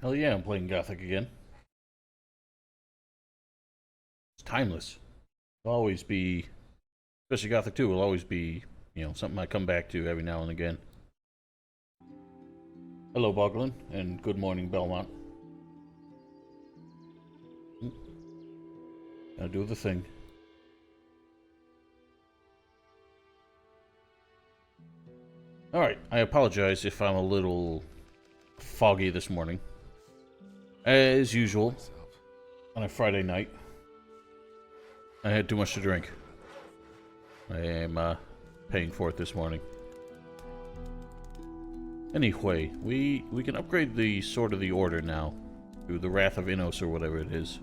Hell yeah, I'm playing Gothic again. It's timeless. It'll always be, especially Gothic 2, will always be, something I come back to every now and again. Hello, Boglin, and good morning, Belmont. Gotta do the thing. Alright, I apologize if I'm a little foggy this morning. As usual, on a Friday night, I had too much to drink. I am paying for it this morning. Anyway, we can upgrade the Sword of the Order now to the Wrath of Innos or whatever it is.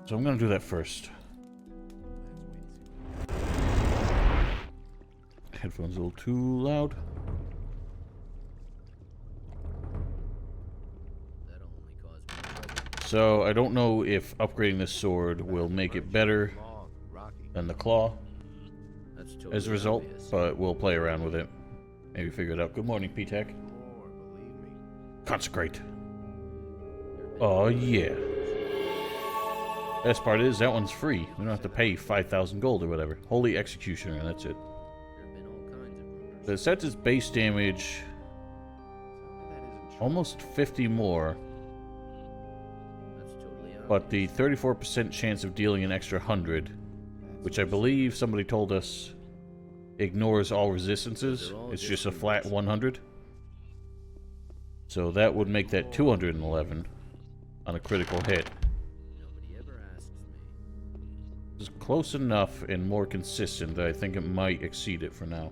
So I'm gonna do that first. Headphones a little too loud. So I don't know if upgrading this sword will make it better than the claw as a result, but we'll play around with it. Maybe figure it out. Good morning, P-Tech. Consecrate. Oh yeah. Best part is that one's free. We don't have to pay 5,000 gold or whatever. Holy Executioner, and that's it. It sets its base damage almost 50 more, but the 34% chance of dealing an extra 100, which I believe somebody told us ignores all resistances. It's just a flat 100. So that would make that 211 on a critical hit. It's close enough and more consistent that I think it might exceed it for now.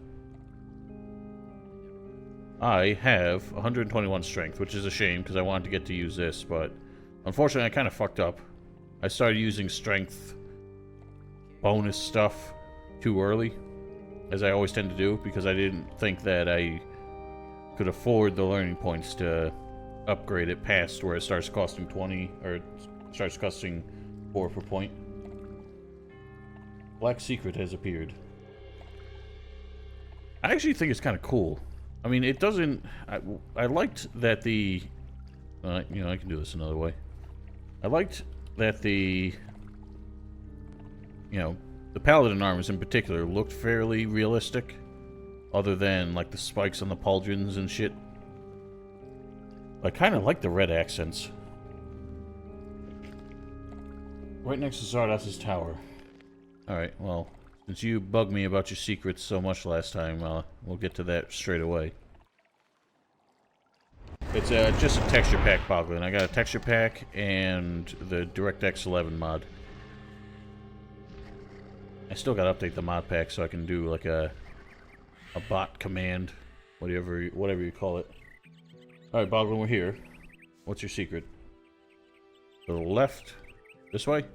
I have 121 strength, which is a shame because I wanted to get to use this, but unfortunately I kind of fucked up. I started using strength bonus stuff too early, as I always tend to do, because I didn't think that I could afford the learning points to upgrade it past where it starts costing 20, or it starts costing 4 per point. Black Secret has appeared. I actually think it's kind of cool. I mean, it doesn't... I liked that the... I can do this another way. I liked that the... the Paladin armors in particular looked fairly realistic. Other than, like, the spikes on the pauldrons and shit. I kind of like the red accents. Right next to Zardos' tower. Alright, well... Since you bugged me about your secrets so much last time, we'll get to that straight away. It's just a texture pack, Boglin. I got a texture pack and the DirectX 11 mod. I still gotta update the mod pack so I can do like a bot command, whatever you call it. Alright, Boglin, we're here. What's your secret? To the left? This way?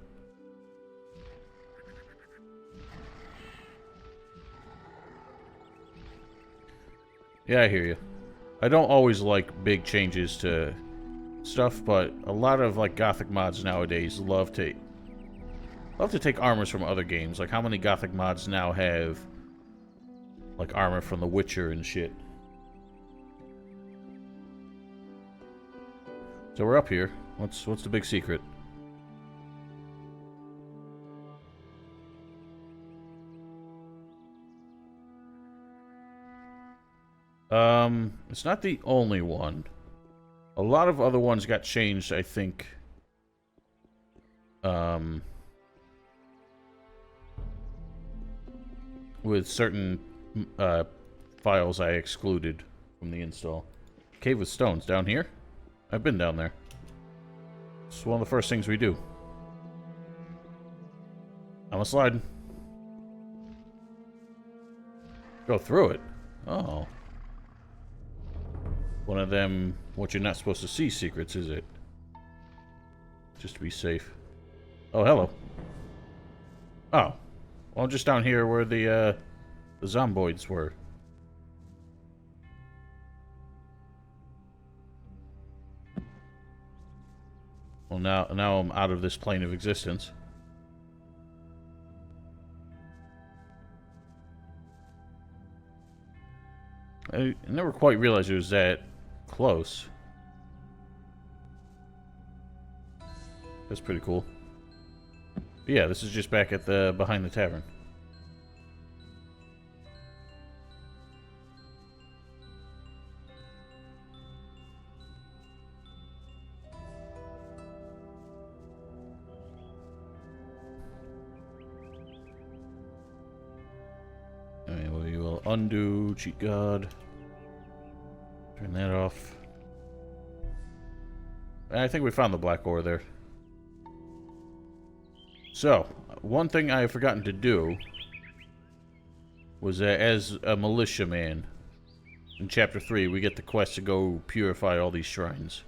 Yeah, I hear you. I don't always like big changes to stuff, but a lot of like Gothic mods nowadays love to take armors from other games. Like how many Gothic mods now have like armor from The Witcher and shit. So we're up here. What's the big secret? It's not the only one. A lot of other ones got changed, I think. With certain files I excluded from the install. Cave with stones down here? I've been down there. It's one of the first things we do. I'm a sliding. Go through it. Oh. One of them, what you're not supposed to see secrets, is it? Just to be safe. Oh, hello. Oh. Well, I'm just down here where the zomboids were. Well, now I'm out of this plane of existence. I never quite realized it was that close. That's pretty cool. But yeah, this is just back at the behind the tavern. Alright, we will undo cheat god. Turn that off. I think we found the black ore there. So, one thing I have forgotten to do was as a militiaman in Chapter 3, we get the quest to go purify all these shrines.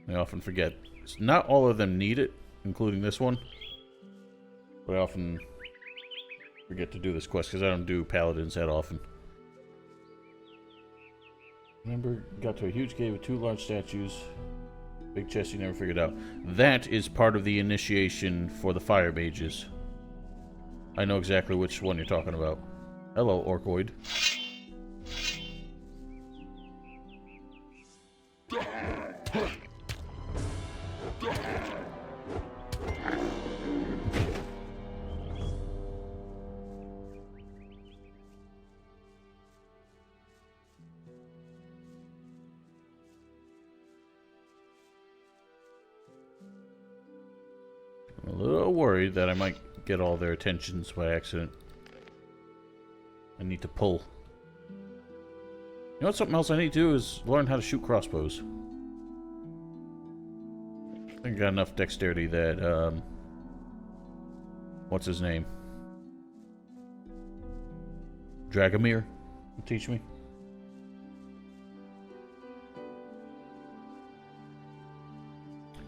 I often forget. Not all of them need it, including this one. But I often forget to do this quest because I don't do paladins that often. Remember, got to a huge cave with 2 large statues. Big chest you never figured out. That is part of the initiation for the fire mages. I know exactly which one you're talking about. Hello, Orcoid. I'm a little worried that I might get all their attentions by accident. I need to pull. You know what, something else I need to do is learn how to shoot crossbows. I think I got enough dexterity that, what's his name? Dragomir will teach me.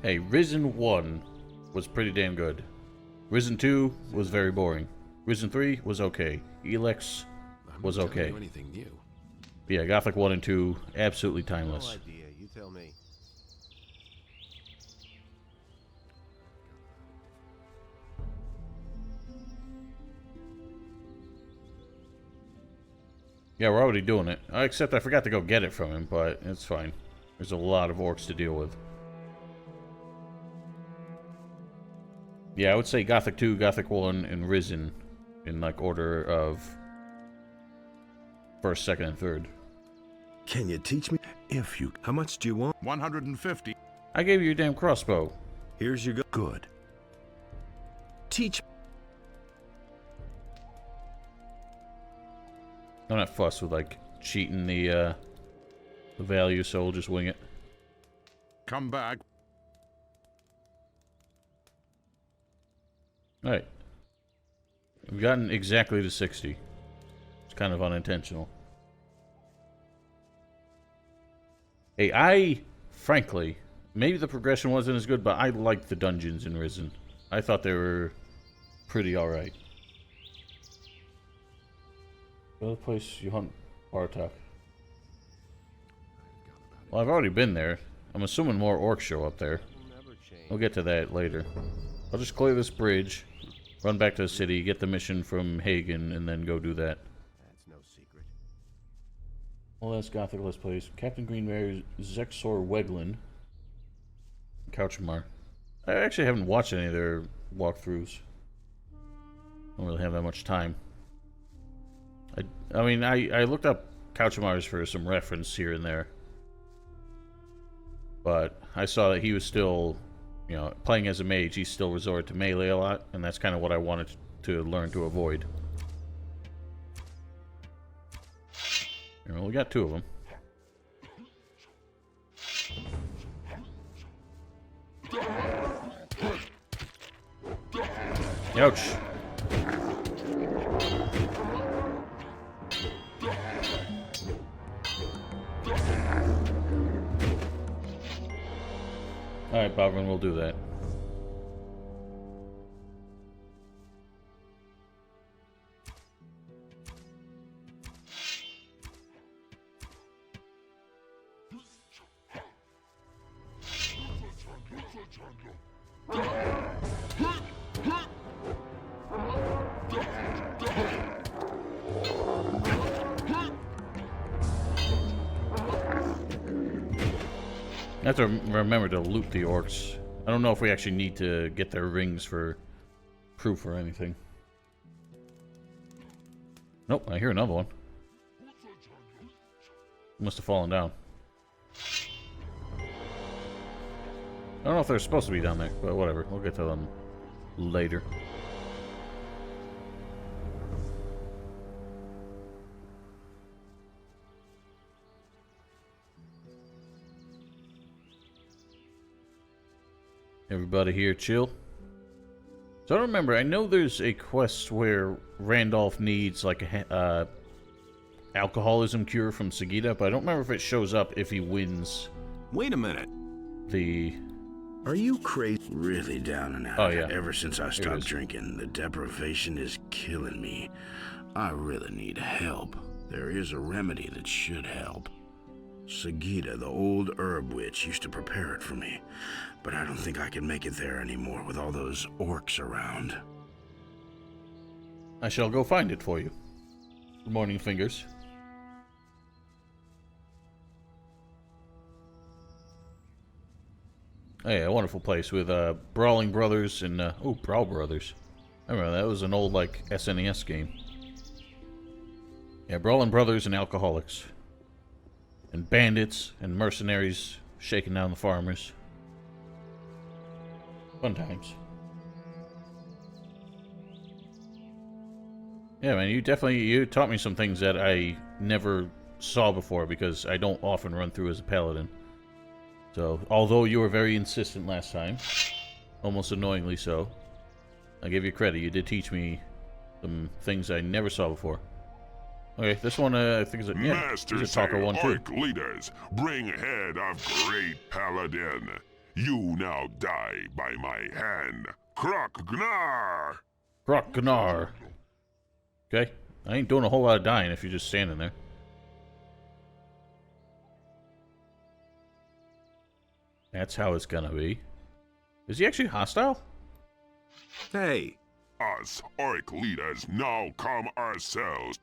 Hey, Risen 1 was pretty damn good. Risen 2 was very boring. Risen 3 was okay. Elex was okay. But yeah, Gothic 1 and 2, absolutely timeless. No idea. You tell me. Yeah, we're already doing it. Except I forgot to go get it from him, but it's fine. There's a lot of orcs to deal with. Yeah, I would say Gothic 2, Gothic 1, and Risen in like order of first, second, and third. Can you teach me? If you... How much do you want? 150. I gave you your damn crossbow. Here's your... Good. Teach... I'm not fussed with like cheating the value, so we'll just wing it. Come back. Alright. We've gotten exactly to 60. It's kind of unintentional. Hey, frankly, maybe the progression wasn't as good, but I liked the dungeons in Risen. I thought they were pretty alright. The other place you hunt Bartok. Well, I've already been there. I'm assuming more orcs show up there. We'll get to that later. I'll just clear this bridge, run back to the city, get the mission from Hagen, and then go do that. That's no secret. Well, that's Gothic Let's Plays. Captain Greenberry, Zexor Weglin, Couchamar. I actually haven't watched any of their walkthroughs. Don't really have that much time. I mean, I looked up Couchamar's for some reference here and there. But I saw that he was still, you know, playing as a mage, he still resorted to melee a lot, and that's kind of what I wanted to learn to avoid. Well, we got 2 of them. Ouch. Alright, Bavrin, we'll do that. have to remember to loot the orcs. I don't know if we actually need to get their rings for proof or anything. Nope, I hear another one. Must have fallen down. I don't know if they're supposed to be down there, but whatever. We'll get to them later. Everybody here chill? So I don't remember. I know there's a quest where Randolph needs like a alcoholism cure from Sagita, but I don't remember if it shows up if he wins. Wait a minute. The... Are you crazy? Really down and out. Oh, yeah. Ever since I stopped drinking, the deprivation is killing me. I really need help. There is a remedy that should help. Sagita, the old herb witch, used to prepare it for me, but I don't think I can make it there anymore with all those orcs around. I shall go find it for you. Good morning, Fingers. Oh yeah, a wonderful place with Brawling Brothers and oh, Brawl Brothers. I remember that was an old like SNES game. Yeah, Brawling Brothers and Alcoholics. And bandits and mercenaries shaking down the farmers. Fun times. Yeah, man, you taught me some things that I never saw before because I don't often run through as a paladin. So, although you were very insistent last time, almost annoyingly so, I give you credit. You did teach me some things I never saw before. Okay, this one I think is a Masters he's a talker one too. Orc leaders, bring head of great paladin. You now die by my hand. Croc Gnar! Croc Gnar. Okay, I ain't doing a whole lot of dying if you're just standing there. That's how it's gonna be. Is he actually hostile? Hey! Us orc leaders now come ourselves.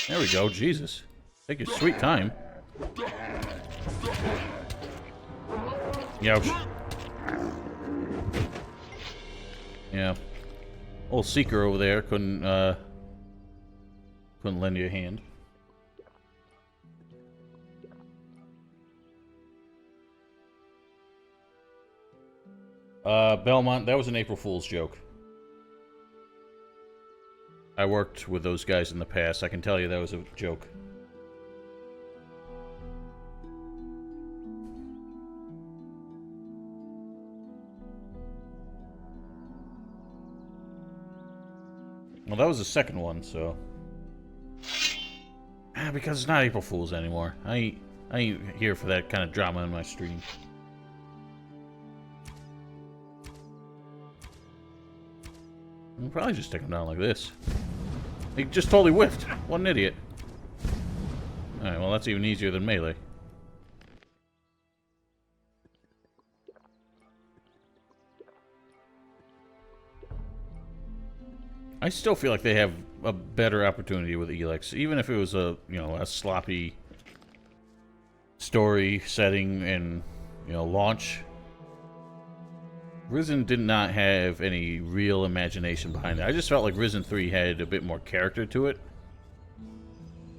There we go, Jesus. Take your sweet time. Ouch. Yeah. Old Seeker over there couldn't lend you a hand. Belmont, that was an April Fool's joke. I worked with those guys in the past. I can tell you that was a joke. Well, that was the second one, so... because it's not April Fool's anymore. I ain't here for that kind of drama in my stream. I'll probably just take him down like this. He just totally whiffed. What an idiot. Alright, well that's even easier than melee. I still feel like they have a better opportunity with Elex, even if it was a, you know, a sloppy story setting and, you know, launch. Risen did not have any real imagination behind it. I just felt like Risen 3 had a bit more character to it.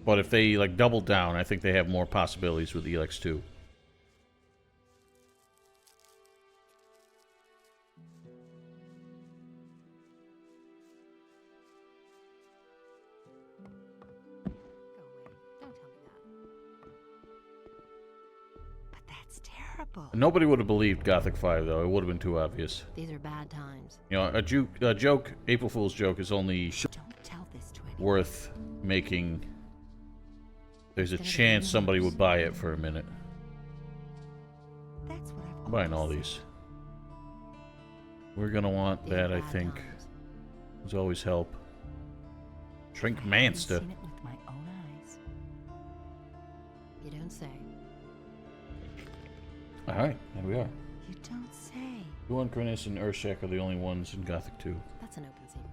But if they, like, double down, I think they have more possibilities with Elex 2. Nobody would have believed Gothic 5, though. It would have been too obvious. These are bad times. You know, a joke, April Fool's joke, is only Don't tell this to anyone. worth making. There's a chance somebody would buy it for a minute. That's what I've I'm buying all always these. We're gonna want said. These that, are I bad think. times. There's always help. Shrink I've Manster. seen it with my own eyes. You don't say. Alright, there we are. You don't say. Yuan, Grinnis, and Urshak are the only ones in Gothic 2. That's an open secret.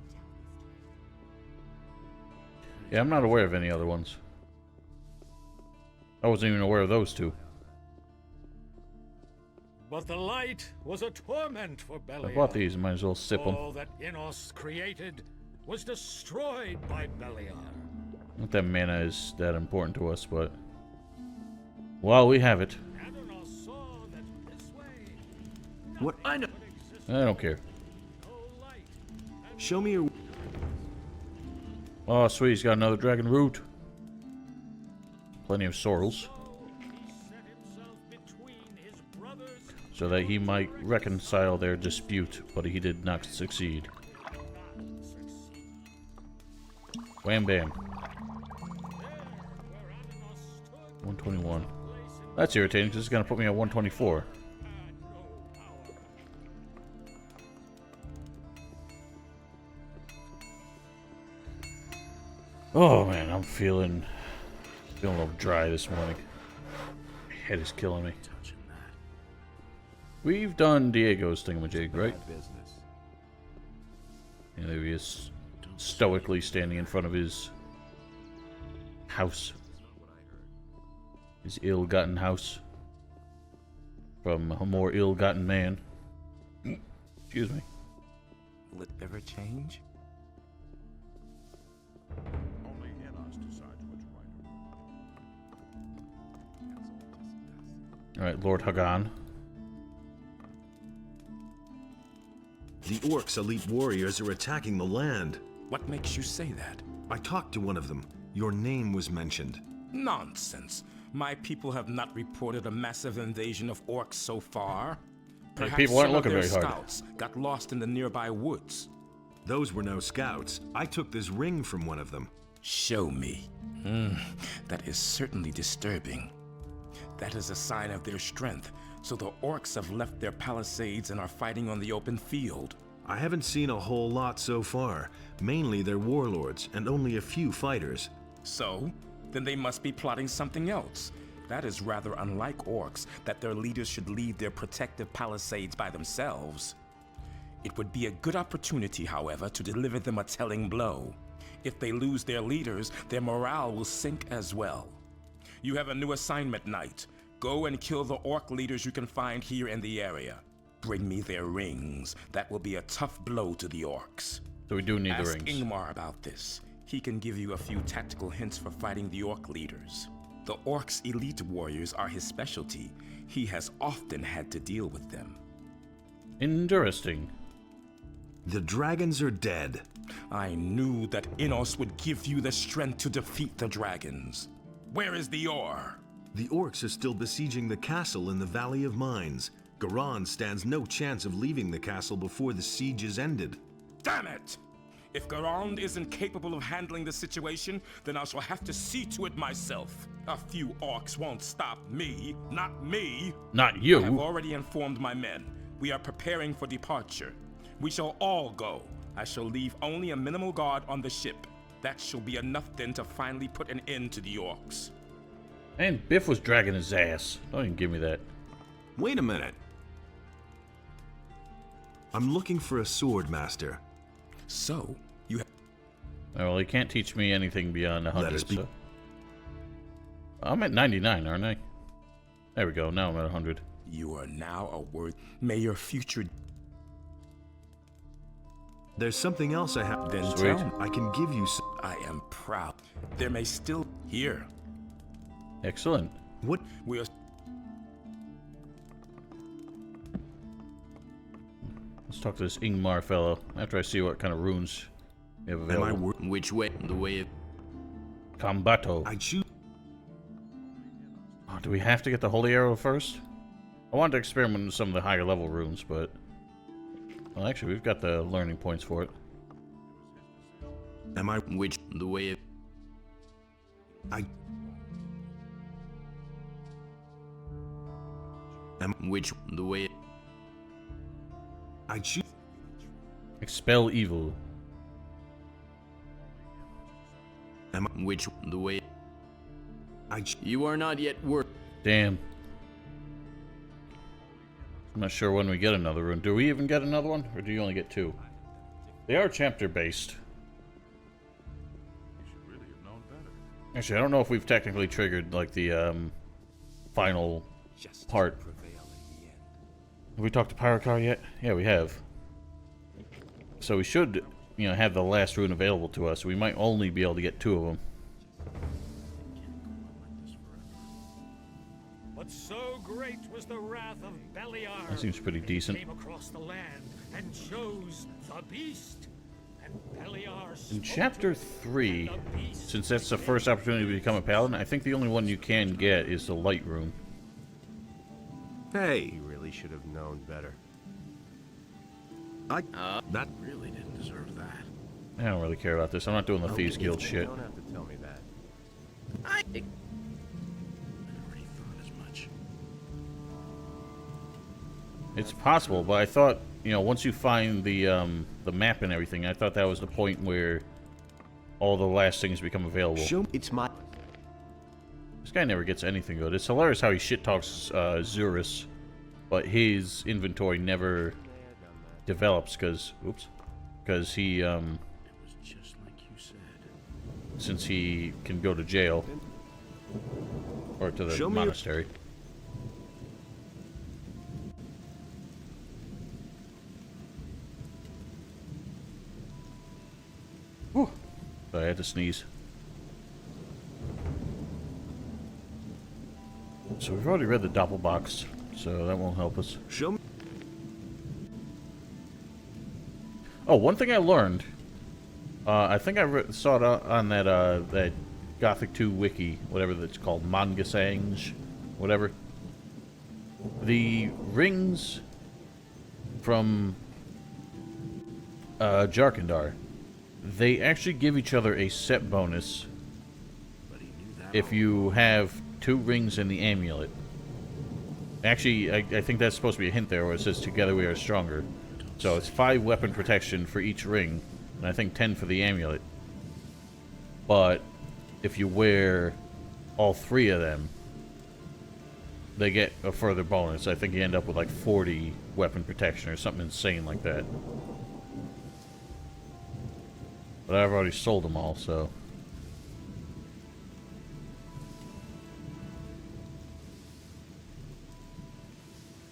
Don't tell this Yeah, I'm not aware of any other ones. I wasn't even aware of those two. But the light was a torment for Belial. I bought these, might as well sip them. All that Innos created was destroyed by Belial. Not that mana is that important to us, but... Well, we have it. Innos saw that this way What? I know. I don't care. no light. Show me your. Oh, sweet, he's got another dragon root. Plenty of sorrels. He set himself between his brothers. So that he might reconcile their dispute, but he did not succeed. Wham bam. 121. That's irritating because it's going to put me at 124. Oh man, I'm feeling a little dry this morning. My head is killing me. We've done Diego's thingamajig, right? And there he is, stoically standing in front of his house. His ill-gotten house. From a more ill-gotten man. Excuse me. Will it ever change? Only Innos decides what's right or wrong. Alright, Lord Hagan. The orcs' elite warriors are attacking the land. What makes you say that? I talked to one of them. Your name was mentioned. Nonsense. My people have not reported a massive invasion of orcs so far. Perhaps people aren't some of looking their very hard. scouts got lost in the nearby woods. Those were no scouts. I took this ring from one of them. Show me. That is certainly disturbing. That is a sign of their strength, so the orcs have left their palisades and are fighting on the open field. I haven't seen a whole lot so far. Mainly they're warlords and only a few fighters. So, then they must be plotting something else. That is rather unlike orcs, that their leaders should leave their protective palisades by themselves. It would be a good opportunity, however, to deliver them a telling blow. If they lose their leaders, their morale will sink as well. You have a new assignment, Knight. Go and kill the orc leaders you can find here in the area. Bring me their rings. That will be a tough blow to the orcs. So we do need the Ask rings. Ingmar about this. He can give you a few tactical hints for fighting the orc leaders. The orcs' elite warriors are his specialty. He has often had to deal with them. Interesting. The dragons are dead. I knew that Innos would give you the strength to defeat the dragons. Where is the ore? The orcs are still besieging the castle in the Valley of Mines. Garan stands no chance of leaving the castle before the siege is ended. Damn it! If Garand isn't capable of handling the situation, then I shall have to see to it myself. A few orcs won't stop me. Not me. Not I have you. already informed my men. We are preparing for departure. We shall all go. I shall leave only a minimal guard on the ship. That shall be enough then to finally put an end to the orcs. And Biff was dragging his ass. Don't even give me that. Wait a minute. I'm looking for a sword master. So, you have... Well, he can't teach me anything beyond Let 100, us be- so... I'm at 99, aren't I? There we go, now I'm at 100. You are now a word. May your future... There's something else I have. Then Sweet. tell me. I can give you I am proud. There may still... Here. Excellent. What? We are... Let's talk to this Ingmar fellow after I see what kind of runes we have Am I available. Which way? The way it... Combato. I choose. Oh, do we have to get the Holy Arrow first? I wanted to experiment with some of the higher level runes, but... Well, actually, we've got the learning points for it. Am I? Which... The way it... I. Am Which... The way it... I choose. Expel evil. Am I? Which... The way... I. Ch- You are not yet worth... Damn. I'm not sure when we get another rune. Do we even get another one? Or do you only get two? They are chapter based. Actually, I don't know if we've technically triggered, like, the, final Justice part. will prevail in the end. Have we talked to Pyrocar yet? Yeah, we have. So we should, you know, have the last rune available to us. We might only be able to get 2 of them. But so great was the wrath of Beliar. That seems pretty that he decent. Came across the land and chose the beast. And Beliar In spoke Chapter to it, 3, and the beast since that's the first opportunity to become a paladin, I think the only one you can get is the light rune. Hey, He really should have known better. that Really didn't deserve that. I don't really care about this. I'm not doing the Thieves Guild You shit. don't have to tell me that. I already thought as much. It's possible, but I thought, you know, once you find the map and everything, I thought that was the point where all the last things become available. Show it's my This guy never gets anything good. It's hilarious how he shit talks Zurus, but his inventory never develops because he It was just like you said. since he can go to jail or to the Show me- monastery. Whew. Sorry, I had to sneeze. So we've already read the Doppelbox, so that won't help us. show me. Oh, one thing I learned. I think I saw it on that that Gothic 2 wiki, whatever that's called, Mangasange, whatever. The rings from Jarkandar, they actually give each other a set bonus But he knew that. if you have 2 rings in the amulet. Actually, I think that's supposed to be a hint there where it says together we are stronger. So it's 5 weapon protection for each ring, and I think 10 for the amulet. But if you wear all 3 of them, they get a further bonus. I think you end up with like 40 weapon protection or something insane like that. But I've already sold them all, so...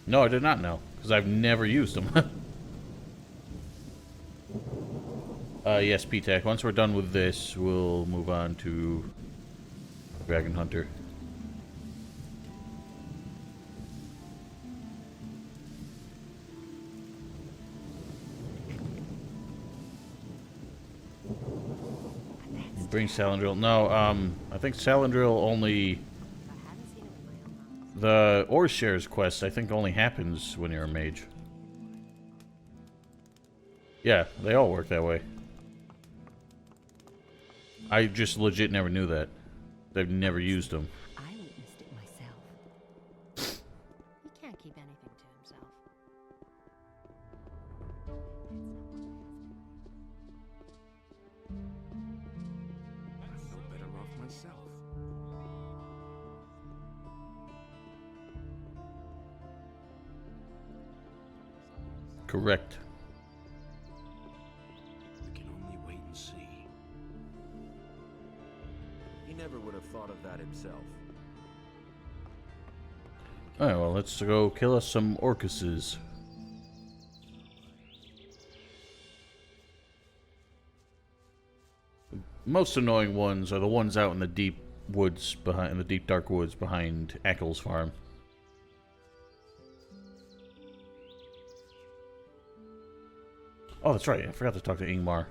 No, I did not know, because I've never used them. Yes, P-Tech. Once we're done with this, we'll move on to Dragon Hunter. Bring Salandrill. No, I think Salandrill only... I haven't seen it with my own eyes. The Ore Shares quest, I think, only happens when you're a mage. Yeah, they all work that way. I just legit never knew that. I've never used them. I witnessed it myself. He can't keep anything to himself. I'm no better off myself. Correct. We can only wait and see. He never would have thought of that himself. Alright, well, let's go kill us some Orcuses. Most annoying ones are the ones out in the deep woods behind, in the deep dark woods behind Eccles farm. Oh, that's right. I forgot to talk to Ingmar.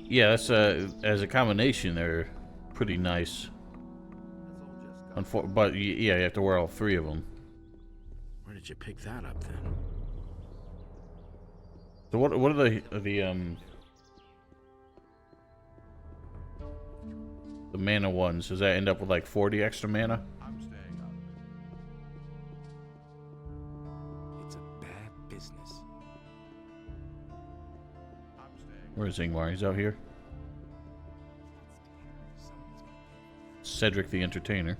Yeah, that's as a combination, they're pretty nice. But yeah, you have to wear all 3 of them. Where did you pick that up then? So what are the mana ones? Does that end up with like 40 extra mana? I'm staying out of it. It's a bad business. I'm staying. Where's Ingmar? He's out here. Cedric the Entertainer.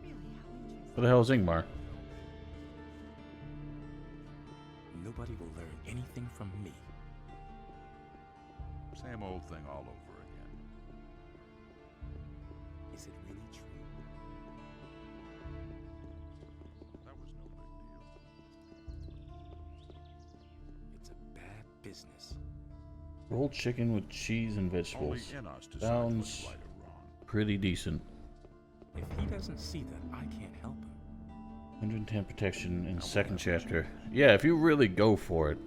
Really, how interesting. Where the hell is Ingmar? No nobody will learn anything from me. Same old thing all over again. Is it really true? That was no big deal. It's a bad business. Rolled chicken with cheese and Only vegetables. in us decide Sounds what's right or wrong. pretty decent. If he doesn't see that, I can't help him. 110 protection in second chapter. Yeah, if you really go for it,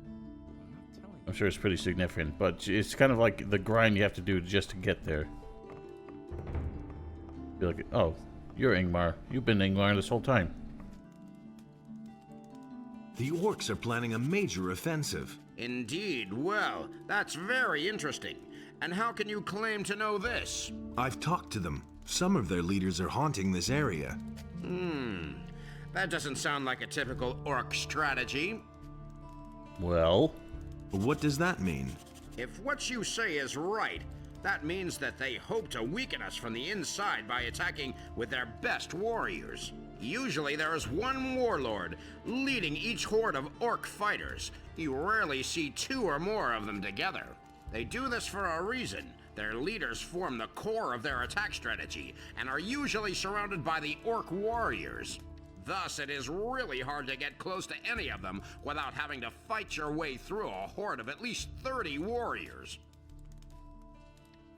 I'm not telling I'm sure it's pretty significant. But it's kind of like the grind you have to do just to get there. Be like, oh, you're Ingmar. You've been Ingmar this whole time. The orcs are planning a major offensive. Indeed. Well, that's very interesting. And how can you claim to know this? I've talked to them. Some of their leaders are haunting this area. That doesn't sound like a typical orc strategy. Well, What does that mean? If what you say is right, that means that they hope to weaken us from the inside by attacking with their best warriors. Usually there is one warlord leading each horde of orc fighters. You rarely see two or more of them together. They do this for a reason. Their leaders form the core of their attack strategy and are usually surrounded by the orc warriors. Thus, it is really hard to get close to any of them without having to fight your way through a horde of at least 30 warriors.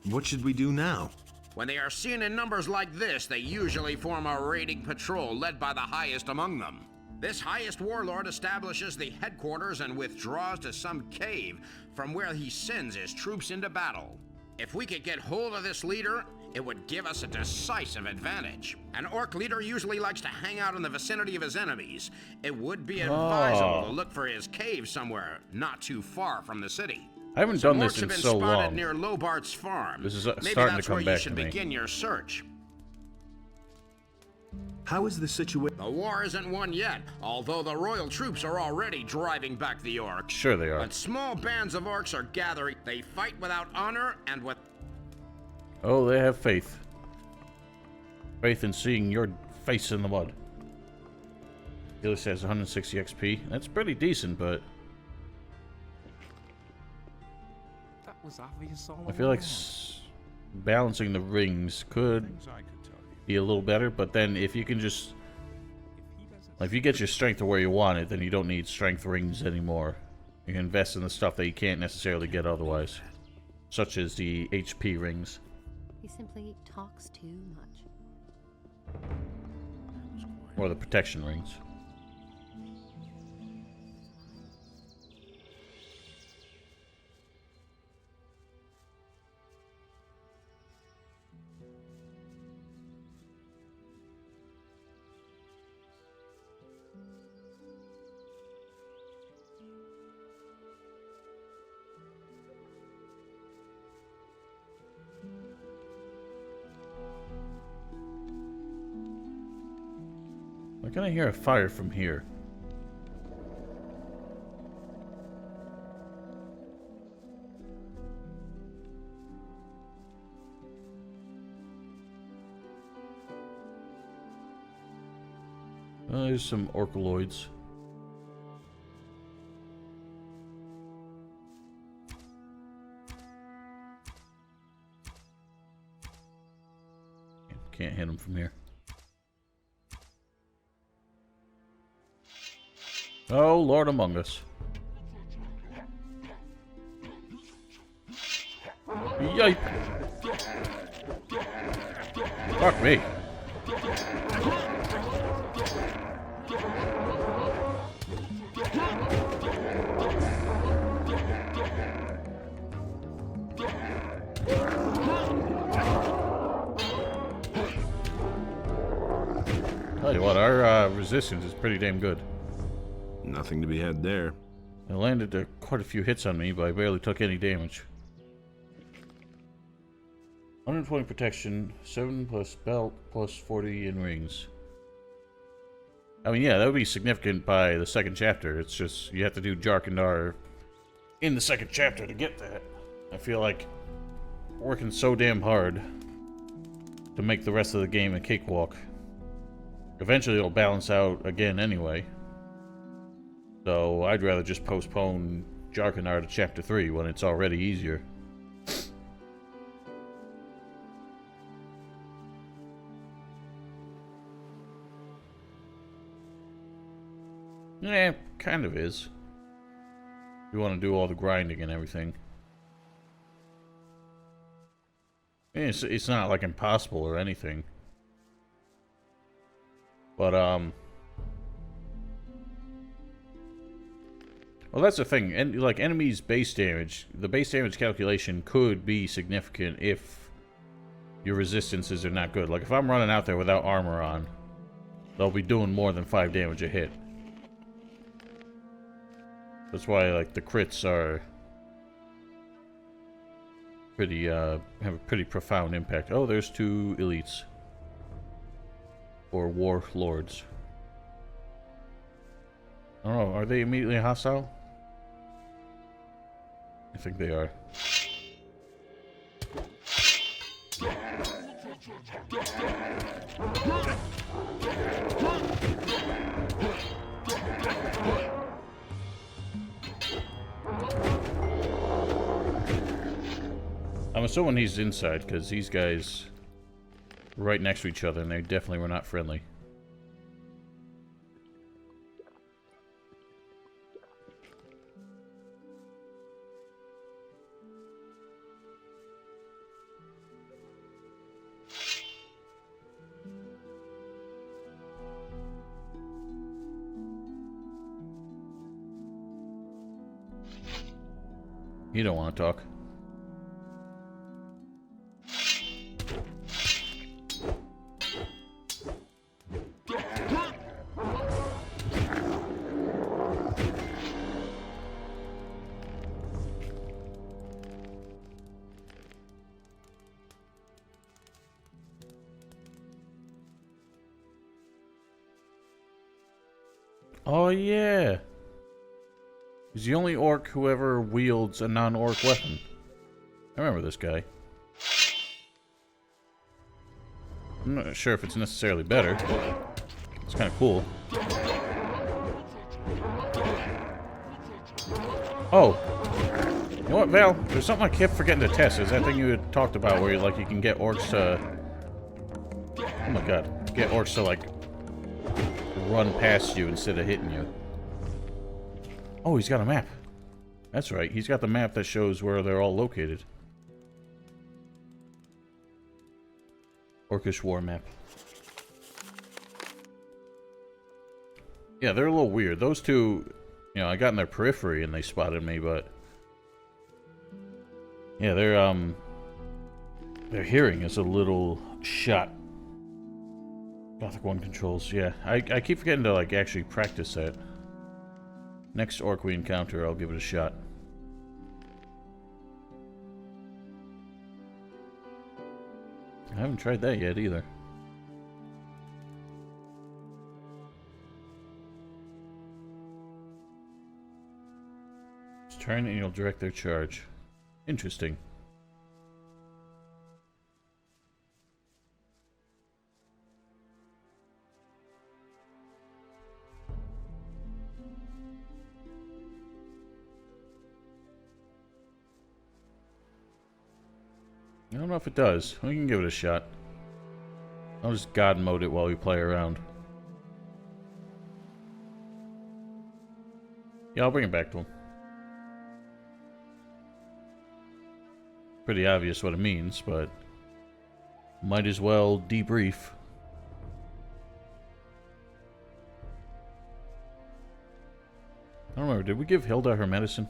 What should we do now? When they are seen in numbers like this, they usually form a raiding patrol led by the highest among them. This highest warlord establishes the headquarters and withdraws to some cave from where he sends his troops into battle. If we could get hold of this leader, it would give us a decisive advantage. An orc leader usually likes to hang out in the vicinity of his enemies. It would be advisable to look for his cave somewhere not too far from the city. I haven't Some done this orcs in have been so spotted long. near Lobart's farm. This is Maybe starting that's to come where back you should to me. begin your search. How is the situation? The war isn't won yet, although the royal troops are already driving back the orcs. Sure they are. But small bands of orcs are gathering. They fight without honor and with... Oh, they have faith. Faith in seeing your face in the mud. Healer says 160 XP. That's pretty decent, but That was obvious all I feel like along. balancing the rings could Things I could tell you. be a little better, but then if you can just... If he doesn't Like, if you get your strength to where you want it, then you don't need strength rings anymore. You can invest in the stuff that you can't necessarily get otherwise. Such as the HP rings. He simply talks too much. Or the protection rings. Why can't I hear a fire from here? There's some orcaloids. Can't hit them from here. Oh, Lord among us. Yipe! Fuck me. Tell you what, our resistance is pretty damn good. Nothing to be had there. It landed quite a few hits on me, but I barely took any damage. 120 protection, 7 plus belt, plus 40 in rings. I mean, yeah, that would be significant by the second chapter. It's just, you have to do Jarkandar in the second chapter to get that. I feel like working so damn hard to make the rest of the game a cakewalk. Eventually it'll balance out again anyway. So I'd rather just postpone Jarkanar to Chapter 3 when it's already easier. Yeah, kind of is. You want to do all the grinding and everything. It's not like impossible or anything. But, well, that's the thing. And, like, enemies' base damage, the base damage calculation could be significant if your resistances are not good. Like, if I'm running out there without armor on, they'll be doing more than 5 damage a hit. That's why, like, the crits are pretty, have a pretty profound impact. Oh, there's 2 elites. Or war lords. I don't know, are they immediately hostile? I think they are. I'm assuming he's inside, because these guys were right next to each other, and they definitely were not friendly. You don't want to talk. Oh yeah! He's the only orc who ever wields a non-orc weapon. I remember this guy. I'm not sure if it's necessarily better, but it's kind of cool. Oh! You know what, Val? There's something I kept forgetting to test. Is that thing you had talked about where you can get orcs to... Oh my god. Get orcs to, like, run past you instead of hitting you. Oh, he's got a map. That's right. He's got the map that shows where they're all located. Orcish war map. Yeah, they're a little weird. Those two, you know, I got in their periphery and they spotted me, but... Yeah, their hearing is a little shot. Gothic 1 controls, yeah. I keep forgetting to, like, actually practice that. Next orc we encounter, I'll give it a shot. I haven't tried that yet either. Just turn and you'll direct their charge. Interesting. I don't know if it does. We can give it a shot. I'll just god mode it while we play around. Yeah, I'll bring it back to him. Pretty obvious what it means, but might as well debrief. I don't remember, did we give Hilda her medicine?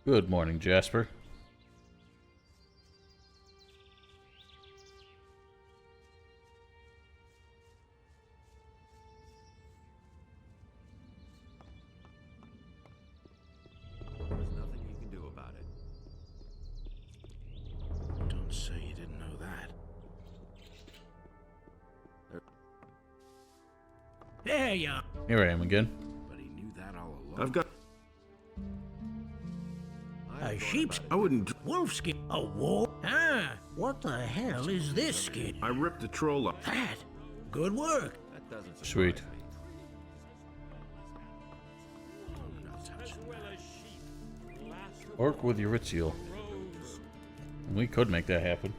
Good morning, Jasper. There's nothing you can do about it. say you didn't know that. There you are. Here I am again. But he knew that all along. I've got. A sheep's I wouldn't. wolf skin. A wolf? Ah, what the hell is this skin? I ripped the troll up. That. Good work. That doesn't surprise Sweet. me. Orc with Eurythial. We could make that happen.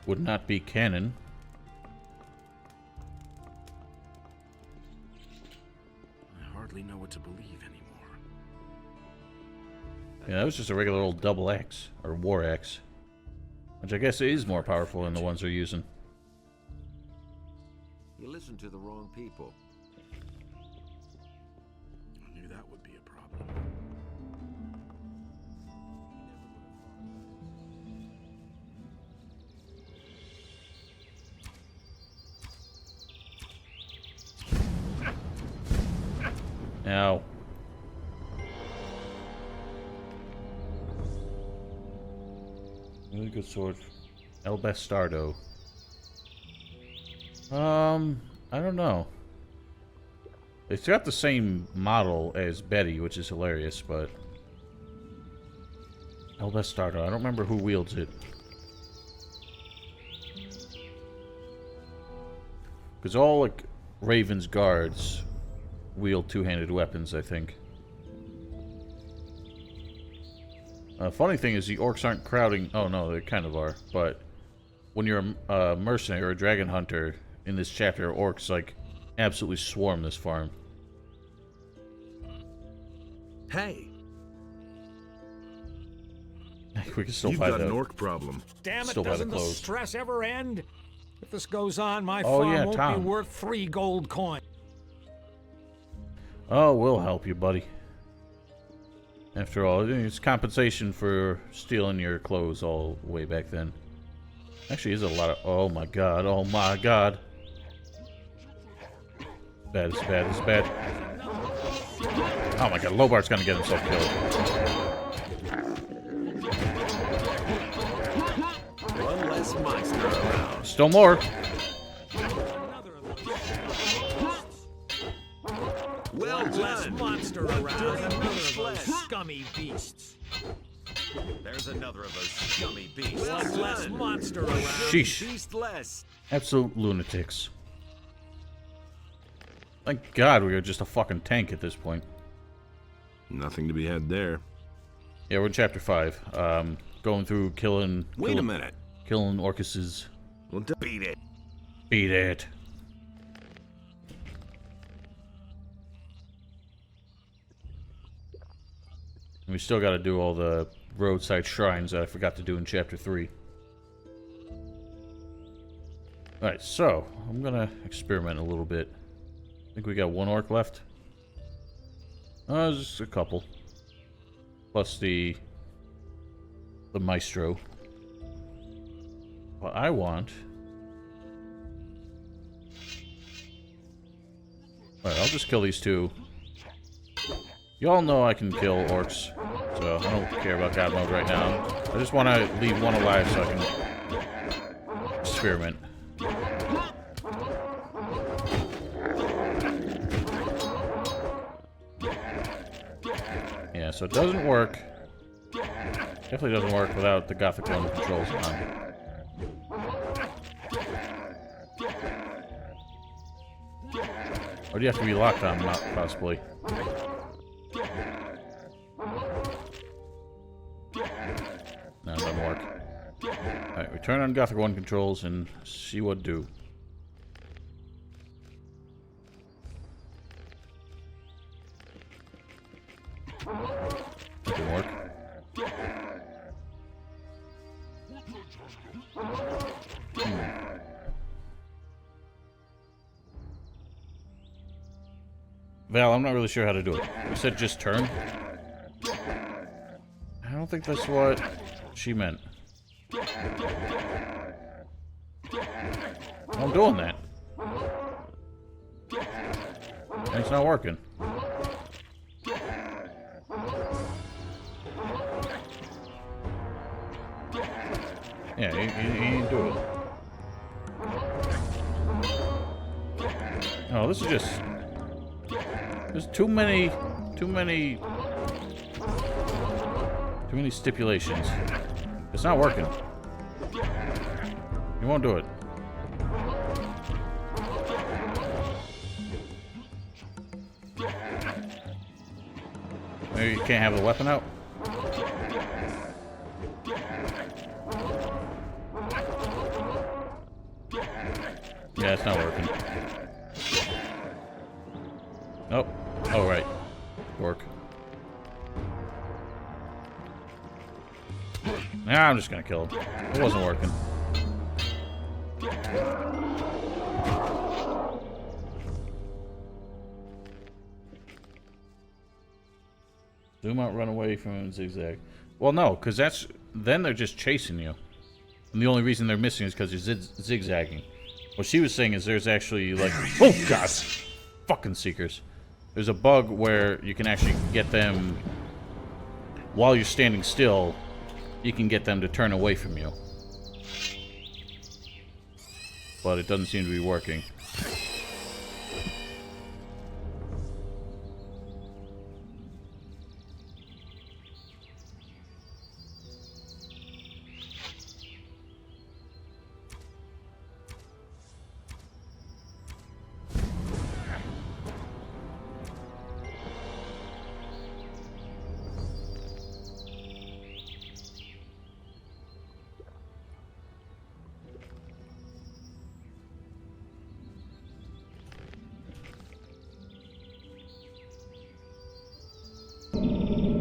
Would not be canon. I hardly know what to believe anymore. Yeah, that was just a regular old double axe, or war axe. Which I guess is more powerful than the ones they're using. You listen to the wrong people. I knew that would be a problem. Now, really good sword. El Bastardo. I don't know. It's got the same model as Betty, which is hilarious, but El Bastardo. I don't remember who wields it. Because all like Raven's guards wield two-handed weapons, I think. Funny thing is the orcs aren't crowding. Oh no, they kind of are. But when you're a mercenary or a dragon hunter in this chapter, orcs like absolutely swarm this farm. Hey, We can still you've fight got an out. orc problem. Damn it, Still by the doesn't the clothes. stress ever end? If this goes on, my Oh, farm yeah, won't Tom. be worth 3 gold coins. Oh, we'll help you, buddy. After all, it's compensation for stealing your clothes all way back then. Actually, there's a lot of... Oh my god, oh my god. Bad, it's bad, it's bad. Oh my god, Lobart's gonna get himself killed. One less monster around. Still more. Well Less done. monster around. There's another of those scummy beasts. There's another of those scummy beasts. One less monster around. Sheesh. Beast less. Absolute lunatics. Thank god we are just a fucking tank at this point. Nothing to be had there. Yeah, we're in chapter 5. Going through killing Wait a minute. killing Orcuses. Well, beat it. Beat it. And we still got to do all the roadside shrines that I forgot to do in chapter 3. Alright, so I'm gonna experiment a little bit. I think we got one orc left. Just a couple. Plus the maestro. What I want... Alright, I'll just kill these two. Y'all know I can kill orcs, so I don't care about God mode right now. I just want to leave one alive so I can experiment. Yeah, so it doesn't work. Definitely doesn't work without the Gothic one controls on. Or do you have to be locked on, possibly? No, it doesn't work. Alright, we turn on Gothic 1 controls and see what do. Didn't work. Val, I'm not really sure how to do it. You said just turn? I don't think that's what she meant. I'm doing that. And it's not working. Yeah, he didn't do it. Oh, this is just... There's too many stipulations. It's not working. You won't do it. Maybe you can't have the weapon out? Yeah, it's not working. Nope. Oh, right. Work. Nah, I'm just gonna kill him. It wasn't working. Zoom out, run away from him, zigzag. Well, no, because that's... Then they're just chasing you. And the only reason they're missing is because you're zigzagging. What she was saying is there's actually, like... Oh, God! Fucking Seekers. There's a bug where you can actually get them... While you're standing still, you can get them to turn away from you. But it doesn't seem to be working.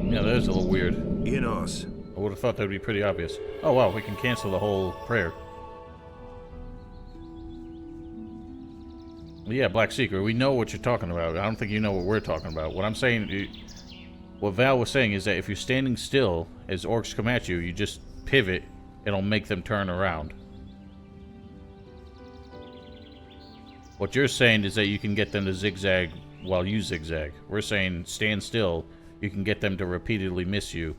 Yeah, that is a little weird. Inos. I would have thought that would be pretty obvious. Oh wow, we can cancel the whole prayer. Well, yeah, Black Seeker, we know what you're talking about. I don't think you know what we're talking about. What I'm saying, what Val was saying is that if you're standing still as orcs come at you, you just pivot, it'll make them turn around. What you're saying is that you can get them to zigzag while you zigzag. We're saying stand still, you can get them to repeatedly miss you.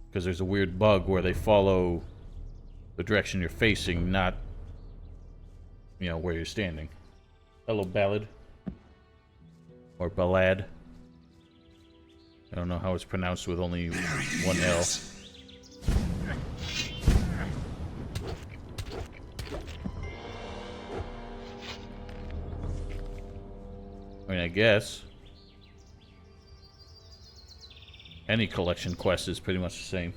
Because there's a weird bug where they follow the direction you're facing, not, you know, where you're standing. Hello, Ballad. Or Ballad. I don't know how it's pronounced with only one L. I mean, I guess any collection quest is pretty much the same.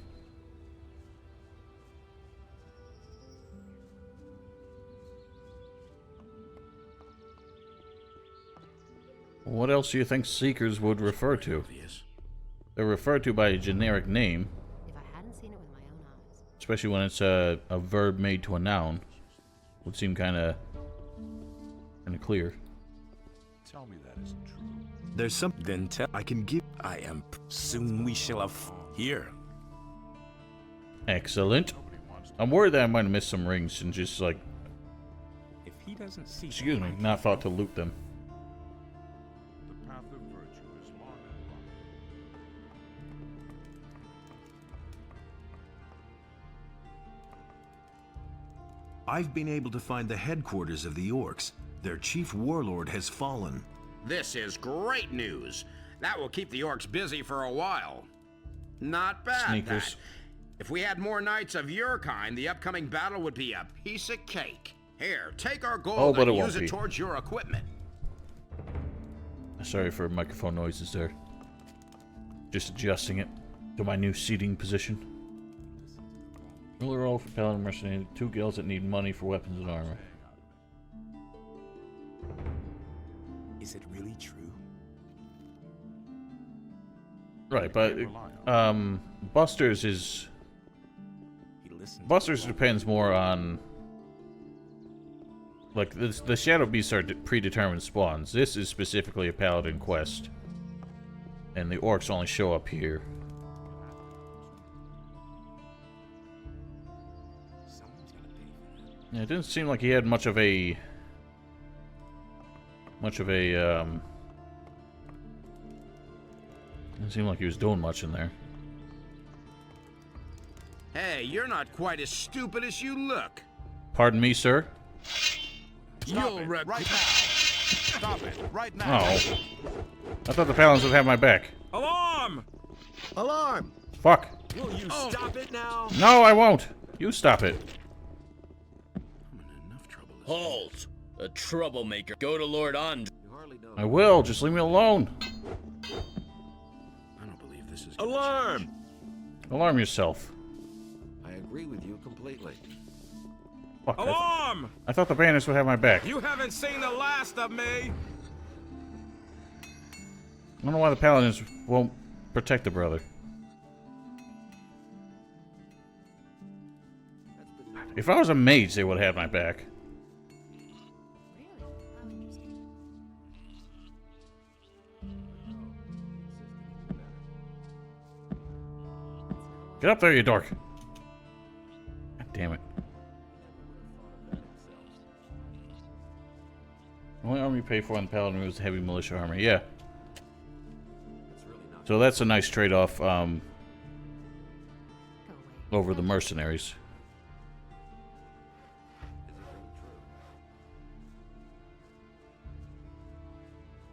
What else do you think Seekers would refer to? They're referred to by a generic name. If I hadn't seen it with my own eyes. Especially when it's a verb made to a noun. Would seem kind of clear. Tell me that isn't true. There's some Then tell I can give. I am. Soon we shall have here. Excellent. I'm worried that I might have missed some rings and just like, If he doesn't see, excuse me, not thought to loot them. The path of virtue is long and rough. I've been able to find the headquarters of the orcs. Their chief warlord has fallen. This is great news. That will keep the orcs busy for a while. Not bad, Sneakers. that. If we had more knights of your kind, the upcoming battle would be a piece of cake. Here, take our gold Oh, but and it won't use it be. towards your equipment. Sorry for microphone noises there. Just adjusting it to my new seating position. Ruler roll for Paladin Mercenary. 2 guilds that need money for weapons and armor. is it really true? Right, but Buster's is... He listened. Buster's depends more on... Like, the Shadow Beasts are predetermined spawns. This is specifically a Paladin quest. And the orcs only show up here. Someone's gonna pay for that. Yeah, it didn't seem like he had much of a... Didn't seem like he was doing much in there. Hey, you're not quite as stupid as you look. Pardon me, sir? Stop it, right now. Stop it, right now. Oh. I thought the Paladins would have my back. Alarm! Alarm! Fuck. Will you stop it now? No, I won't. You stop it. I'm in enough trouble. Halt! A troublemaker. Go to Lord And. You hardly know. I will. Just leave me alone. I don't believe this is gonna Alarm! change. Alarm yourself. I agree with you completely. Fuck. Alarm! I thought the bandits would have my back. You haven't seen the last of me! I don't know why the Paladins won't protect the brother. If I was a mage, they would have my back. Really? How interesting. Get up there, you dork. God damn it. The only armor you pay for on the Paladin is heavy militia armor. Yeah. So that's a nice trade-off Go away. over the mercenaries.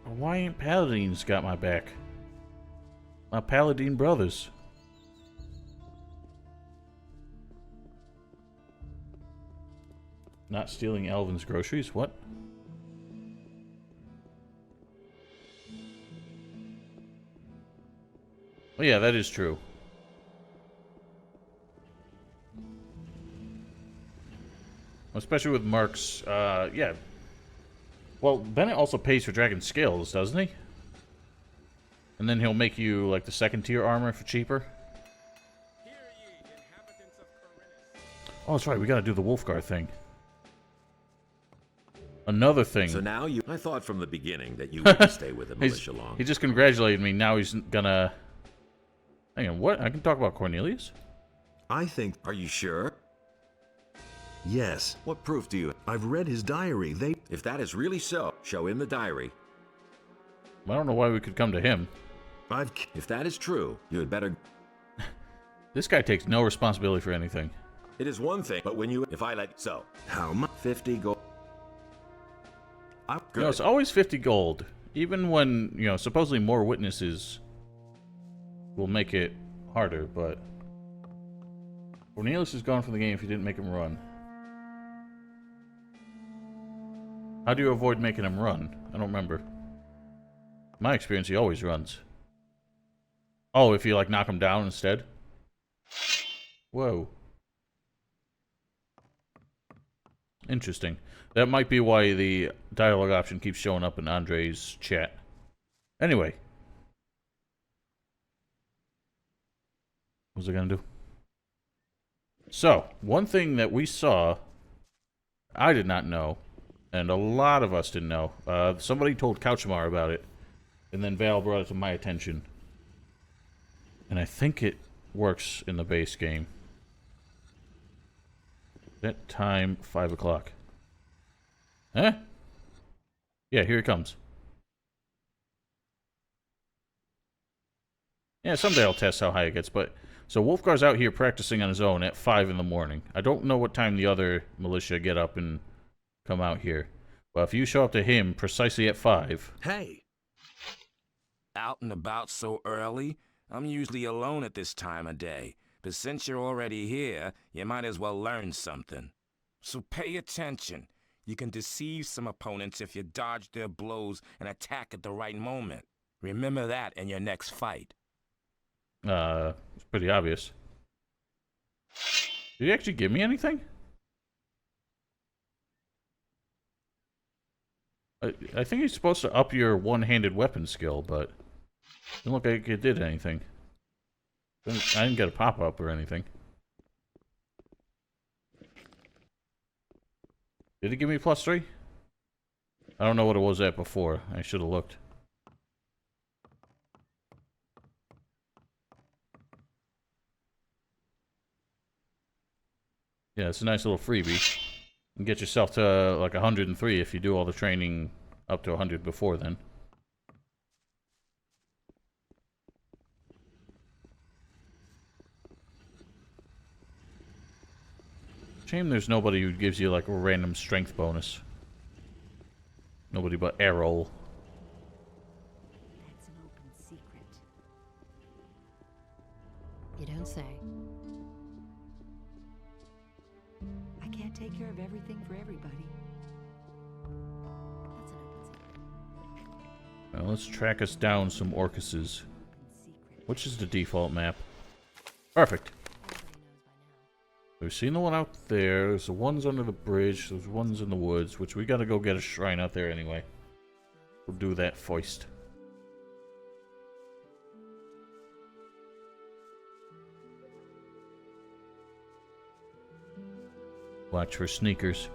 Why ain't Paladins got my back? My Paladin brothers. Not stealing Alvin's groceries? What? Oh yeah, that is true. Especially with Mark's, yeah. Well, Bennett also pays for dragon scales, doesn't he? And then he'll make you, like, the second tier armor for cheaper. Oh, that's right, we gotta do the Wolfgar thing. Another thing. So now you... I thought from the beginning that you wouldn't stay with the militia long. He just congratulated me, now he's gonna... Hang on, what? I can talk about Cornelius? I think, Are you sure? yes. What proof do you... I've read his diary. If that is really so, show him the diary. I don't know why we could come to him. If that is true, you had better... This guy takes no responsibility for anything. It is one thing, but when you... If I let... So, How much? 50 gold... You know, it's always 50 gold. Even when, you know, supposedly more witnesses will make it harder, but... Cornelius is gone from the game if you didn't make him run. How do you avoid making him run? I don't remember. In my experience, he always runs. Oh, if you, like, knock him down instead? Whoa. Interesting. That might be why the dialogue option keeps showing up in Andre's chat. Anyway. What was I gonna do? So, one thing that we saw, I did not know, and a lot of us didn't know. Somebody told Couchmar about it, and then Val brought it to my attention. And I think it works in the base game. That time, 5 o'clock. Huh? Yeah, here it comes. Yeah, someday I'll test how high it gets, but... So Wolfgar's out here practicing on his own at 5 in the morning. I don't know what time the other militia get up and come out here. But if you show up to him precisely at 5... Hey! Out and about so early? I'm usually alone at this time of day. But since you're already here, you might as well learn something. So pay attention. You can deceive some opponents if you dodge their blows and attack at the right moment. Remember that in your next fight. It's pretty obvious. Did he actually give me anything? I think he's supposed to up your one-handed weapon skill, but... It didn't look like it did anything. I didn't get a pop-up or anything. Did it give me +3? I don't know what it was at before. I should have looked. Yeah, it's a nice little freebie. You can get yourself to like 103 if you do all the training up to 100 before then. Shame there's nobody who gives you like a random strength bonus. Nobody but Errol. That's an open secret. You don't say. I can't take care of everything for everybody. That's an open secret. Well, let's track us down some Orcuses. Which is the default map? Perfect. We've seen the one out there. There's the ones under the bridge. There's ones in the woods, which we gotta go get a shrine out there anyway. We'll do that first. Watch for sneakers.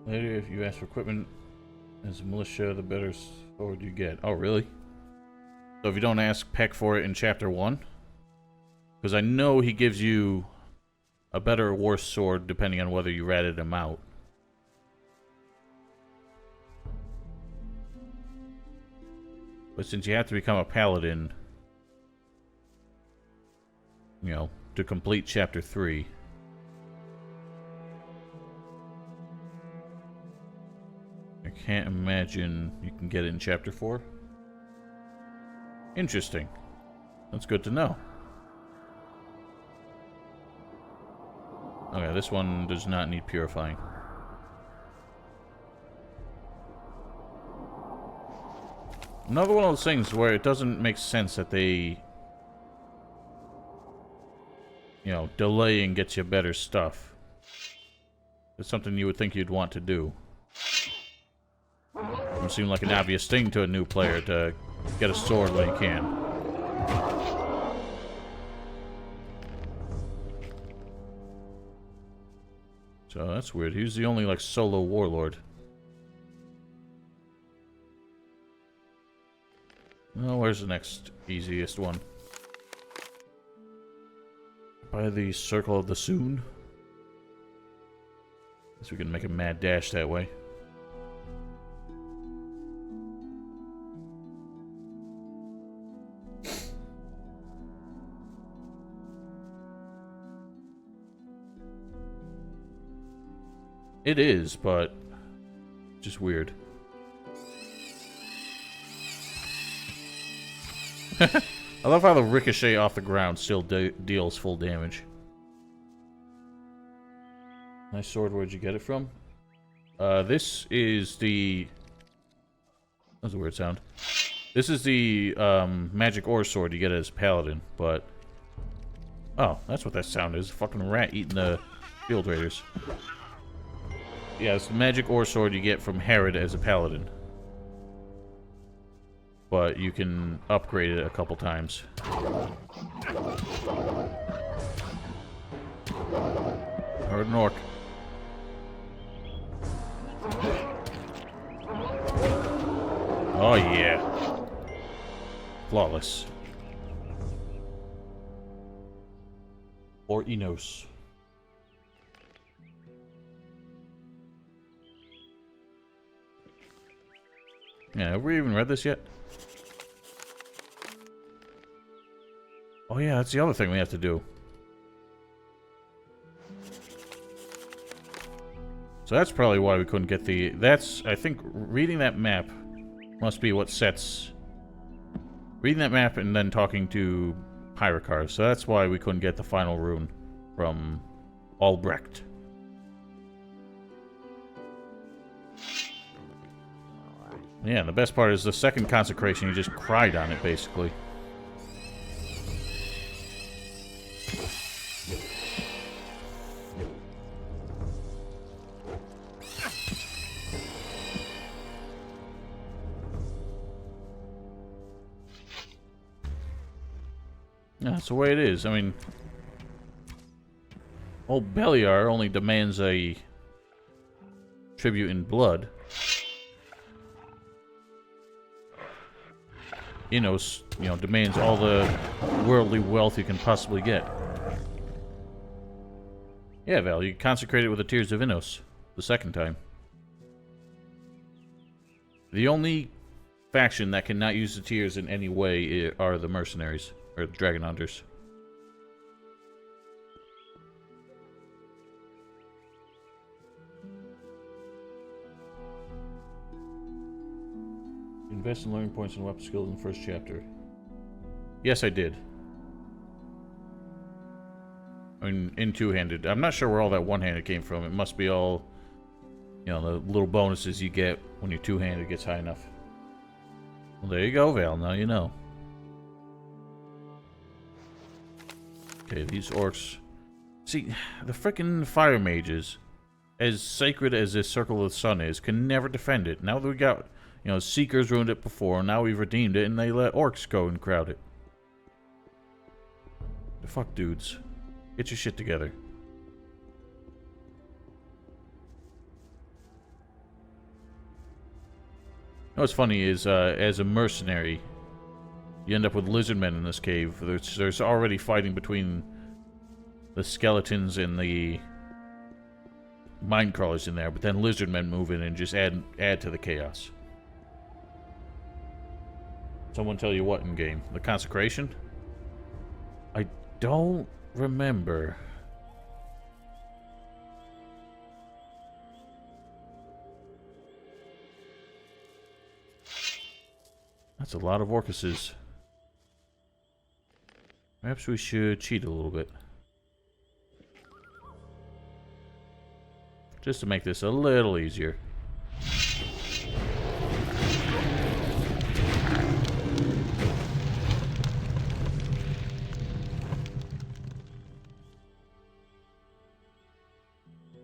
Later, if you ask for equipment as a militia, the better sword you get. Oh, really? So if you don't ask Peck for it in Chapter 1? Because I know he gives you a better or worse sword depending on whether you ratted him out. But since you have to become a paladin, you know, to complete Chapter 3... I can't imagine you can get it in Chapter 4. Interesting. That's good to know. Okay, this one does not need purifying. Another one of those things where it doesn't make sense that they, you know, delay and get you better stuff. It's something you would think you'd want to do. It seems like an obvious thing to a new player to get a sword when you can. So that's weird. He's the only like solo warlord. Well, where's the next easiest one? By the Circle of the Soon. Guess we can make a mad dash that way. It is, but just weird. I love how the ricochet off the ground still deals full damage. Nice sword, where'd you get it from? This is the... That's a weird sound. This is the magic ore sword you get as paladin, but... Oh, that's what that sound is. A fucking rat eating the field raiders. Yeah, it's the magic ore sword you get from Herod as a paladin. But you can upgrade it a couple times. Heard an orc. Oh yeah. Flawless. Or Enos. Yeah, have we even read this yet? Oh yeah, that's the other thing we have to do. So that's probably why we couldn't get the... That's, I think, reading that map must be what sets... Reading that map and then talking to Hyrikar. So that's why we couldn't get the final rune from Albrecht. Yeah, and the best part is the second consecration, you just cried on it, basically. Yeah, that's the way it is. I mean, old Beliar only demands a tribute in blood. Innos, you know, demands all the worldly wealth you can possibly get. Yeah, Val, you consecrated with the Tears of Innos the second time. The only faction that cannot use the Tears in any way are the mercenaries, or the Dragon Hunters. Invest in learning points and weapon skills in the first chapter. Yes, I did. I mean, in two-handed. I'm not sure where all that one-handed came from. It must be all, you know, the little bonuses you get when your two-handed gets high enough. Well, there you go, Val. Now you know. Okay, these orcs... See, the frickin' fire mages, as sacred as this Circle of the Sun is, can never defend it. Now that we got... You know, Seekers ruined it before, now we've redeemed it, and they let orcs go and crowd it. The fuck, dudes. Get your shit together. You know what's funny is, as a mercenary, you end up with lizardmen in this cave. There's already fighting between the skeletons and the mine crawlers in there, but then lizardmen move in and just add to the chaos. Someone tell you what in game? The consecration? I don't remember. That's a lot of orcuses. Perhaps we should cheat a little bit. Just to make this a little easier.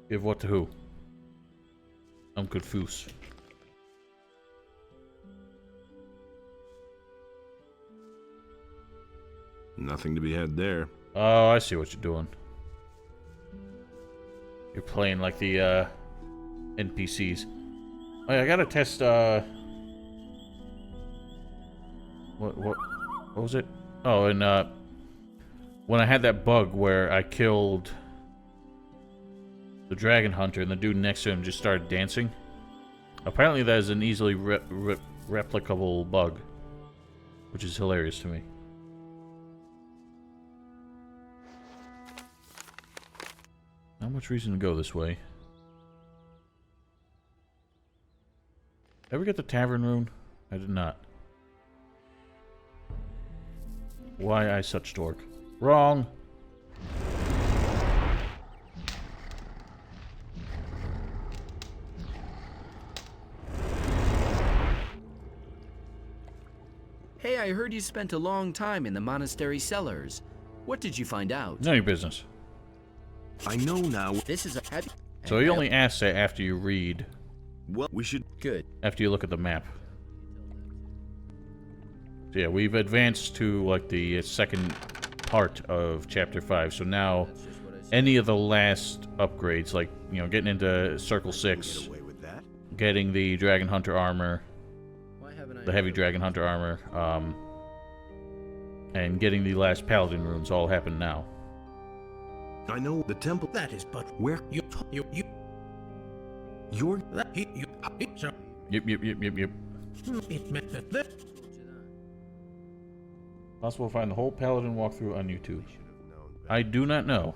Give what to who? I'm confused. Nothing to be had there. Oh, I see what you're doing. You're playing like the NPCs. Oh, yeah, I gotta test. What was it? Oh, and when I had that bug where I killed the Dragon Hunter and the dude next to him just started dancing. Apparently, that is an easily replicable bug, which is hilarious to me. Not much reason to go this way. Ever get the tavern rune? I did not. Why I such dork? Wrong! Hey, I heard you spent a long time in the monastery cellars. What did you find out? None of your business. I know now. This is a heavy... So he only asks that after you read. Well, we should... Good. After you look at the map. So yeah, we've advanced to like the second part of Chapter 5. So now, any of the last upgrades, like, you know, getting into Circle 6, getting the Dragon Hunter armor, the heavy Dragon Hunter armor, and getting the last Paladin runes all happen now. I know the temple. That is but Where? you're Yep. it meant that this Possible to find the whole Paladin walkthrough on YouTube. I do not know.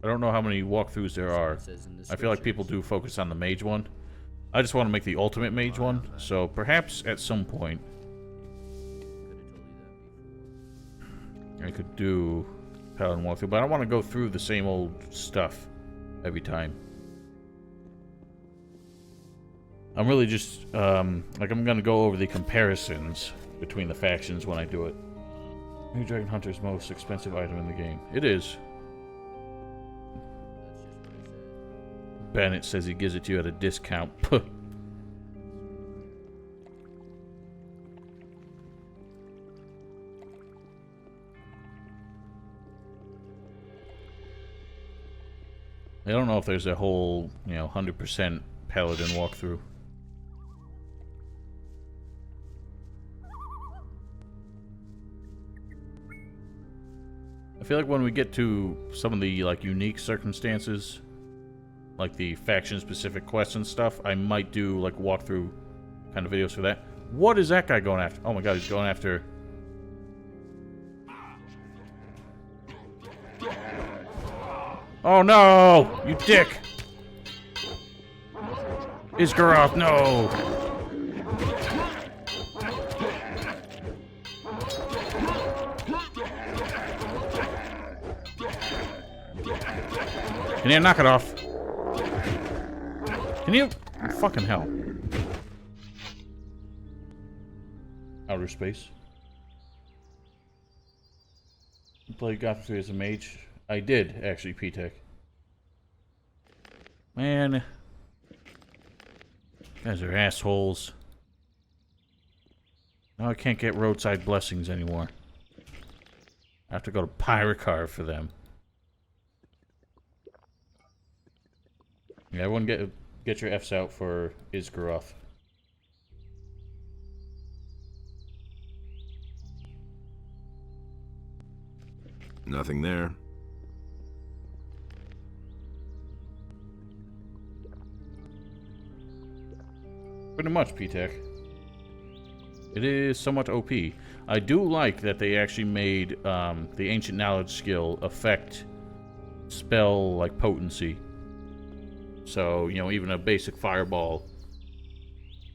I don't know how many walkthroughs there are. I feel like people do focus on the mage one. I just want to make the ultimate mage one, so perhaps at some point I could do Paladin walkthrough, but I don't want to go through the same old stuff every time. I'm really just, like, I'm gonna go over the comparisons between the factions when I do it. New Dragon Hunter's most expensive item in the game. It is. Bennett says he gives it to you at a discount. Puh. I don't know if there's a whole, 100% Paladin walkthrough. feel like when we get to some of the, like, unique circumstances, like the faction-specific quests and stuff, I might do, like, walkthrough kind of videos for that. What is that guy going after? Oh my god, he's going after... Oh no! You dick! Isgaroth, no! Can you knock it off? Can you? Fucking hell. Outer space. You played Gothic 3 as a mage? I did, actually, P-Tech. Man. You guys are assholes. Now I can't get roadside blessings anymore. I have to go to Pyrocar for them. Yeah, everyone get your Fs out for Isgaroth. Nothing there. Pretty much, P-Tech. It is somewhat OP. I do like that they actually made the Ancient Knowledge skill affect spell, like, potency. So, you know, even a basic fireball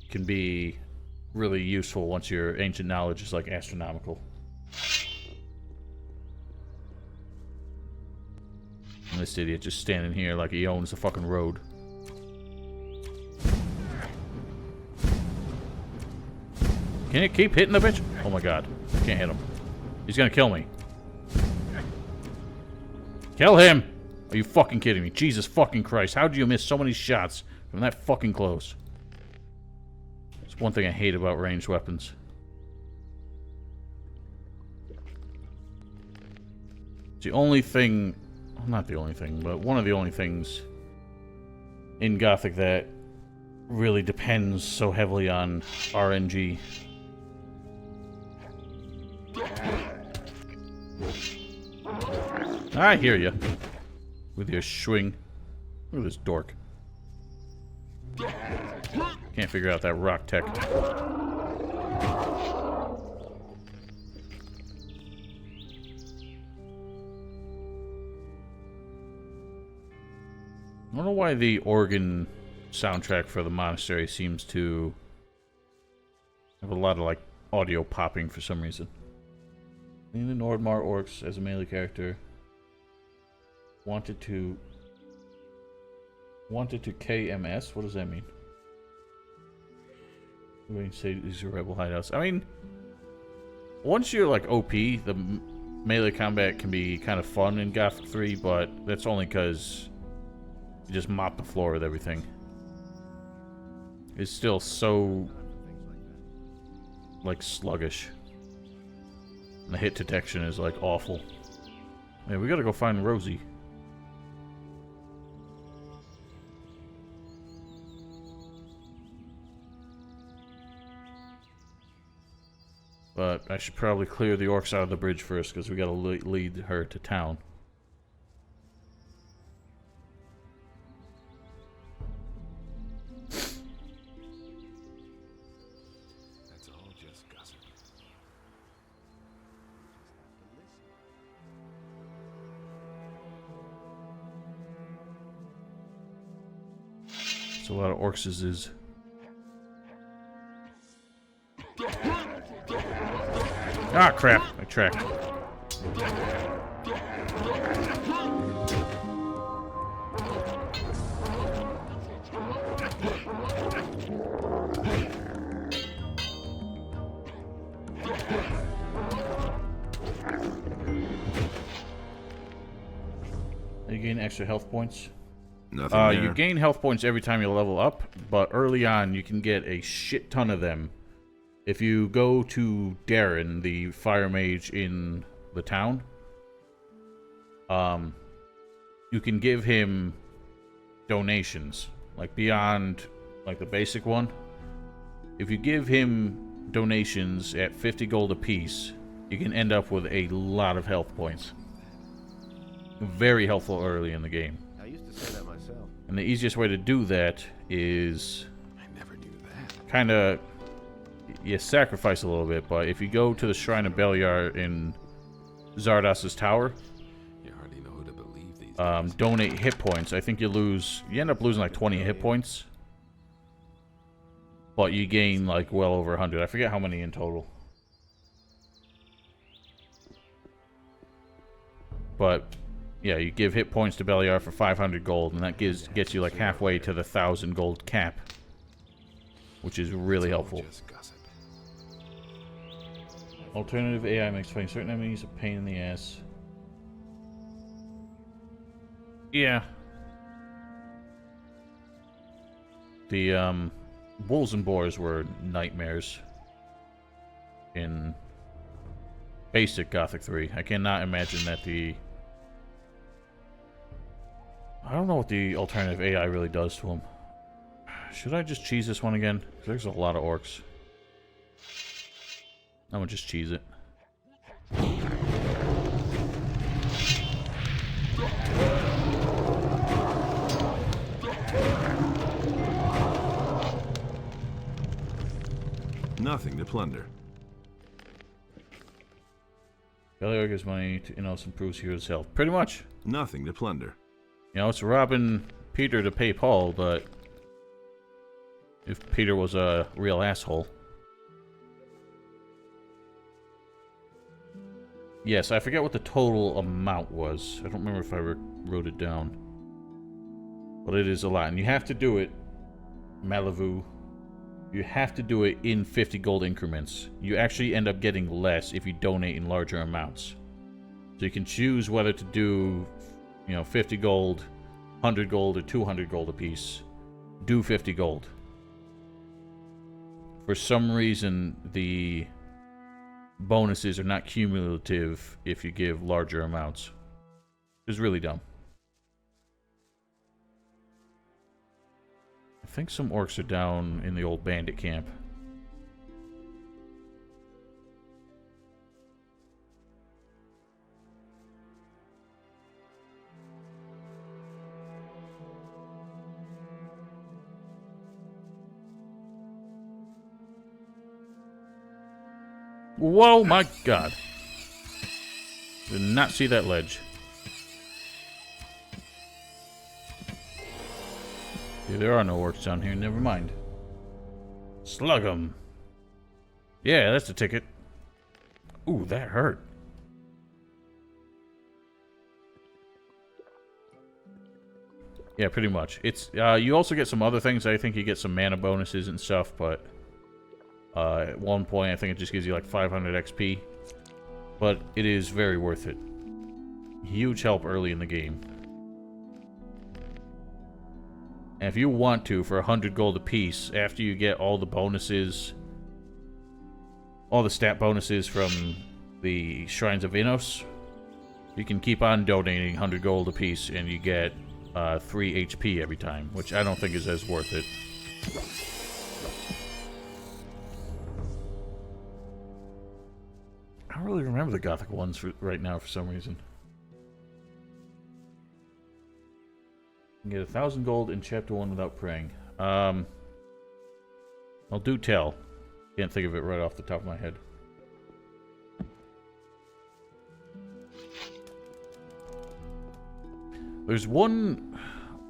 can be really useful once your Ancient Knowledge is, like, astronomical. And this idiot just standing here like he owns the fucking road. Can you keep hitting the bitch? Oh my god. Can't hit him. He's gonna kill me. Kill him! Are you fucking kidding me? Jesus fucking Christ. How do you miss so many shots from that fucking close? It's one thing I hate about ranged weapons. It's the only thing... Well, not the only thing, but one of the only things in Gothic that really depends so heavily on RNG. I hear you. With your swing. Look at this dork. Can't figure out that rock tech. I don't know why the organ soundtrack for the monastery seems to have a lot of, like, audio popping for some reason. In the Nordmar orcs as a melee character wanted to KMS? What does that mean? We say these are rebel hideouts. I mean, once you're like OP, the melee combat can be kind of fun in Gothic 3, but that's only because you just mop the floor with everything. It's still so, like, sluggish. And the hit detection is, like, awful. Yeah, we gotta go find Rosie. But I should probably clear the orcs out of the bridge first, because we gotta lead her to town. That's all just gossip. It's a lot of orcs is. Ah, crap. I tracked. You gain extra health points. Nothing there. You gain health points every time you level up, but early on you can get a shit ton of them. If you go to Darren, the fire mage in the town, you can give him donations, like beyond like the basic one. If you give him donations at 50 gold apiece, you can end up with a lot of health points. very helpful early in the game. I used to say that myself. And the easiest way to do that is... I never knew that. kind of... you sacrifice a little bit, but if you go to the Shrine of Beliar in Zardas's tower... you hardly know who to believe these days. donate hit points. I think you end up losing like 20 hit points. But you gain like well over 100. I forget how many in total. But yeah, you give hit points to Beliar for 500 gold, and that gets you like halfway to the 1,000 gold cap, which is really helpful. Alternative AI makes fighting certain enemies a pain in the ass. Yeah. The wolves and boars were nightmares in basic Gothic 3. I cannot imagine that I don't know what the alternative AI really does to them. Should I just cheese this one again? There's a lot of orcs. I'm gonna just cheese it. Nothing to plunder. Beliar gives money to Innos, improves hero's health. Pretty much. Nothing to plunder. You know, it's robbing Peter to pay Paul, but if Peter was a real asshole. Yes, I forget what the total amount was. I don't remember if I wrote it down. But it is a lot. And you have to do it, Malivu. You have to do it in 50 gold increments. You actually end up getting less if you donate in larger amounts. So you can choose whether to do, 50 gold, 100 gold, or 200 gold apiece. Do 50 gold. For some reason, the bonuses are not cumulative if you give larger amounts. It's really dumb. I think some orcs are down in the old bandit camp. Whoa, my god. Did not see that ledge. Yeah, there are no orcs down here, never mind. Slug 'em. Yeah, that's the ticket. Ooh, that hurt. Yeah, pretty much. It's you also get some other things. I think you get some mana bonuses and stuff, but at one point I think it just gives you like 500 XP. But it is very worth it. Huge help early in the game. And if you want to, for 100 gold apiece, after you get all the bonuses, all the stat bonuses from the Shrines of Innos, you can keep on donating 100 gold apiece, and you get 3 HP every time, which I don't think is as worth it. I don't really remember the Gothic ones right now for some reason. You can get 1,000 gold in Chapter 1 without praying. I'll do tell. Can't think of it right off the top of my head. There's one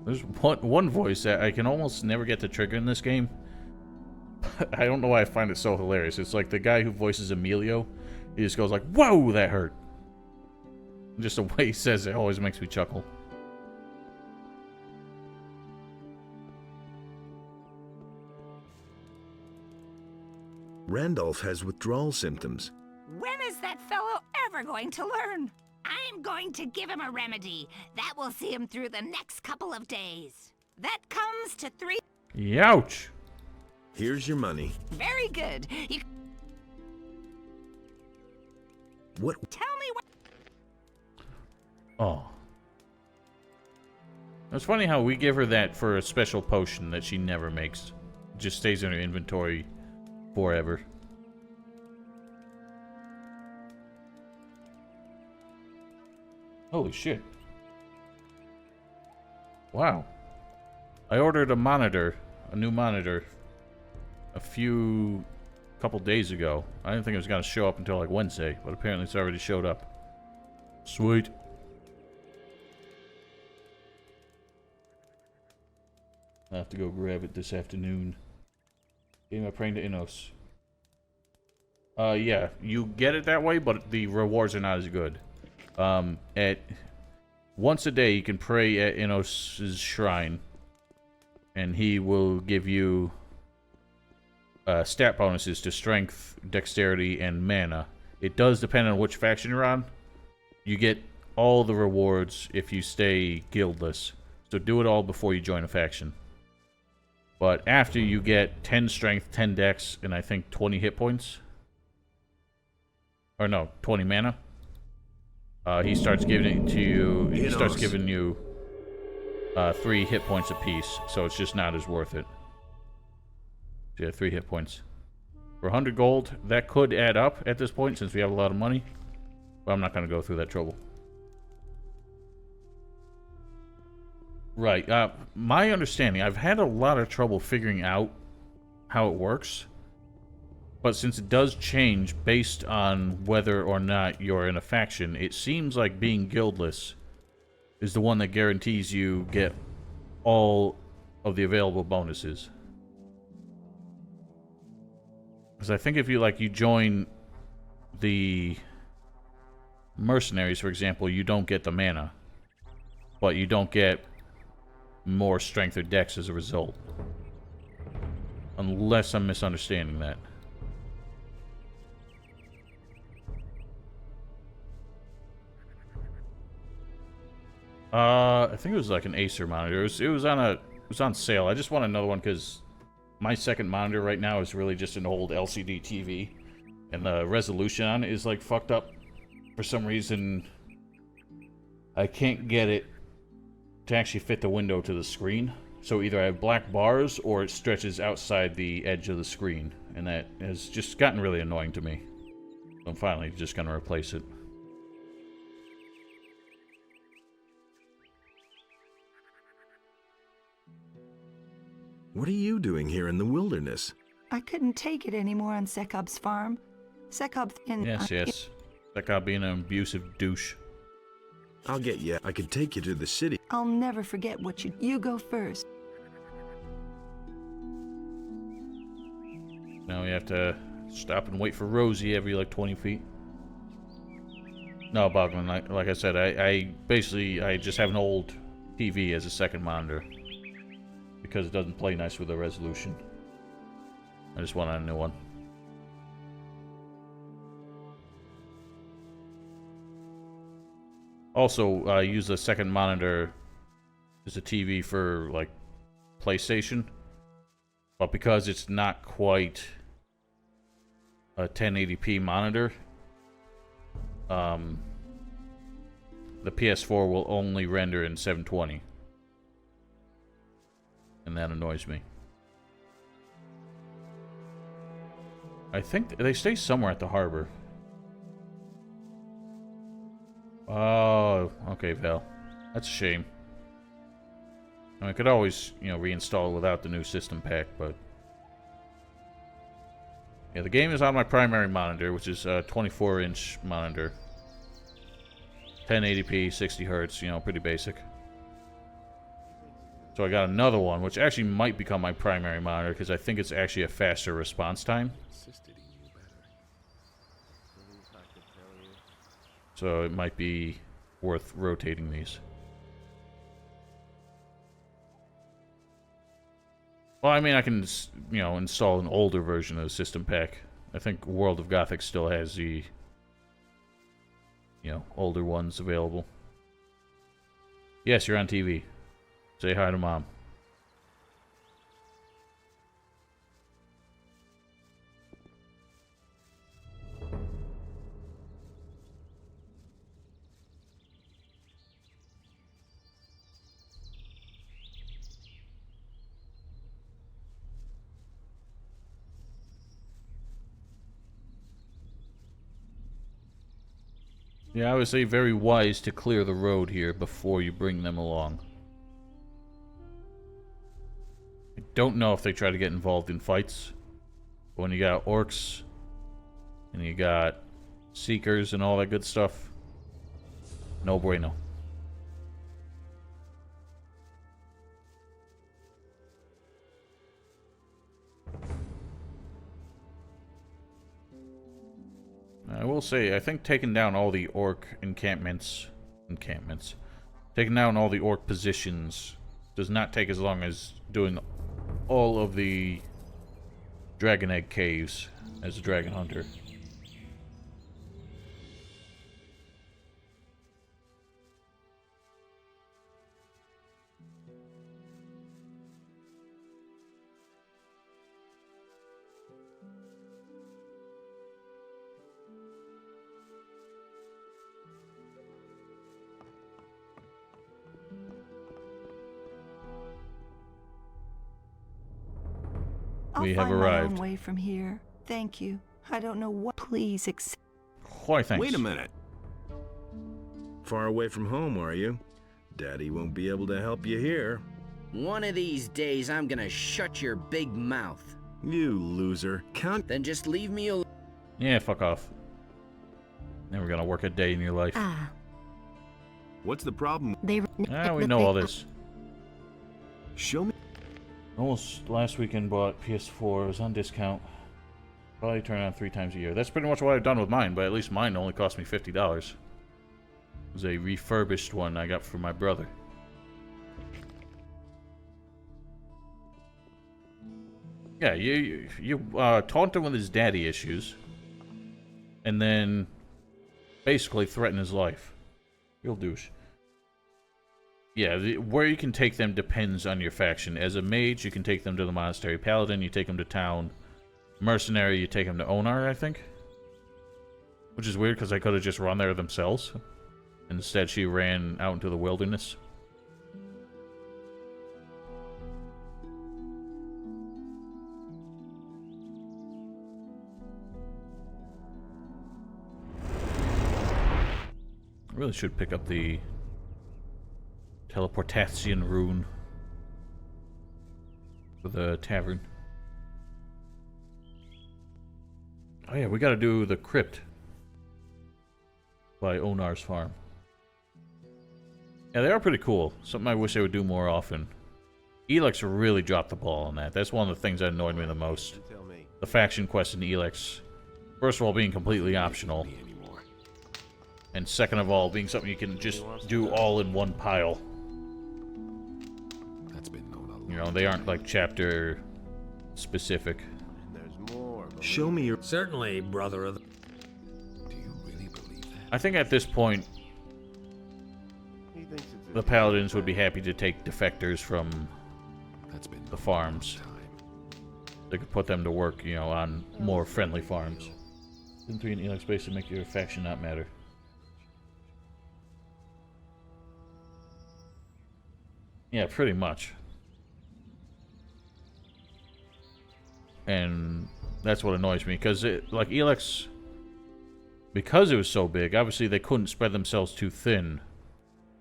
voice that I can almost never get to trigger in this game. I don't know why I find it so hilarious. It's like the guy who voices Emilio. He just goes like, "Whoa, that hurt." Just the way he says it always makes me chuckle. Randolph has withdrawal symptoms. When is that fellow ever going to learn? I'm going to give him a remedy. That will see him through the next couple of days. That comes to 3... Youch! Here's your money. Very good. What? Tell me what... Oh. It's funny how we give her that for a special potion that she never makes. It just stays in her inventory forever. Holy shit. Wow. I ordered a monitor, a new monitor, couple days ago. I didn't think it was going to show up until like Wednesday, but apparently it's already showed up. Sweet. I'll have to go grab it this afternoon. Game of praying to Innos. Yeah, you get it that way, but the rewards are not as good. Once a day, you can pray at Innos' shrine, and he will give you stat bonuses to strength, dexterity, and mana. It does depend on which faction you're on. You get all the rewards if you stay guildless, so do it all before you join a faction. But after you get 10 strength, 10 dex, and I think 20 hit points. Or no, 20 mana. He starts giving it to you. He starts giving you 3 hit points apiece, so it's just not as worth it. So yeah, 3 hit points. For 100 gold, that could add up at this point since we have a lot of money. But I'm not going to go through that trouble. Right. My understanding, I've had a lot of trouble figuring out how it works. But since it does change based on whether or not you're in a faction, it seems like being guildless is the one that guarantees you get all of the available bonuses. Because I think if you join the mercenaries, for example, you don't get the mana. But you don't get more strength or dex as a result. Unless I'm misunderstanding that. I think it was like an Acer monitor. It was on sale. I just want another one because my second monitor right now is really just an old LCD TV, and the resolution on it is like fucked up. For some reason, I can't get it to actually fit the window to the screen. So either I have black bars or it stretches outside the edge of the screen, and that has just gotten really annoying to me. So I'm finally just gonna replace it. What are you doing here in the wilderness? I couldn't take it anymore on Sekob's farm. Sekob's in... Yes. Sekob being an abusive douche. I'll get you. I could take you to the city. I'll never forget what you... You go first. Now we have to stop and wait for Rosie every like 20 feet. No, Bogman, like I said, I just have an old TV as a second monitor. Because it doesn't play nice with the resolution. I just want a new one. Also, I use a second monitor as a TV for, like, PlayStation. But because it's not quite a 1080p monitor, the PS4 will only render in 720. And that annoys me. I think they stay somewhere at the harbor. Oh, okay, Val. That's a shame. I mean, I could always, reinstall it without the new system pack, but... Yeah, the game is on my primary monitor, which is a 24-inch monitor. 1080p, 60 hertz, pretty basic. So I got another one, which actually might become my primary monitor, because I think it's actually a faster response time. So it might be worth rotating these. Well, I mean, I can, install an older version of the system pack. I think World of Gothic still has the, older ones available. Yes, you're on TV. Say hi to Mom. Yeah, I would say very wise to clear the road here before you bring them along. I don't know if they try to get involved in fights. But when you got orcs, and you got seekers and all that good stuff, no bueno. I will say, I think taking down all the orc encampments, taking down all the orc positions does not take as long as doing all of the dragon egg caves as a dragon hunter. We have I'll find my arrived. own way from here. Thank you. I don't know what. Please accept. Why, thanks. Wait a minute. Far away from home, are you? Daddy won't be able to help you here. One of these days, I'm gonna shut your big mouth. You loser. Then just leave me alone. Yeah, fuck off. Never gonna work a day in your life. What's the problem? They. We know all this. Show me. Almost last weekend bought PS4. It was on discount. Probably turn it on 3 times a year. That's pretty much what I've done with mine, but at least mine only cost me $50. It was a refurbished one I got from my brother. Yeah, you taunt him with his daddy issues, and then basically threaten his life. Real douche. Yeah, where you can take them depends on your faction. As a mage, you can take them to the monastery. Paladin, you take them to town. Mercenary, you take them to Onar, I think. Which is weird, because they could have just run there themselves. Instead, she ran out into the wilderness. I really should pick up the teleportation rune for the tavern. Oh yeah, we gotta do the crypt by Onar's farm. Yeah, they are pretty cool. Something I wish they would do more often. Elex really dropped the ball on that. That's one of the things that annoyed me the most. The faction quest in Elex. First of all, being completely optional. And second of all, being something you can just do all in one pile. You know, they aren't like chapter specific. Show me your. Certainly, brother of the... I think at this point, the paladins would be happy to take defectors from the farms. They could put them to work, you know, on more friendly farms. Didn't 3 in Elex base to make your faction not matter. Yeah, pretty much. And that's what annoys me, because like Elex, because it was so big, obviously they couldn't spread themselves too thin.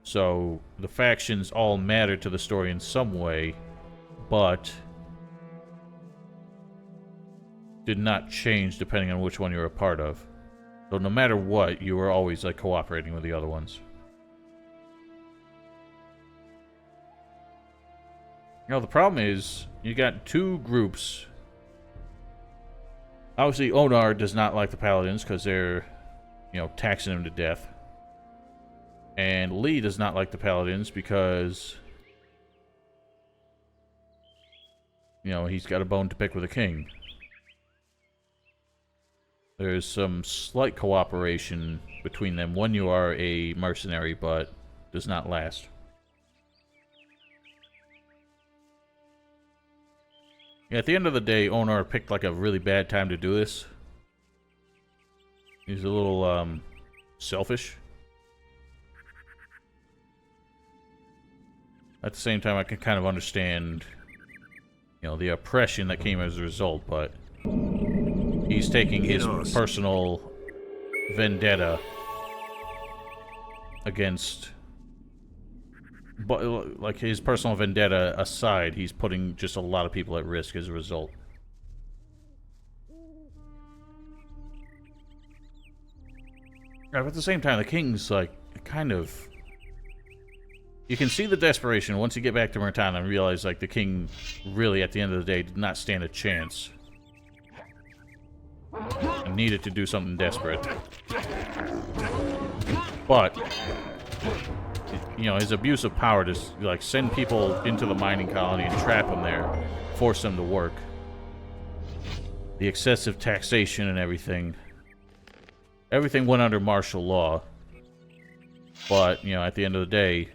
So the factions all mattered to the story in some way, but did not change depending on which one you were a part of. So no matter what, you were always like cooperating with the other ones. You know, the problem is, you got 2 groups. Obviously, Onar does not like the Paladins because they're, you know, taxing him to death. And Lee does not like the Paladins because, you know, he's got a bone to pick with the king. There's some slight cooperation between them when you are a mercenary, but does not last. Yeah, at the end of the day, Onar picked like a really bad time to do this. He's a little, selfish. At the same time, I can kind of understand, you know, the oppression that came as a result, but he's taking his personal vendetta against but like his personal vendetta aside, he's putting just a lot of people at risk as a result. Yeah, but at the same time, the king's like kind of. You can see the desperation once you get back to Murtana and realize like the king really, at the end of the day, did not stand a chance. And needed to do something desperate. But you know, his abuse of power to like send people into the mining colony and trap them there, force them to work. The excessive taxation and everything. Everything went under martial law. But, you know, at the end of the day, it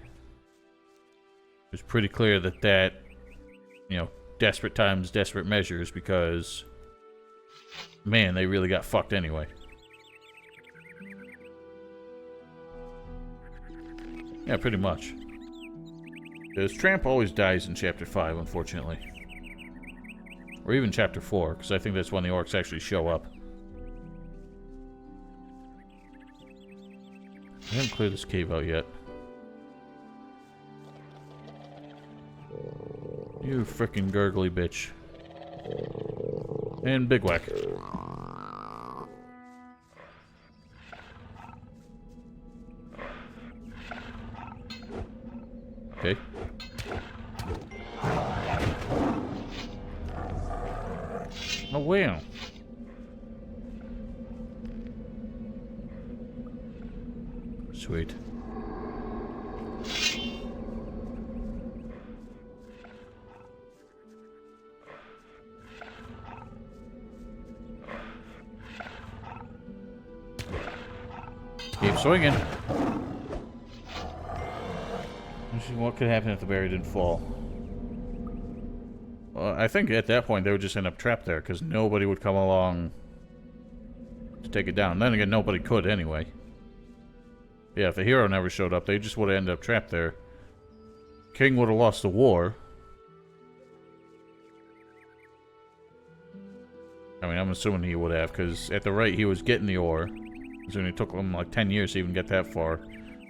was pretty clear that, you know, desperate times, desperate measures, because, man, they really got fucked anyway. Yeah, pretty much. Because Tramp always dies in Chapter 5, unfortunately. Or even Chapter 4, because I think that's when the orcs actually show up. I haven't cleared this cave out yet. You frickin' gurgly bitch. And Big Whack. Okay. Oh, wow. Sweet. Keep swinging. What could happen if the barrier didn't fall? Well, I think at that point they would just end up trapped there because nobody would come along to take it down. Then again, nobody could anyway. Yeah, if the hero never showed up, they just would have ended up trapped there. King would have lost the war. I mean, I'm assuming he would have, because at the rate he was getting the ore, so it took him like 10 years to even get that far.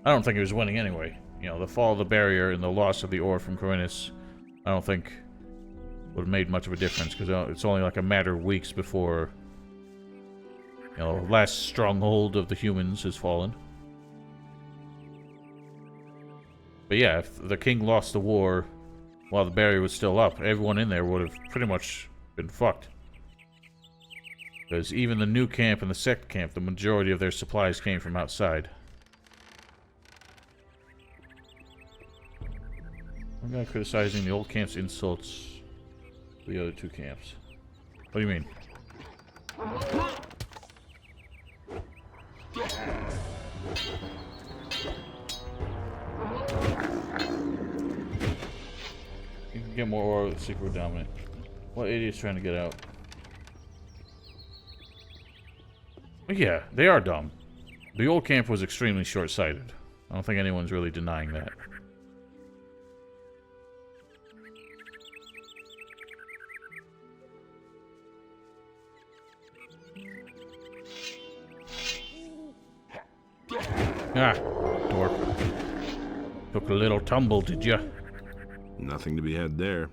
I don't think he was winning anyway. You know, the fall of the barrier and the loss of the ore from Corinus, I don't think would have made much of a difference, because it's only like a matter of weeks before, you know, the last stronghold of the humans has fallen. But yeah, if the king lost the war while the barrier was still up, everyone in there would have pretty much been fucked. Because even the new camp and the sect camp, the majority of their supplies came from outside. I'm not criticizing the old camp's insults to the other two camps. What do you mean? You can get more ore with Secret Dominant. What idiot's trying to get out? Yeah, they are dumb. The old camp was extremely short-sighted. I don't think anyone's really denying that. Ah, dork. Took a little tumble, did ya? Nothing to be had there.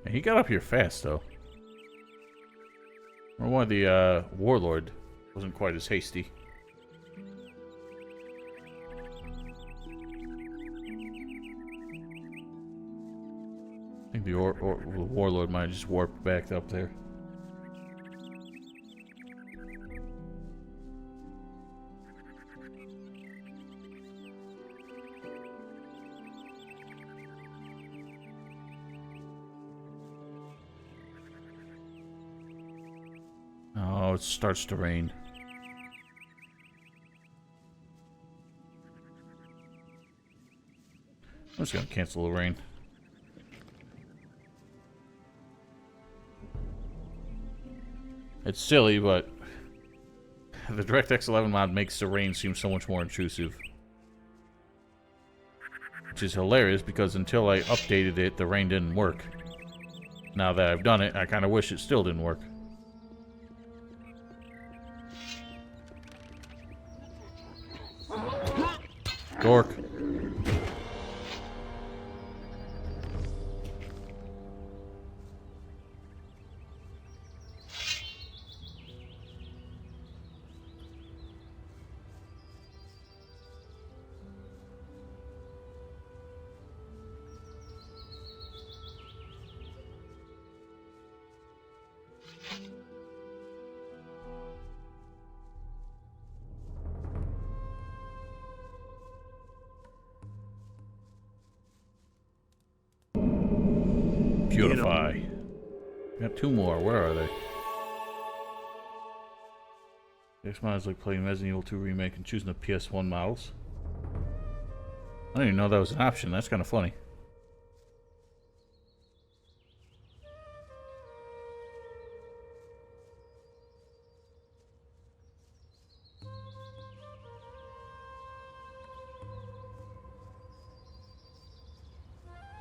He got up here fast, though. Or why the warlord wasn't quite as hasty. I think the warlord might have just warped back up there. Oh, it starts to rain. I'm just gonna cancel the rain. It's silly, but the DirectX 11 mod makes the rain seem so much more intrusive. Which is hilarious, because until I updated it, the rain didn't work. Now that I've done it, I kind of wish it still didn't work. Dork. Beautify. Got two more. Where are they? This mod is like playing Resident Evil 2 Remake and choosing the PS1 models. I didn't even know that was an option. That's kind of funny.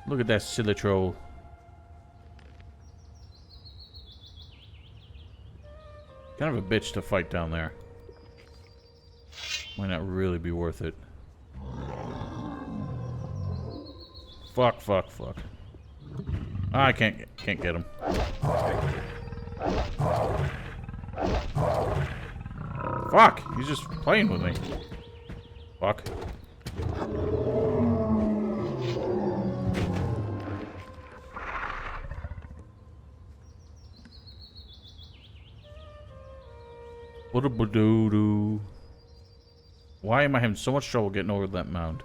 Look at that Cilitro. Kind of a bitch to fight down there. Might not really be worth it. Fuck, fuck, fuck. I can't get him. Fuck! He's just playing with me. Fuck. Why am I having so much trouble getting over that mound?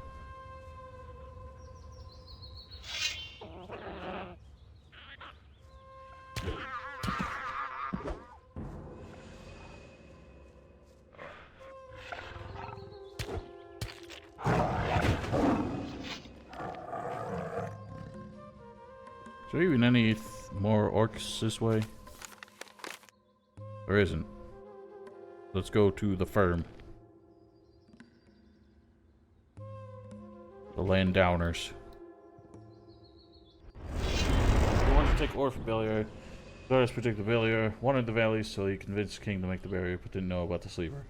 Is there even any more orcs this way? There isn't. Let's go to the firm. The Landowners. They wanted to take ore from Beliar. Zardas protected Beliar, wanted the valleys, so he convinced the king to make the barrier, but didn't know about the sleeper.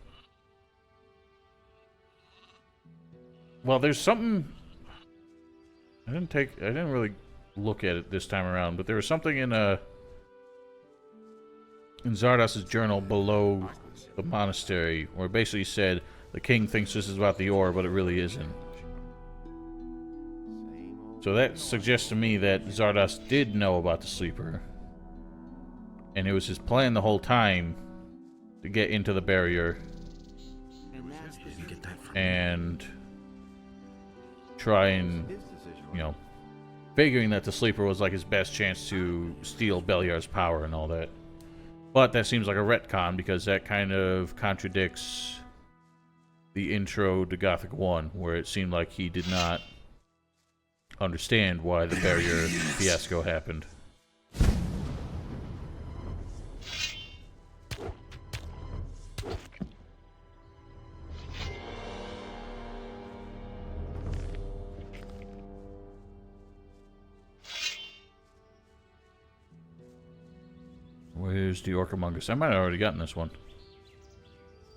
Well, there's something... I didn't really look at it this time around, but there was something in Zardas' journal below the monastery, where it basically said the king thinks this is about the ore, but it really isn't. So that suggests to me that Zardas did know about the sleeper, and it was his plan the whole time to get into the barrier and try and, you know, figuring that the sleeper was like his best chance to steal Beliar's power and all that. But that seems like a retcon, because that kind of contradicts the intro to Gothic 1, where it seemed like he did not understand why the barrier fiasco happened. Where's the orc among us? I might have already gotten this one.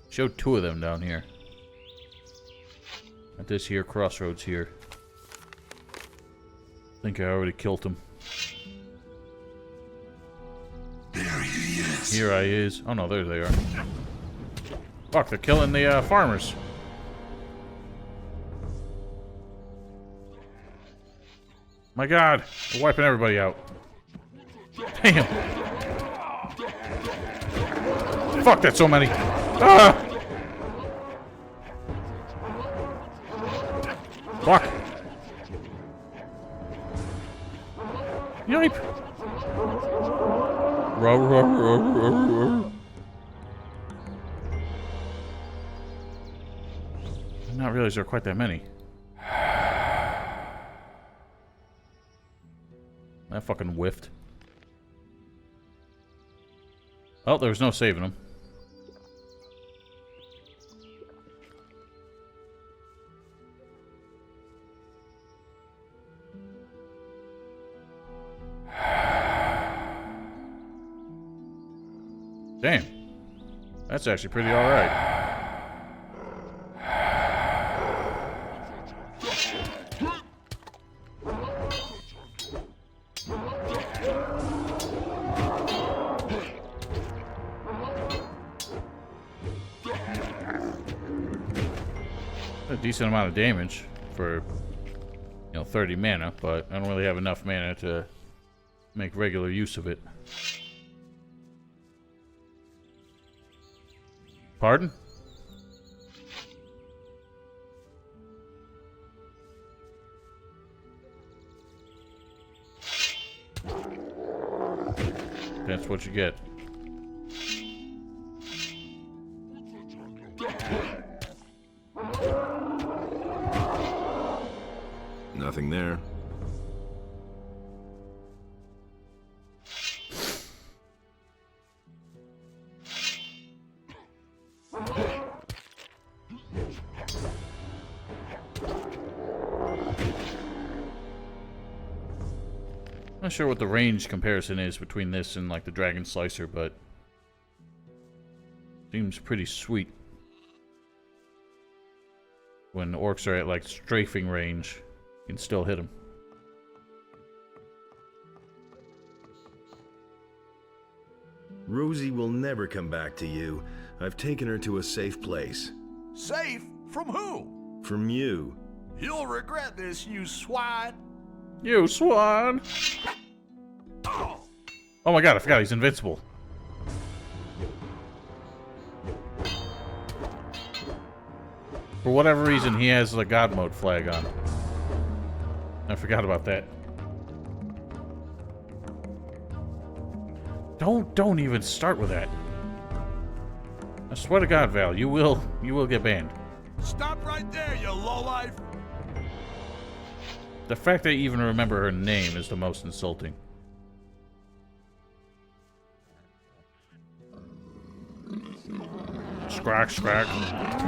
Showed two of them down here. At this here crossroads here. I think I already killed him. There he is. Here I is. Oh no, there they are. Fuck, they're killing the farmers. My god, they're wiping everybody out. Damn. Fuck, that's so many. Ah! Fuck. Yipe. Row, row, row, row, row. I did not realize there were quite that many. That fucking whiffed. Oh, there was no saving him. Damn. That's actually pretty alright. decent amount of damage for, you know, 30 mana, but I don't really have enough mana to make regular use of it. Pardon? That's what you get. Nothing there. Not sure what the range comparison is between this and like the Dragon Slicer, but seems pretty sweet. When orcs are at like strafing range, you can still hit them. Rosie will never come back to you. I've taken her to a safe place. Safe? From who? From you. You'll regret this, you swine. You swine! Oh my god, I forgot he's invincible. For whatever reason, he has the God Mode flag on. I forgot about that. Don't even start with that. I swear to God, Val, you will get banned. Stop right there, you lowlife. The fact that you even remember her name is the most insulting. Scrack, scrack.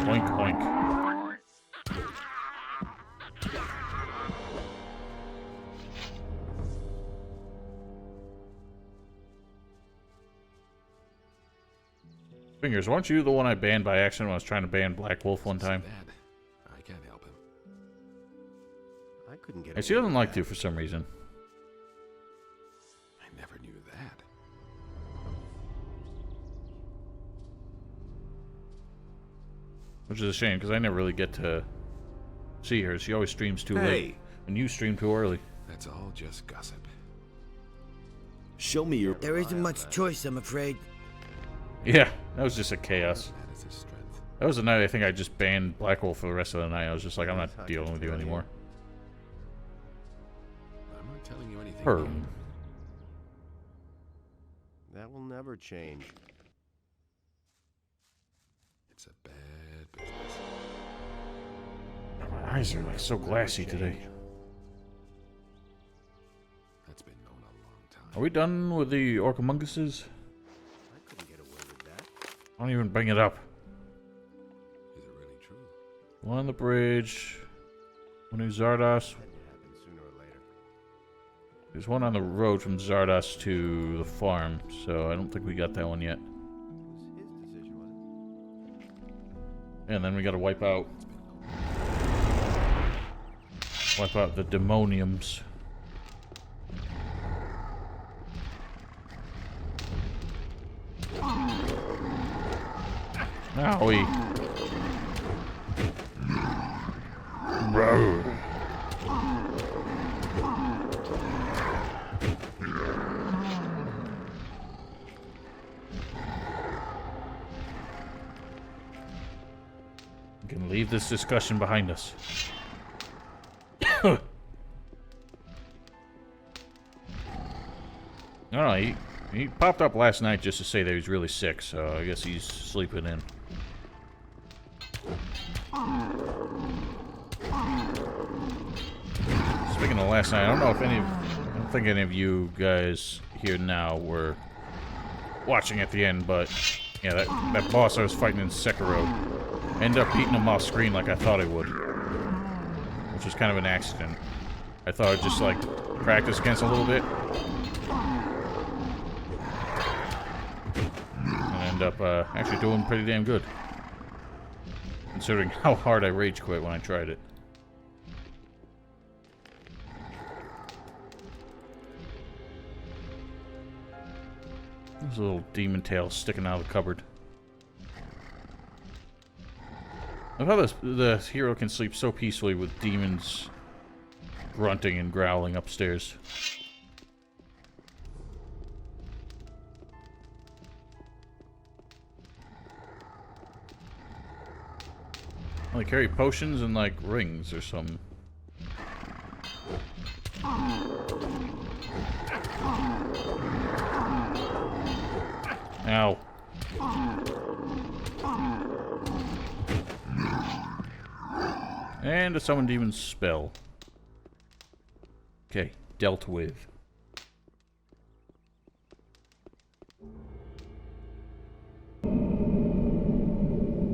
Oink, oink. Fingers, weren't you the one I banned by accident when I was trying to ban Black Wolf one time? I can't help him. I couldn't get. She doesn't like to for some reason. I never knew that. Which is a shame, because I never really get to see her. She always streams too late. And you stream too early. That's all just gossip. Show me your... There isn't much choice, I'm afraid. Yeah, that was just a chaos. That is his strength. That was the night I think I just banned Black Wolf for the rest of the night. I was just like, I'm not dealing with you anymore. I'm not telling you anything. Her. That will never change. It's a bad business. My eyes are like so glassy today. That's been known a long time. Are we done with the Orcamunguses? I couldn't get away with that. Don't even bring it up. Is it really true? One on the bridge. One in Zardos. Had to happen sooner or later. There's one on the road from Zardos to the farm, so I don't think we got that one yet. It was his decision, wasn't it? And then we gotta wipe out the demoniums. Owie. Bro. We can leave this discussion behind us. I don't know, he popped up last night just to say that he was really sick, so I guess he's sleeping in. Speaking of last night, I don't think any of you guys here now were watching at the end, but yeah, that boss I was fighting in Sekiro ended up beating him off screen like I thought I would, which was kind of an accident. I thought I'd just like practice against a little bit. And end up actually doing pretty damn good, considering how hard I rage quit when I tried it. There's a little demon tail sticking out of the cupboard. I love how the hero can sleep so peacefully with demons grunting and growling upstairs. They carry potions and like rings or something. Ow. And a summon demon spell. Okay, dealt with.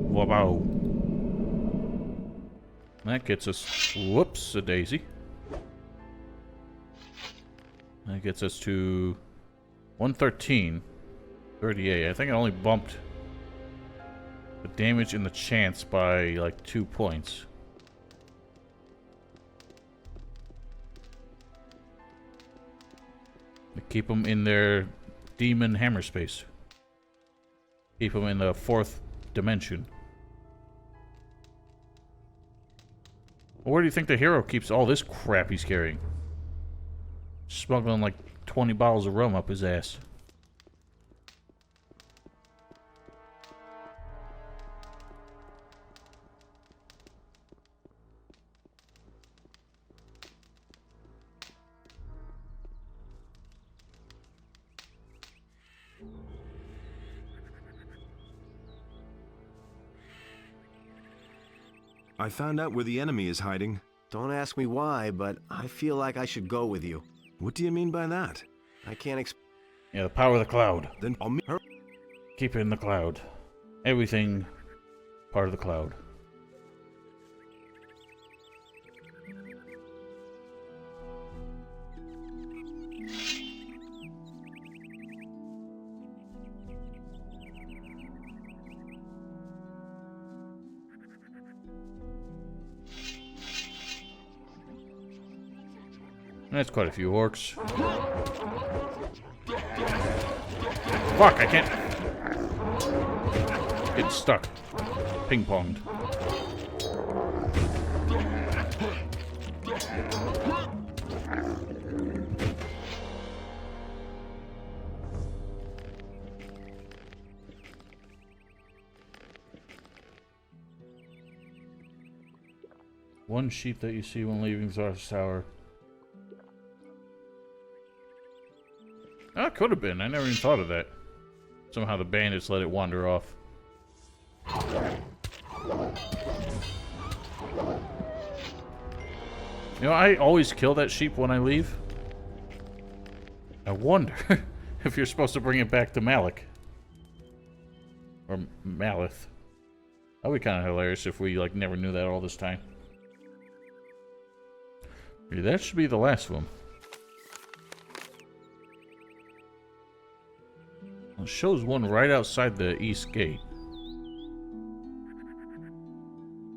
Wow. That gets us, whoops, a daisy. That gets us to 113. 38. I think I only bumped the damage and the chance by like 2 points. Keep them in their demon hammer space. Keep them in the 4th dimension. Where do you think the hero keeps all this crap he's carrying? Smuggling like 20 bottles of rum up his ass. I found out where the enemy is hiding. Don't ask me why, but I feel like I should go with you. What do you mean by that? I can't Yeah, the power of the cloud. Then I'll meet her. Keep it in the cloud. Everything part of the cloud. That's quite a few orcs. Fuck, I can't. It's stuck. Ping-ponged. One sheep that you see when leaving Zar's Tower. Oh, could have been. I never even thought of that. Somehow the bandits let it wander off. You know, I always kill that sheep when I leave. I wonder if you're supposed to bring it back to Malik. Or Malith. That'd be kind of hilarious if we, like, never knew that all this time. Yeah, that should be the last of them. It shows one right outside the east gate.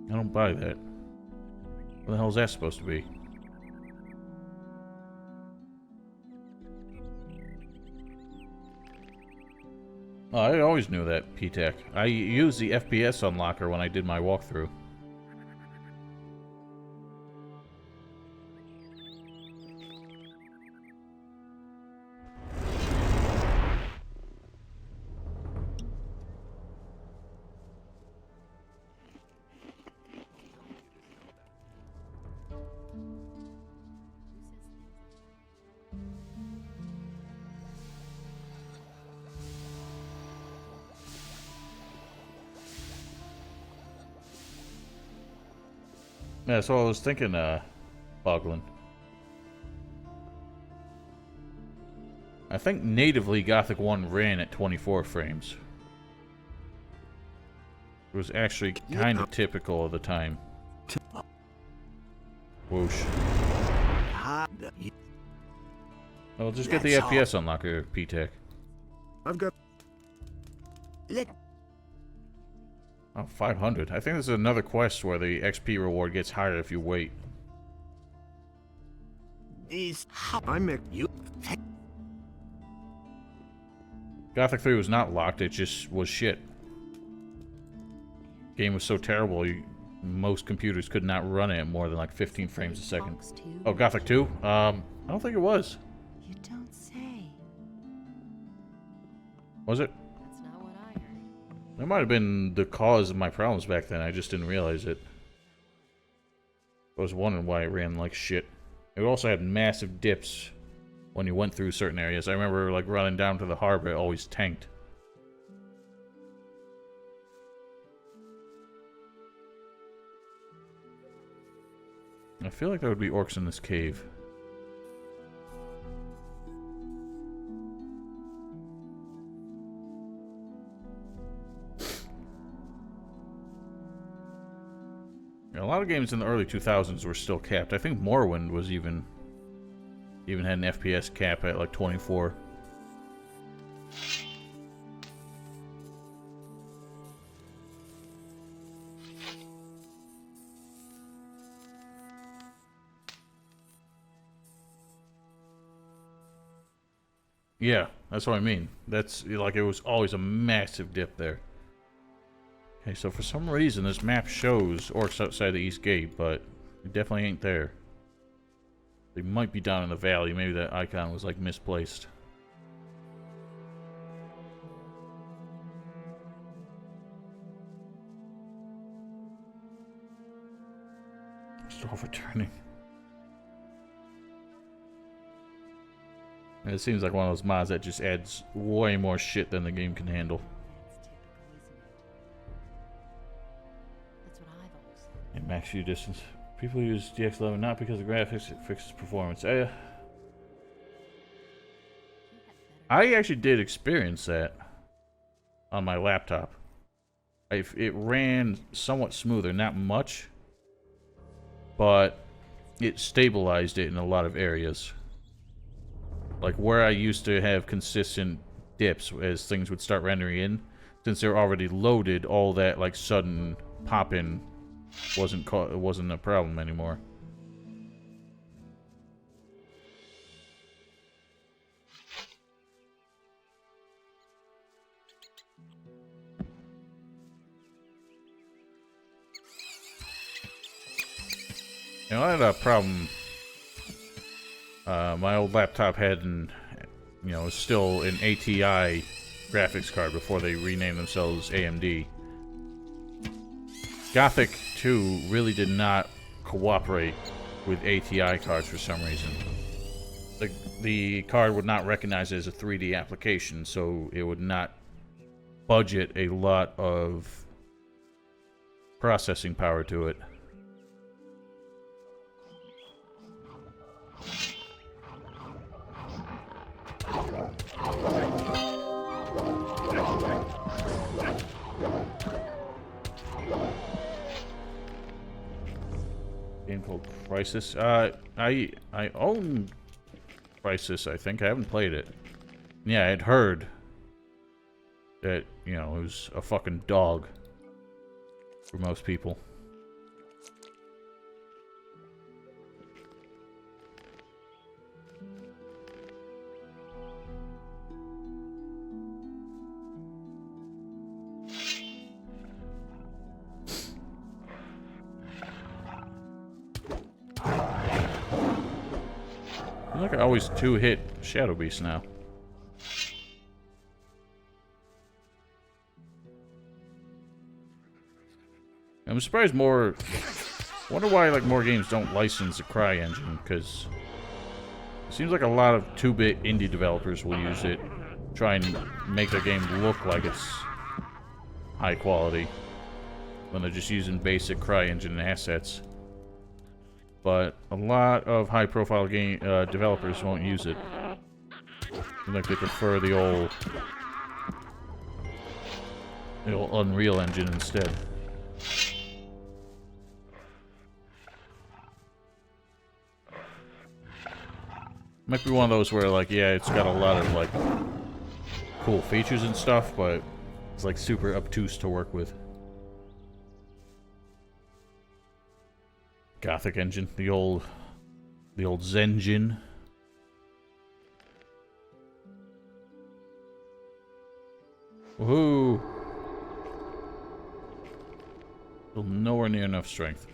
I don't buy that. What the hell is that supposed to be? Oh, I always knew that, P-Tech. I used the FPS unlocker when I did my walkthrough. Yeah, that's what I was thinking, Boglin. I think natively Gothic 1 ran at 24 frames. It was actually kind of typical of the time. Whoosh. Well, just get the FPS unlocker, P-Tech. I've got... Oh, 500. I think there's another quest where the XP reward gets higher if you wait. Gothic 3 was not locked, it just was shit. Game was so terrible, most computers could not run it at more than like 15 frames a second. Oh, Gothic 2? I don't think it was. You don't say. Was it? That's not what I heard. That might have been the cause of my problems back then. I just didn't realize it. I was wondering why it ran like shit. It also had massive dips when you went through certain areas. I remember like running down to the harbor, it always tanked. I feel like there would be orcs in this cave. A lot of games in the early 2000s were still capped. I think Morrowind was even had an FPS cap at like 24. Yeah, that's what I mean. That's like it was always a massive dip there. Okay, so for some reason this map shows orcs outside the East Gate, but it definitely ain't there. They might be down in the valley. Maybe that icon was like misplaced. Still returning. It seems like one of those mods that just adds way more shit than the game can handle. That's what I've always said. And max view distance. People use DX11 not because of graphics, it fixes performance. I actually did experience that on my laptop. It ran somewhat smoother, not much, but it stabilized it in a lot of areas. Like where I used to have consistent dips as things would start rendering in, since they're already loaded, all that like sudden pop-in wasn't a problem anymore. You know, I had a problem. My old laptop had was still an ATI graphics card before they renamed themselves AMD. Gothic 2 really did not cooperate with ATI cards for some reason. The card would not recognize it as a 3D application, so it would not budget a lot of processing power to it. Game called Crisis. I own Crisis, I think. I haven't played it. Yeah, I'd heard that, you know, it was a fucking dog for most people. Look, I always two-hit Shadow Beast now. I'm surprised more... wonder why like more games don't license the Cry engine, because it seems like a lot of 2-bit indie developers will use it, try and make their game look like it's high quality, when they're just using basic Cry engine assets. But a lot of high-profile game developers won't use it. Like they prefer the old Unreal Engine instead. Might be one of those where, like, yeah, it's got a lot of like cool features and stuff, but it's like super obtuse to work with. Gothic engine, the old Zenjin. Woohoo! Still nowhere near enough strength.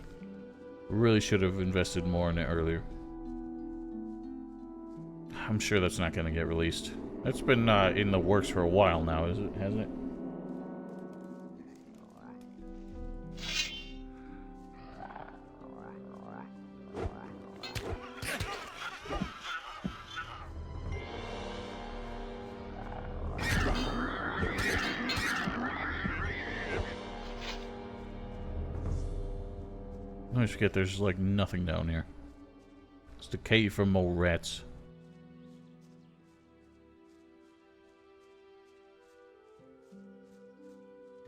Really should have invested more in it earlier. I'm sure that's not going to get released. That's been in the works for a while now, hasn't it? I always forget there's like nothing down here. It's the cave for more rats.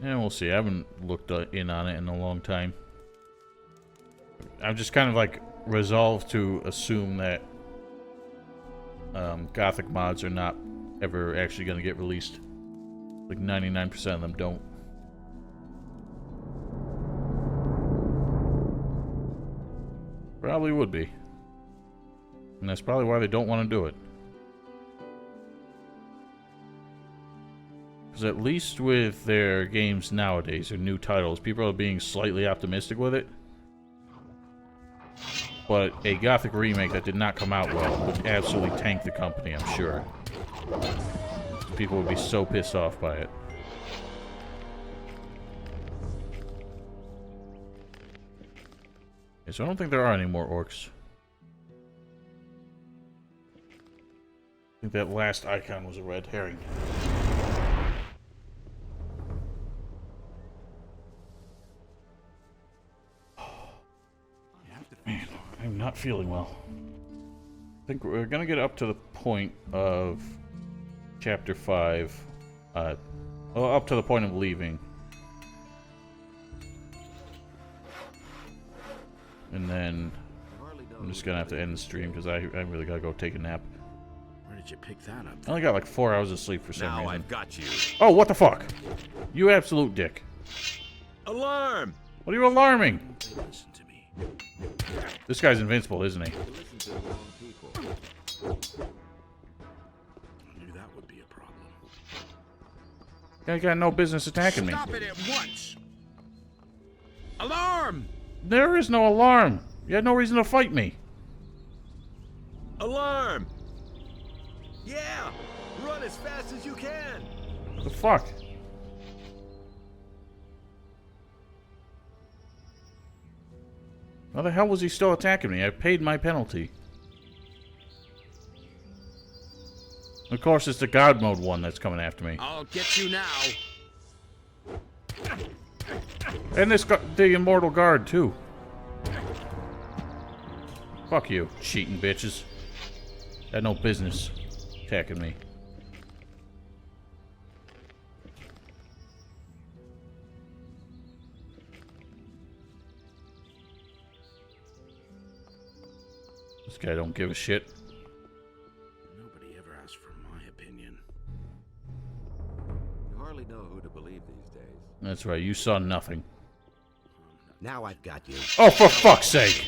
And we'll see. I haven't looked in on it in a long time. I've just kind of like resolved to assume that Gothic mods are not ever actually going to get released. Like 99% of them don't. Probably would be. And that's probably why they don't want to do it. Because at least with their games nowadays, or new titles, people are being slightly optimistic with it. But a Gothic remake that did not come out well would absolutely tank the company, I'm sure. People would be so pissed off by it. Okay, so I don't think there are any more orcs. I think that last icon was a red herring. Man, I'm not feeling well. I think we're gonna get up to the point of Chapter 5. Well, up to the point of leaving. And then I'm just gonna have to end the stream because I really gotta go take a nap. Where did you pick that up? I only got like 4 hours of sleep for some reason. Now I've got you. Oh, what the fuck? You absolute dick. Alarm! What are you alarming? Listen to me. This guy's invincible, isn't he? Listen to the wrong people. I knew that would be a problem. Guy got no business attacking me. Stop it at once! Alarm! There is no alarm. You had no reason to fight me. Alarm! Yeah! Run as fast as you can! What the fuck? How the hell was he still attacking me? I paid my penalty. Of course, it's the God mode one that's coming after me. I'll get you now. And the immortal guard, too. Fuck you, cheating bitches. Had no business attacking me. This guy don't give a shit. Nobody ever asked for my opinion. You hardly know who to believe these days. That's right, you saw nothing. Now I've got you. Oh, for fuck's sake!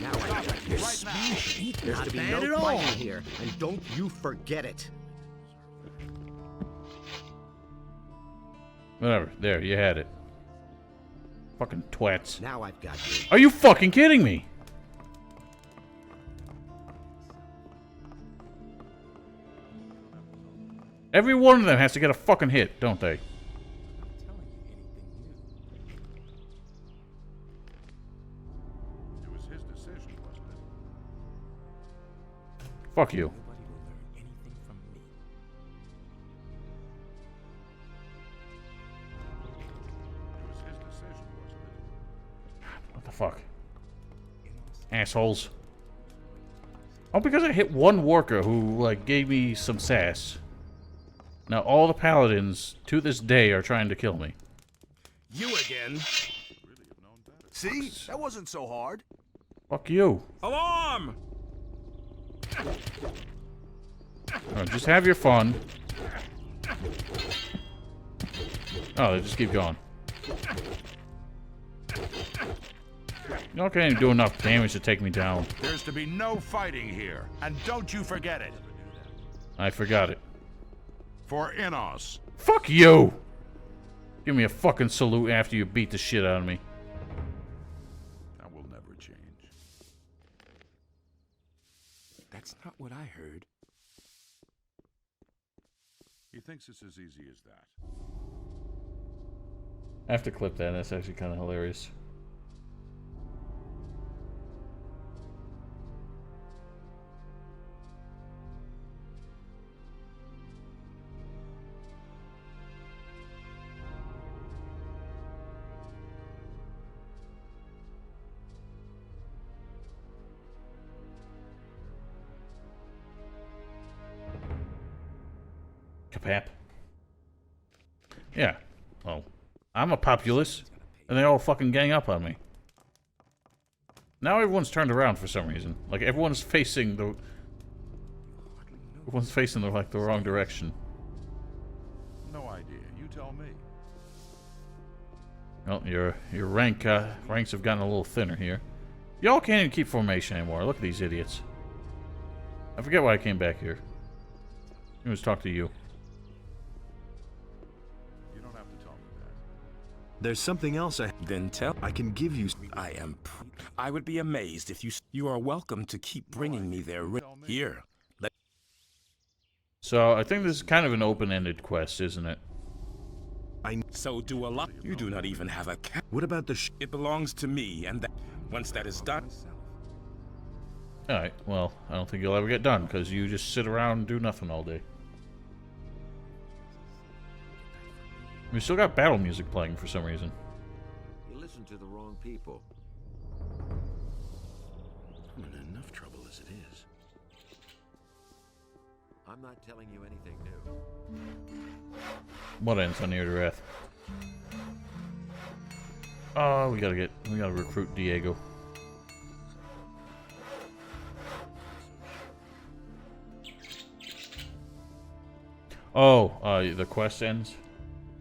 Now I've got you. There's to be no fighting here, and don't you forget it. Whatever, there, you had it. Fucking twats. Now I've got you. Are you fucking kidding me? Every one of them has to get a fucking hit, don't they? It was his decision, wasn't it? Fuck you. Nobody will learn anything from me. It was his decision, wasn't it? What the fuck? Assholes. Oh, because I hit one worker who, like, gave me some sass. Now all the paladins, to this day, are trying to kill me. You again? See? That wasn't so hard. Fuck you. Alarm! Alright, just have your fun. Oh, they just keep going. You can't even do enough damage to take me down. There's to be no fighting here, and don't you forget it. I forgot it. For Innos. Fuck you! Give me a fucking salute after you beat the shit out of me. That's not what I heard. He thinks it's as easy as that. I have to clip that. That's actually kind of hilarious. Kapap. Yeah. Well, I'm a populace, and they all fucking gang up on me. Now everyone's turned around for some reason. Like everyone's facing the like the wrong direction. No idea. You tell me. Well, your ranks have gotten a little thinner here. Y'all can't even keep formation anymore. Look at these idiots. I forget why I came back here. It was talk to you. You don't have to tell me that. There's something else Then tell. I can give you. I would be amazed if you are welcome to keep bringing me there. Here. So I think this is kind of an open-ended quest, isn't it? So do a lot. You do not even have a cat. What about the It belongs to me, and once that is done. Alright, well, I don't think you'll ever get done, because you just sit around and do nothing all day. We still got battle music playing for some reason. You listen to the wrong people. I'm in enough trouble as it is. I'm not telling you anything new. What ends on near to wrath? Oh, we gotta recruit Diego. Oh, the quest ends?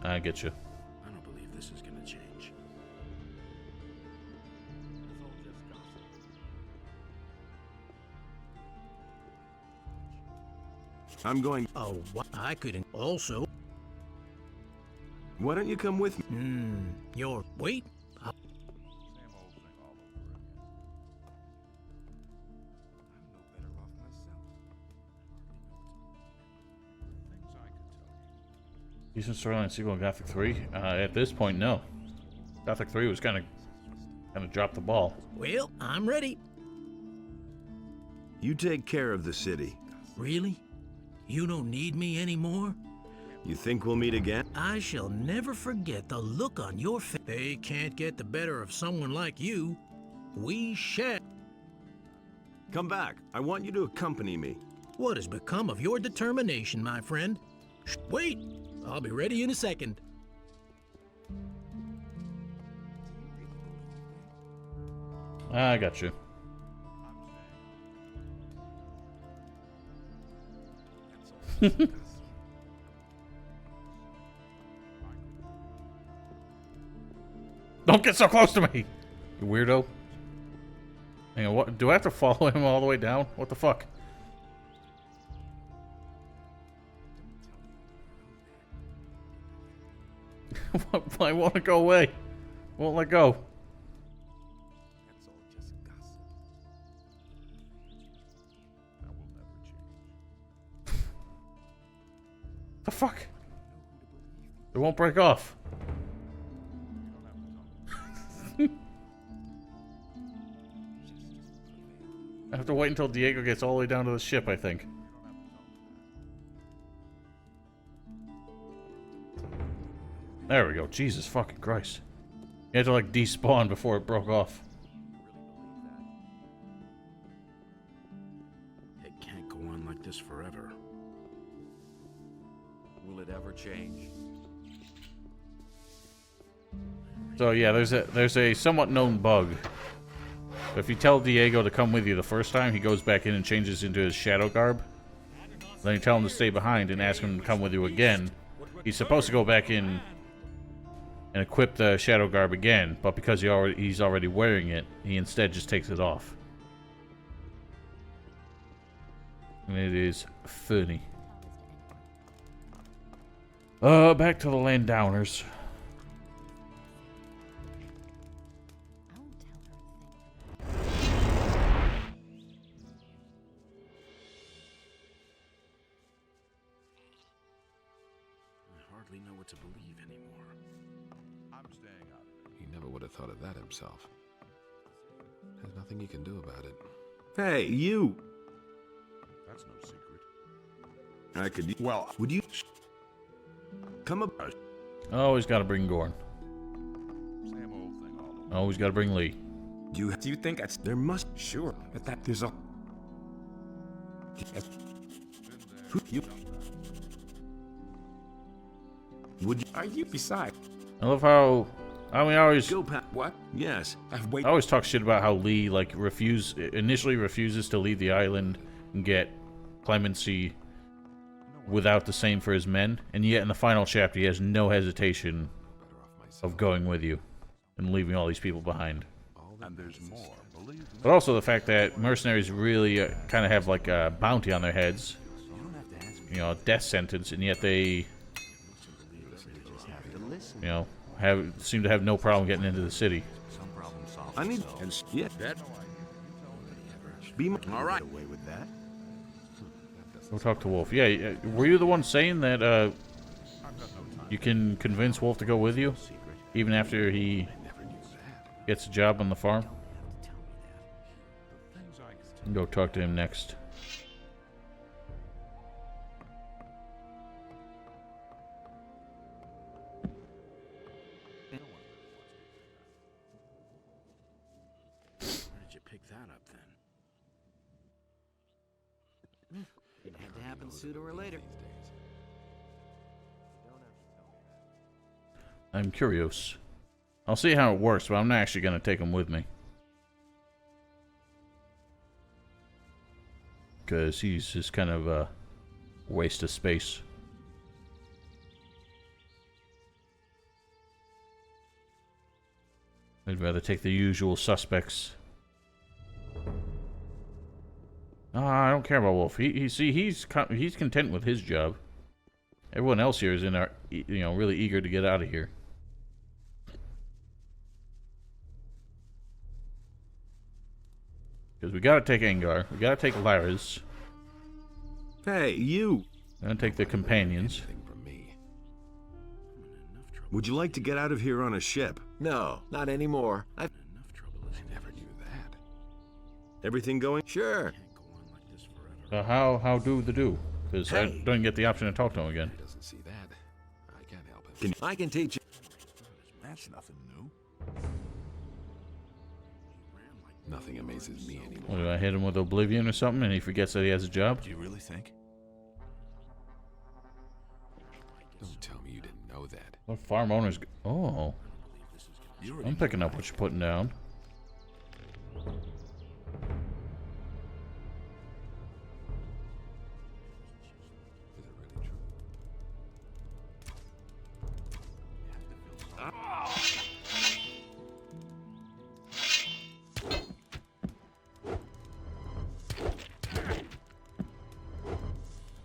I get you. I don't believe this is gonna change. I'm going. Oh, what? I couldn't. Also. Why don't you come with me? You're. Wait. Same old thing all over again. I'm no better off myself. Things I could tell you. Decent storyline sequel in Gothic 3? At this point, no. Gothic 3 was kind of dropped the ball. Well, I'm ready. You take care of the city. Really? You don't need me anymore? You think we'll meet again? I shall never forget the look on your face. They can't get the better of someone like you. We shall. Come back. I want you to accompany me. What has become of your determination, my friend? Wait, I'll be ready in a second. I got you. Don't get so close to me, you weirdo. Hang on, what? Do I have to follow him all the way down? What the fuck? I want to go away. Won't let go. That's all just gossip. That will never change. The fuck? It won't break off. I have to wait until Diego gets all the way down to the ship, I think. There we go. Jesus fucking Christ. You had to like despawn before it broke off. It can't go on like this forever. Will it ever change? So yeah, there's a somewhat known bug. If you tell Diego to come with you the first time, he goes back in and changes into his shadow garb. Then you tell him to stay behind and ask him to come with you again. He's supposed to go back in and equip the shadow garb again, but because he's already wearing it, he instead just takes it off. And it is funny. Back to the Landowners. hardly know what to believe anymore. I'm staying out of it. He never would have thought of that himself. There's nothing he can do about it. Hey, you! That's no secret. I could... Well, would you... Come up... Always gotta bring Gorn. Same old thing all over. Always gotta bring Lee. Do you think that's... There must... Sure, but that there's a... You... Would you... Are you beside? I love how... I mean, I always... What? Yes. I've I waited. always talk shit about how Lee, like, initially refuses to leave the island and get clemency without the same for his men, and yet in the final chapter he has no hesitation of going with you and leaving all these people behind. And there's more, believe me. But also the fact that mercenaries really kind of have like a bounty on their heads, you know, a death sentence, and yet they, you know, seem to have no problem getting into the city. I need... Yeah, that... Be my... All right. Away with that. Go talk to Wolf. Yeah, were you the one saying that you can convince Wolf to go with you, even after he gets a job on the farm? Go talk to him next. Where did you pick that up then? It had to happen sooner or later. I'm curious. I'll see how it works, but I'm not actually going to take him with me. Because he's just kind of a waste of space. I'd rather take the usual suspects. I don't care about Wolf. He's content with his job. Everyone else here is really eager to get out of here. Because we gotta take Angar, we gotta take Laris. Hey, you! We're gonna take the companions. Would you like to get out of here on a ship? No, not anymore. I've Enough trouble as I never knew that. Everything going? Sure. Can't go on like this forever. How do the do? Because I don't get the option to talk to him again. He doesn't see that. I can't help him. I can teach you. That's nothing new. Nothing amazes me anymore. What, do I hit him with Oblivion or something and he forgets that he has a job? Do you really think? Don't tell me you didn't know that. What farm owners... Oh. I'm picking up what you're putting down.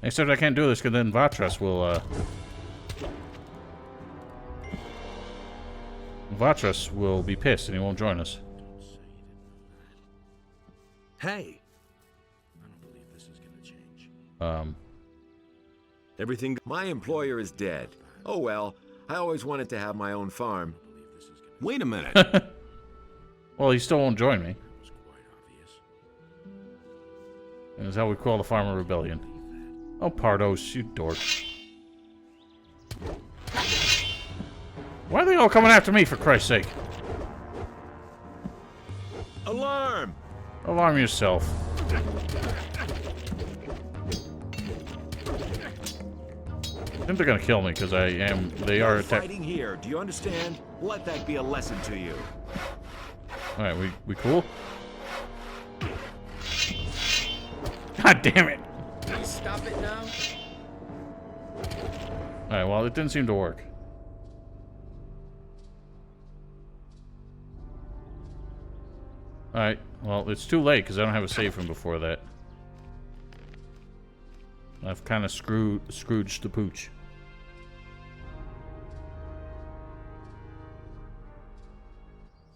Except I can't do this because then Vatras will be pissed and he won't join us. Hey! I don't believe this is gonna change. Everything... My employer is dead. Oh well, I always wanted to have my own farm. Wait a minute! Well, he still won't join me. It was quite obvious. And that's how we call the Farmer Rebellion. Oh, Pardos, you dork. Why are they all coming after me, for Christ's sake? Alarm! Alarm yourself. I think they're gonna kill me because they are attacking. Fighting here, do you understand? Let that be a lesson to you. Alright, we cool? God damn it! Please stop it now. Alright, well, it didn't seem to work. Alright, well, it's too late because I don't have a save from before that. I've kind of Scrooged the pooch.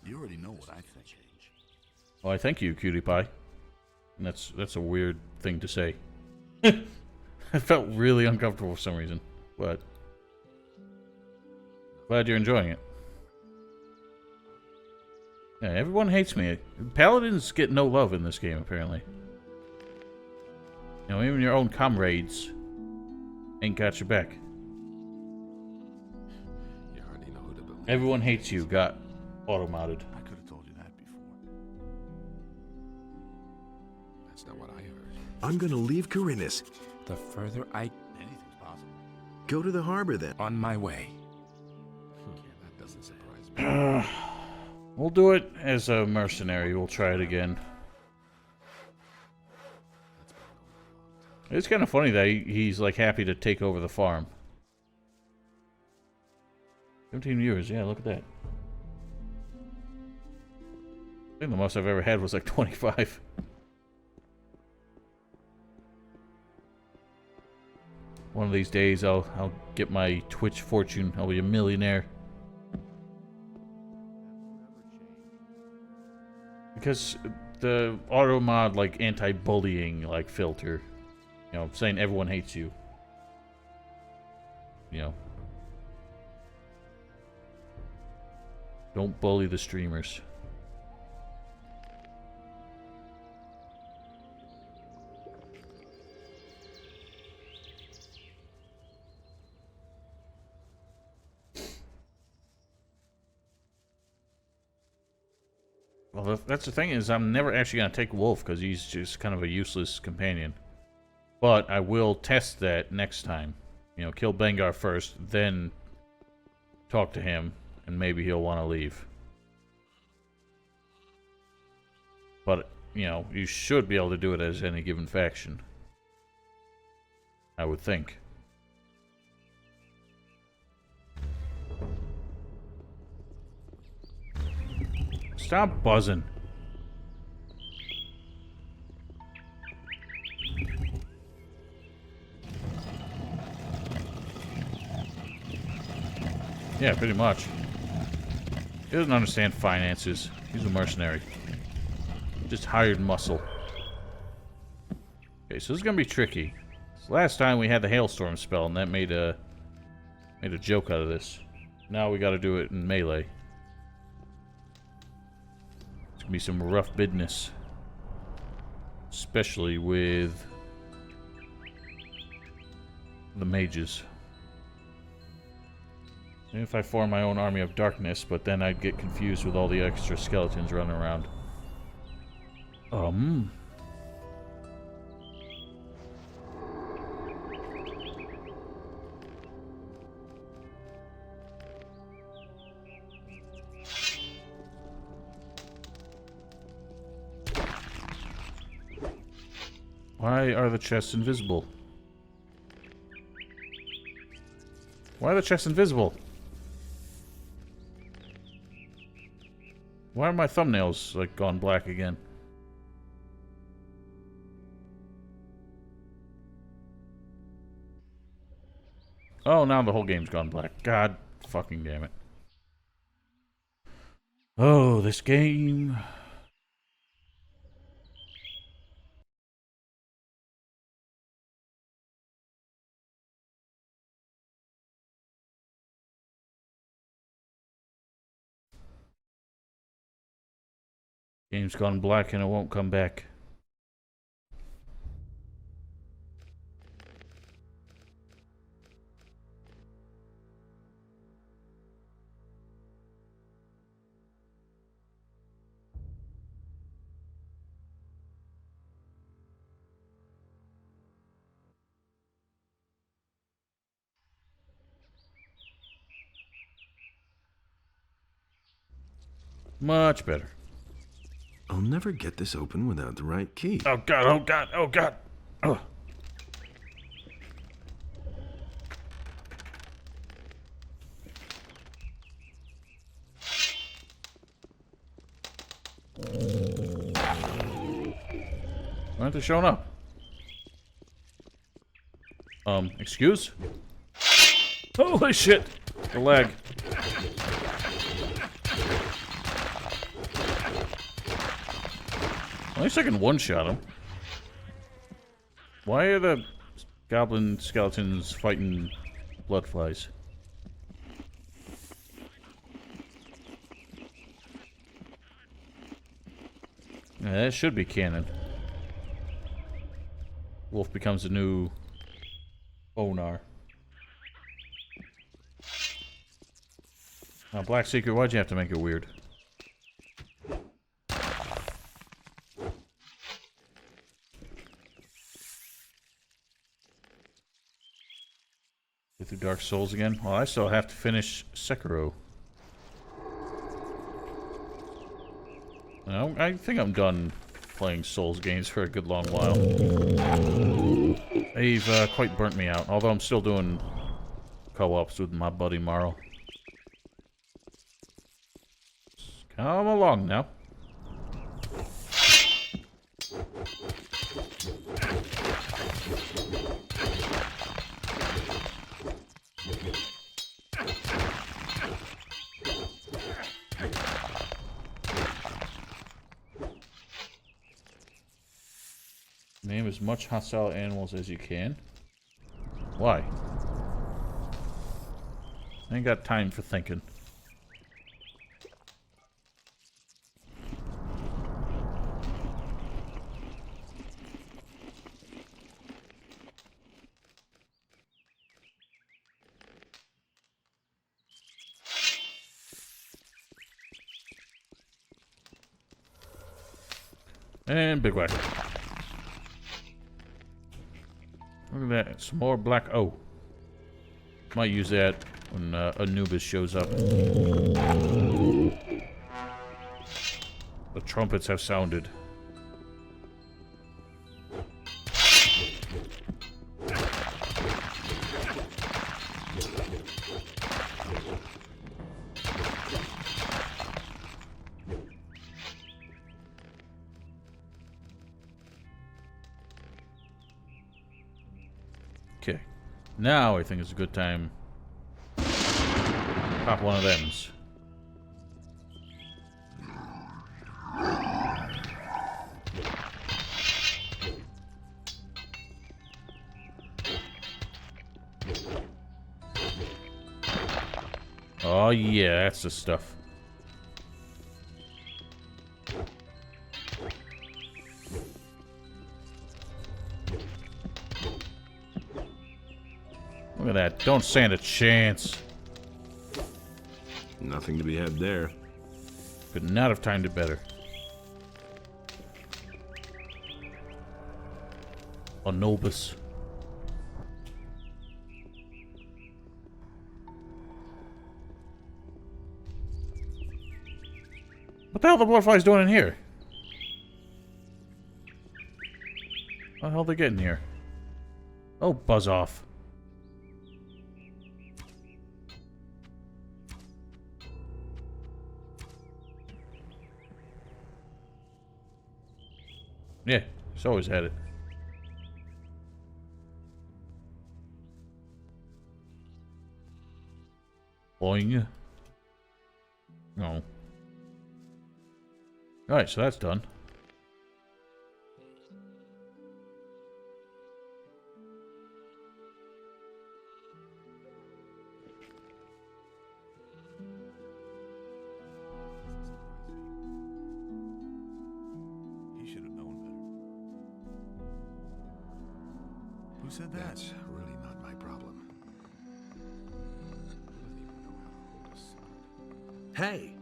You already know what I think. Well, I thank you, Cutie Pie. And that's a weird thing to say. It felt really uncomfortable for some reason, but Glad you're enjoying it. Yeah, everyone hates me. Paladins get no love in this game, apparently. You know, even your own comrades ain't got your back. You hardly know who to believe. Everyone hates you, got auto-modded. I could have told you that before. That's not what I heard. I'm gonna leave Corinus. The further I... Anything's possible. Go to the harbor then. On my way. Yeah, that doesn't surprise me. We'll do it as a mercenary. We'll try it again. It's kind of funny that he's like happy to take over the farm. 17 viewers, yeah, look at that. I think the most I've ever had was like 25. One of these days I'll get my Twitch fortune. I'll be a millionaire. Because the auto mod like anti-bullying like filter, you know, saying everyone hates you. You know. Don't bully the streamers. Well, that's the thing is I'm never actually going to take Wolf because he's just kind of a useless companion. But I will test that next time. You know, kill Bengar first, then talk to him, and maybe he'll want to leave. But, you know, you should be able to do it as any given faction. I would think. Stop buzzing. Yeah, pretty much. He doesn't understand finances. He's a mercenary. Just hired muscle. Okay, so this is gonna be tricky. So last time we had the hailstorm spell, and that made a joke out of this. Now we gotta do it in melee. It's gonna be some rough business. Especially with the mages. Maybe if I form my own army of darkness, but then I'd get confused with all the extra skeletons running around. Why are the chests invisible? Why are the chests invisible? Why are my thumbnails, like, gone black again? Oh, now the whole game's gone black. God fucking damn it. Oh, this game. Game's gone black and it won't come back. Much better. I'll never get this open without the right key. Oh god, oh god, oh god. Oh. Why aren't they showing up? Excuse? Holy shit! The lag. At least I can one-shot him. Why are the goblin skeletons fighting bloodflies? Yeah, that should be canon. Wolf becomes a new Onar. Now, Black Secret, why'd you have to make it weird? Get through Dark Souls again? Well, I still have to finish Sekiro. I think I'm done playing Souls games for a good long while. They've quite burnt me out, although I'm still doing co-ops with my buddy Marl. Come along now. Name as much hostile animals as you can. Why? I ain't got time for thinking. And big whack. Look at that. Some more black. Oh. Might use that when Anubis shows up. The trumpets have sounded. Okay. Now I think it's a good time to pop one of thems. Oh yeah, that's the stuff. Look at that. Don't stand a chance. Nothing to be had there. Could not have timed it better. Anubis. What the hell are the butterflies doing in here? What the hell are they getting here? Oh, buzz off. Yeah, it's always had it. Boing. No. Alright, so that's done. He should have known better. Who said that? That's really not my problem. Hey!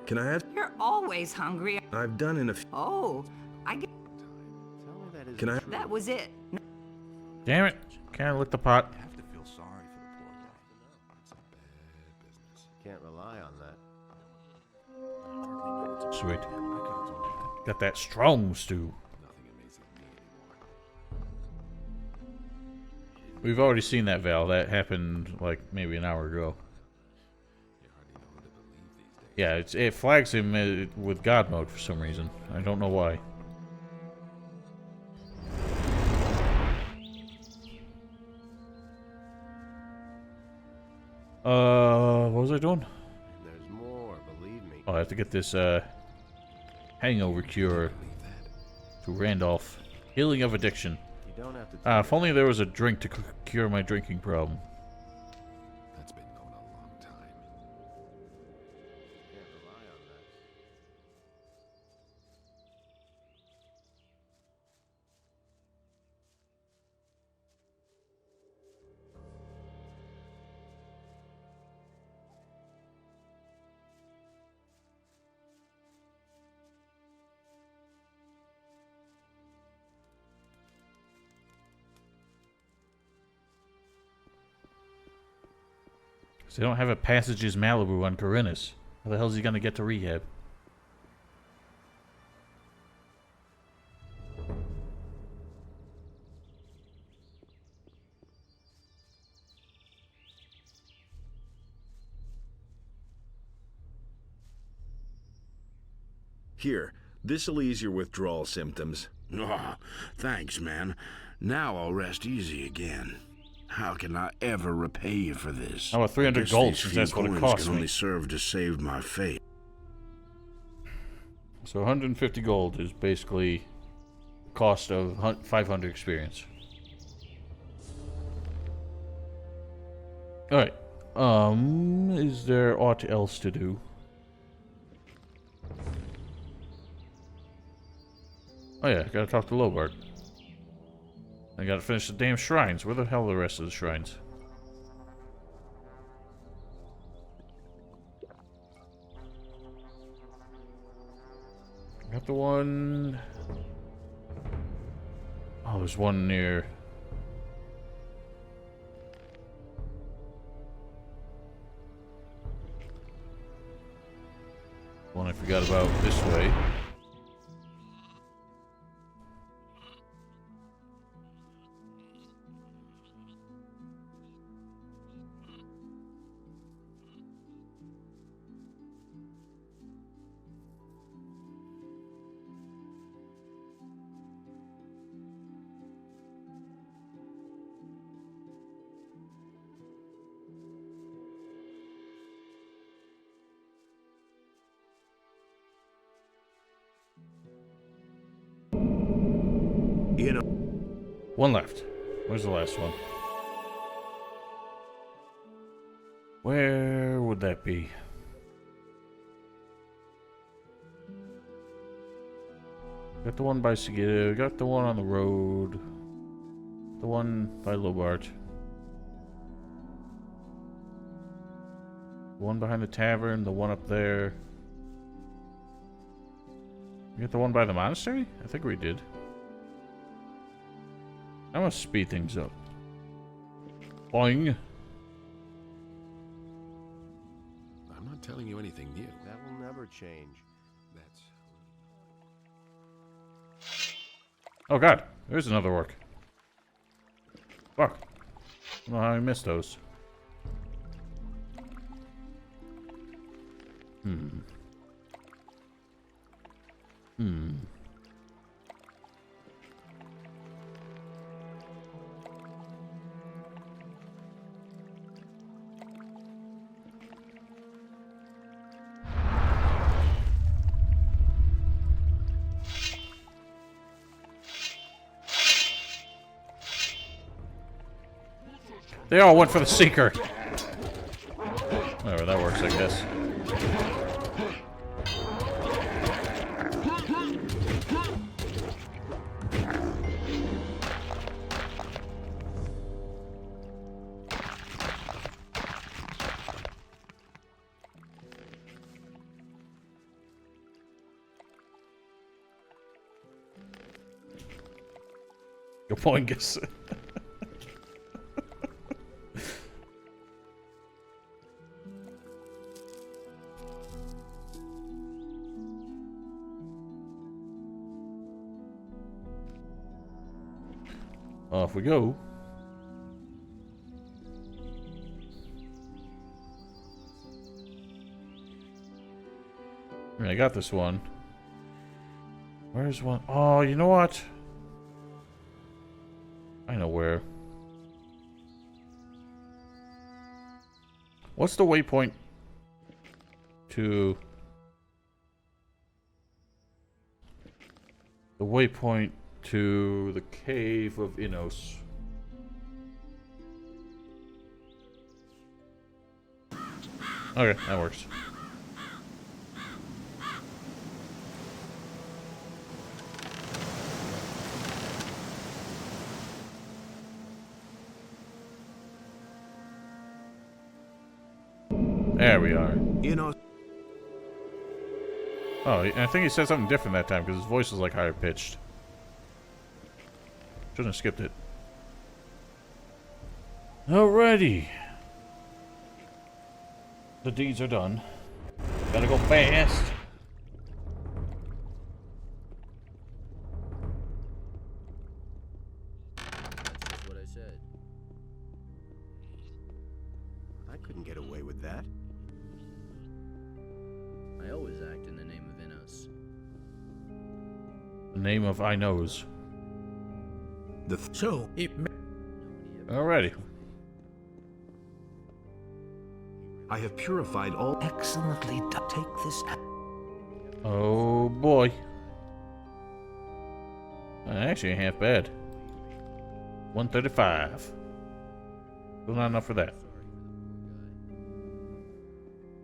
Can I have? You're always hungry. I've done in a Oh, I get. Can I? That was it. Damn it. Can't lick the pot. You have to feel sorry for the poor guy. Can't rely on that. Sweet. Got that strong stew. We've already seen that, Val. That happened like maybe an hour ago. Yeah, it flags him with God mode for some reason. I don't know why. What was I doing? There's more, believe me. Oh, I have to get this hangover cure to Randolph. Healing of addiction. You don't have to. If only there was a drink to cure my drinking problem. That's been going a long time. Can't rely on 'Cause they don't have a Passages Malibu on Corinus. How the hell is he gonna get to rehab? Here, this'll ease your withdrawal symptoms. Oh, thanks, man. Now I'll rest easy again. How can I ever repay you for this? How about 300 I guess gold, these since few that's what it coins costs can me. only serve to save my fate. So 150 gold is basically cost of 500 experience. Alright. Is there aught else to do? Oh yeah, gotta talk to Lobart. I gotta finish the damn shrines. Where the hell are the rest of the shrines? Got the one... Oh, there's one near... One I forgot about this way. You know, One left. Where's the last one? Where would that be? Got the one by Sagita, got the one on the road, the one by Lobart, the one behind the tavern, the one up there. We got the one by the monastery? I think we did. I must speed things up. Boing. I'm not telling you anything new. That will never change. That's... Oh god, there's another orc. Fuck. I don't know how I missed those. Hmm. They all went for the seeker. Whatever, that works, I guess. Go Poingus. Off we go. I got this one. Where's one? Oh, you know what? I know where. What's the waypoint to... The waypoint to the cave of Innos? Okay, that works. There we are. You know. Oh, I think he said something different that time because his voice was like higher pitched. Shouldn't have skipped it. Alrighty. The deeds are done. Gotta go fast. That's what I said. I couldn't get away with that. I always act in the name of Innos. The name of I knows. So, it... Alrighty. I have purified all... Excellently done. Take this... Oh boy. Actually, ain't half bad. 135. Still not enough for that.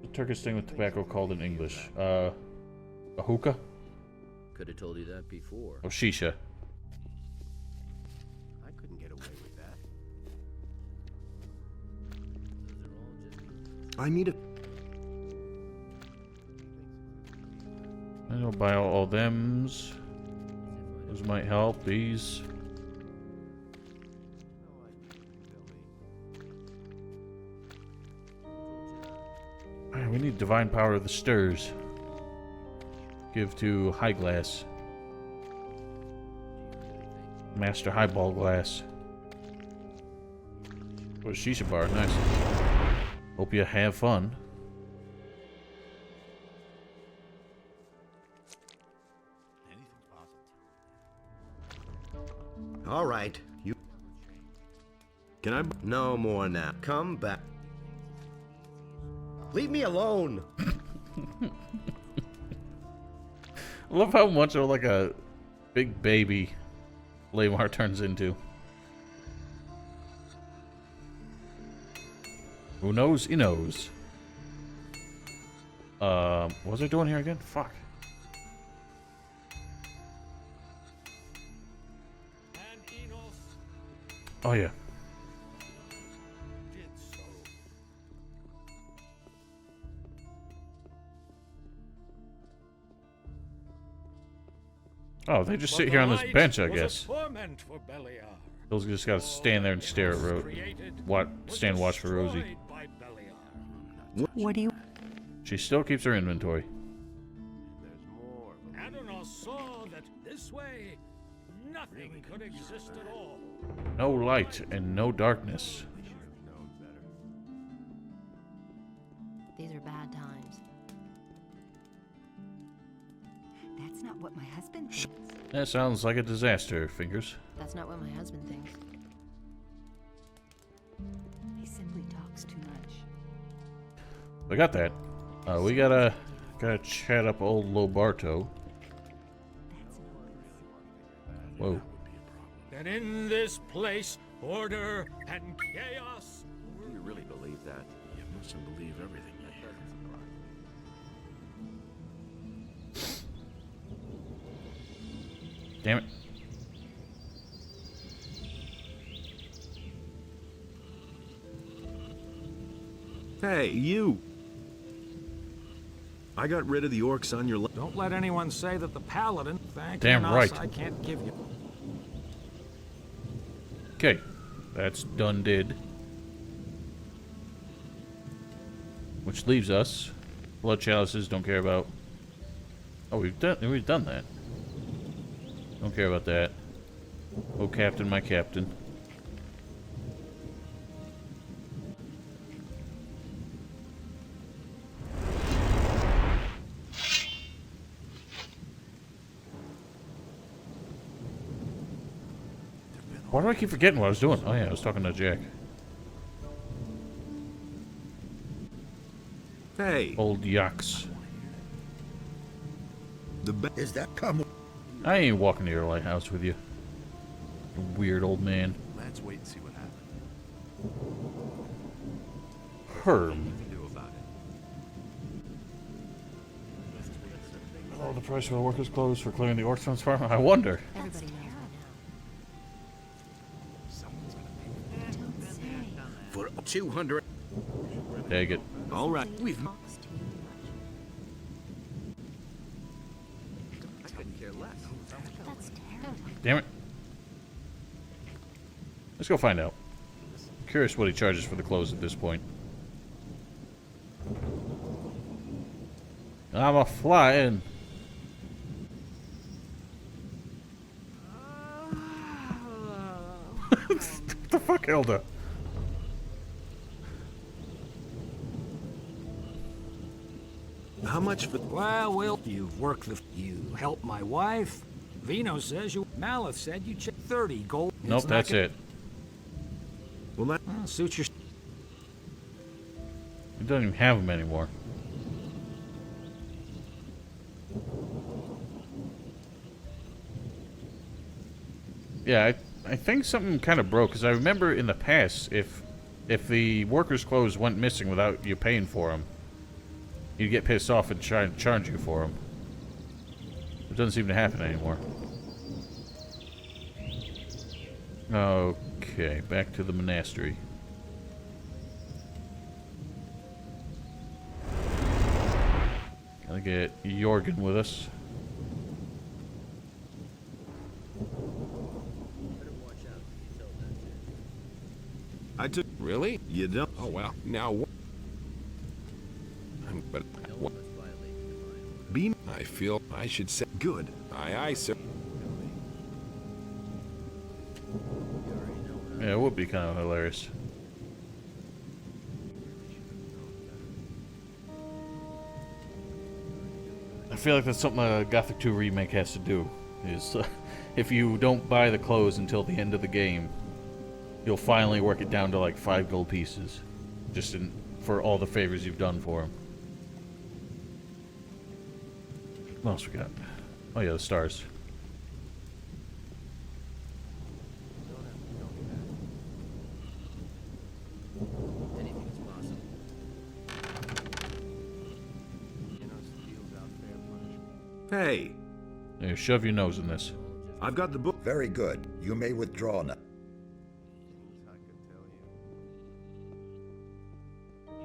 The Turkish thing with tobacco called in English. A hookah? Could have told you that before. Oh, shisha. I couldn't get away with that. I need a... I'll buy all thems. Those might help. These. Alright, we need divine power of the stirs. Give to high glass. Master highball glass. What a shisha bar, nice. Hope you have fun. All right, you... Can I... No more now. Come back. Leave me alone. I love how much of like a big baby Lamar turns into. Who knows? He knows. What was I doing here again? Fuck. Oh yeah. Oh, they just sit here on this bench, I guess. Those just gotta stand there and stare at stand watch for Rosie. What do you... She still keeps her inventory. Adonal saw that this way nothing could exist at all. No light and no darkness. These are bad times. That's not what my husband thinks. That sounds like a disaster, Fingers. That's not what my husband thinks. He simply talks too much. I got that. We gotta chat up old Lobarto. Whoa. That in this place, order and chaos. Do you really believe that? You mustn't believe everything you hear. Damn it. Hey, you! I got rid of the orcs on your... Don't let anyone say that the paladin, thank Damn goodness, right. I can't give you. Okay. That's done did. Which leaves us. Blood chalices, don't care about. Oh, we've done that. Don't care about that. Oh, Captain, my Captain. Why do I keep forgetting what I was doing? Oh yeah, I was talking to Jack. Hey! Old yucks. Is that come? I ain't walking to your lighthouse with you. You weird old man. Let's wait and see what happens. Herm. Do about it. Oh, the price for the workers' clothes for clearing the orcs from his farm? I wonder. Everybody knows For 200. Take it. All right. We've... I couldn't care less. That's terrible. Damn it. Let's go find out. Curious what he charges for the clothes at this point. I'm a flying. What the fuck, Hilda? How much for... Well, Will, you've worked the... You helped my wife. Vino says you... Malith said you checked 30 gold. Nope, that's it. Well, that... Suits your... We don't even have them anymore. Yeah, I think something kind of broke, because I remember in the past, if the workers' clothes went missing without you paying for them, you'd get pissed off and try and charge you for them. It doesn't seem to happen anymore. Okay, back to the monastery. Gotta get Jorgen with us. I took... Really? You don't... Oh, well. Now what? But what? Beam... I feel I should say... Good. Aye, aye, sir. Yeah, it would be kind of hilarious. I feel like that's something a Gothic 2 remake has to do. Is if you don't buy the clothes until the end of the game, you'll finally work it down to like 5 gold pieces, just for all the favors you've done for him. What else we got? Oh yeah, the stars. Hey. Yeah, shove your nose in this. I've got the book. Very good. You may withdraw now.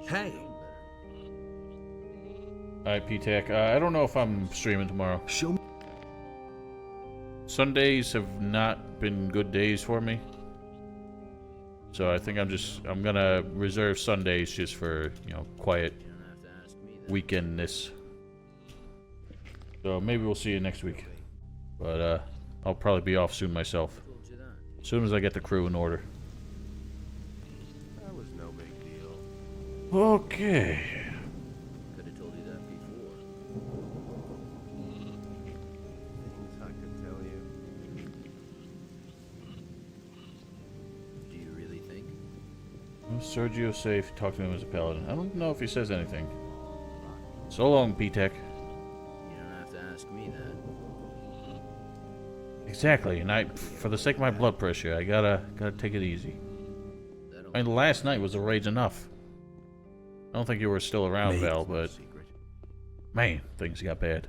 Hey. Alright, P-Tech. I don't know if I'm streaming tomorrow. Show me. Sundays have not been good days for me. So I think I'm gonna reserve Sundays just for, you know, quiet weekendness. So maybe we'll see you next week. But I'll probably be off soon myself. As soon as I get the crew in order. That was no big deal. Okay. Could have told you that before. Things I could tell you. Do you really think? Sergio safe. Talk to him as a paladin. I don't know if he says anything. So long, P-Tech. Ask me that. Exactly, and for the sake of my blood pressure, I gotta take it easy. I mean, last night was a rage enough. I don't think you were still around, Val, but man, things got bad.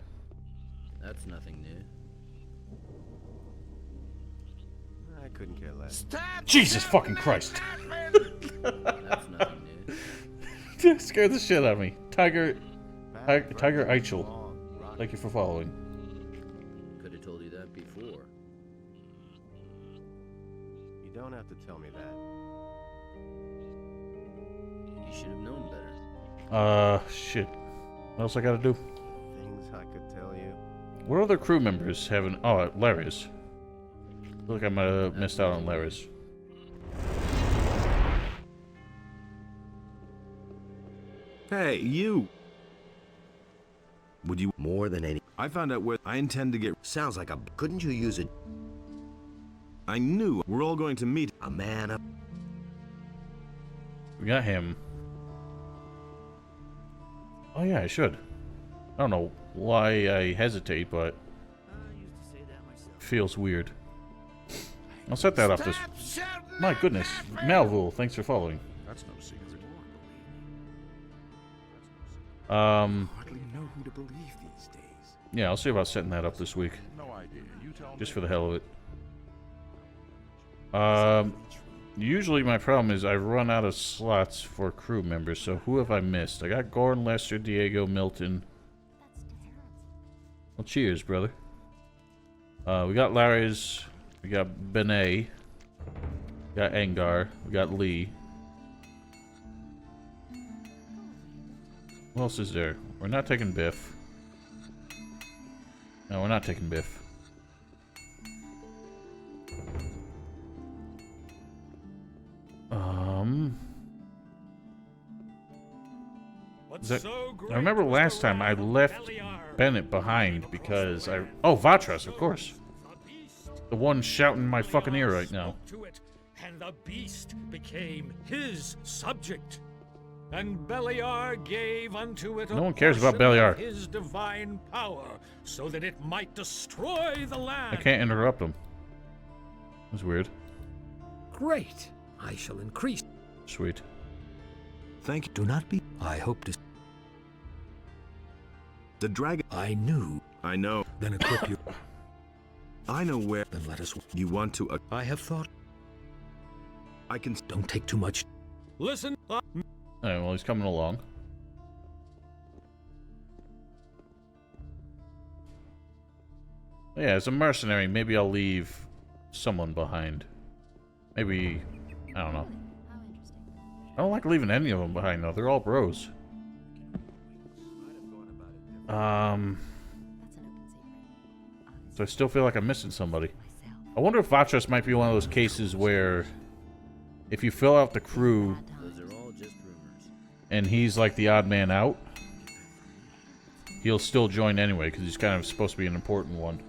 That's nothing new. I couldn't care less. Jesus fucking Christ! That's nothing new. Scared the shit out of me. Tiger Eichel. Thank you for following. Could have told you that before. You don't have to tell me that. You should have known better. Shit. What else I gotta do? Things I could tell you. What other crew members haven't... Oh, Larry's. I feel like I might have missed out on Larry's. Hey, you. Would you... More than any... I found out where I intend to get... Sounds like a... Couldn't you use it? I knew we're all going to meet... A man up... We got him. Oh yeah, I should. I don't know why I hesitate, but... Feels weird. I'll set that up this... My goodness. Malvul, thanks for following. That's no secret. Hardly know who to believe these days. Yeah, I'll see about setting that up this week. No idea. You tell Just for the hell of it. Usually my problem is I run out of slots for crew members, so who have I missed? I got Gordon, Lester, Diego, Milton. Well, cheers, brother. We got Larry's, we got Benet, we got Angar, we got Lee. What else is there? We're not taking Biff. No, we're not taking Biff. I remember last time I left Bennett behind because I... Oh, Vatras, of course. The one shouting in my fucking ear right now. And the beast became his subject. And Beliar gave unto it No one cares about Beliar. His divine power, so that it might destroy the land. I can't interrupt him. That's weird. Great. I shall increase. Sweet. Thank you. Do not be. I hope to. The dragon. I knew. I know. Then equip you. I know where. Then let us. You want to. I have thought. I can. Don't take too much. Listen. Alright, well, he's coming along. Yeah, as a mercenary, maybe I'll leave someone behind. Maybe, I don't know. I don't like leaving any of them behind, though. They're all bros. So I still feel like I'm missing somebody. I wonder if Vatras might be one of those cases where if you fill out the crew and he's like the odd man out, he'll still join anyway because he's kind of supposed to be an important one.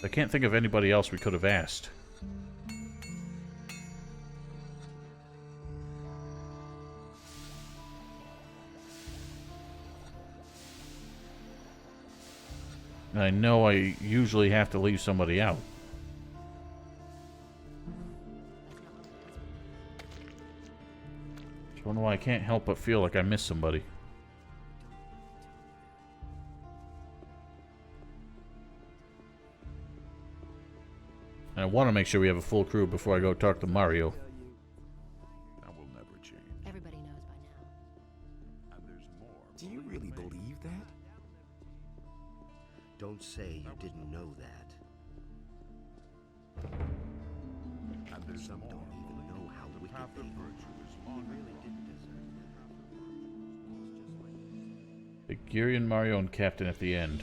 I can't think of anybody else we could have asked. And I know I usually have to leave somebody out. I don't know why I can't help but feel like I missed somebody. And I want to make sure we have a full crew before I go talk to Mario. That will never change. Everybody knows by now. And there's more. Do you really believe that? Don't say you didn't know that. And there's Some more. don't even know how The wicked path they of are. virtue is long You really and didn't deserve The Girion, Mario, and Captain at the end.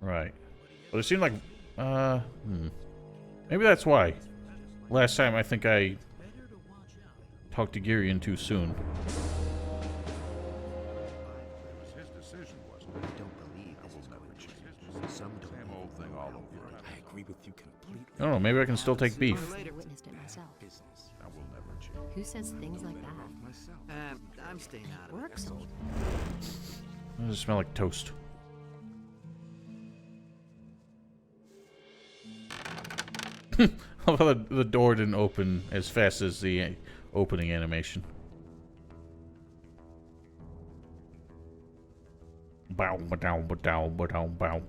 Right. But it seemed like... Maybe that's why. Last time I think I talked to Girion too soon. It was his decision, wasn't it? I don't believe this is going to change. Some don't. Same old thing all over again. I agree with you completely. I don't know, maybe I can still take beef. I witnessed it myself. That will never change. Who says things like that? I'm staying out of Work soldier. It does smell like toast. Although the door didn't open as fast as the opening animation. Bow, ba-dow, ba-dow, ba-dow, bow.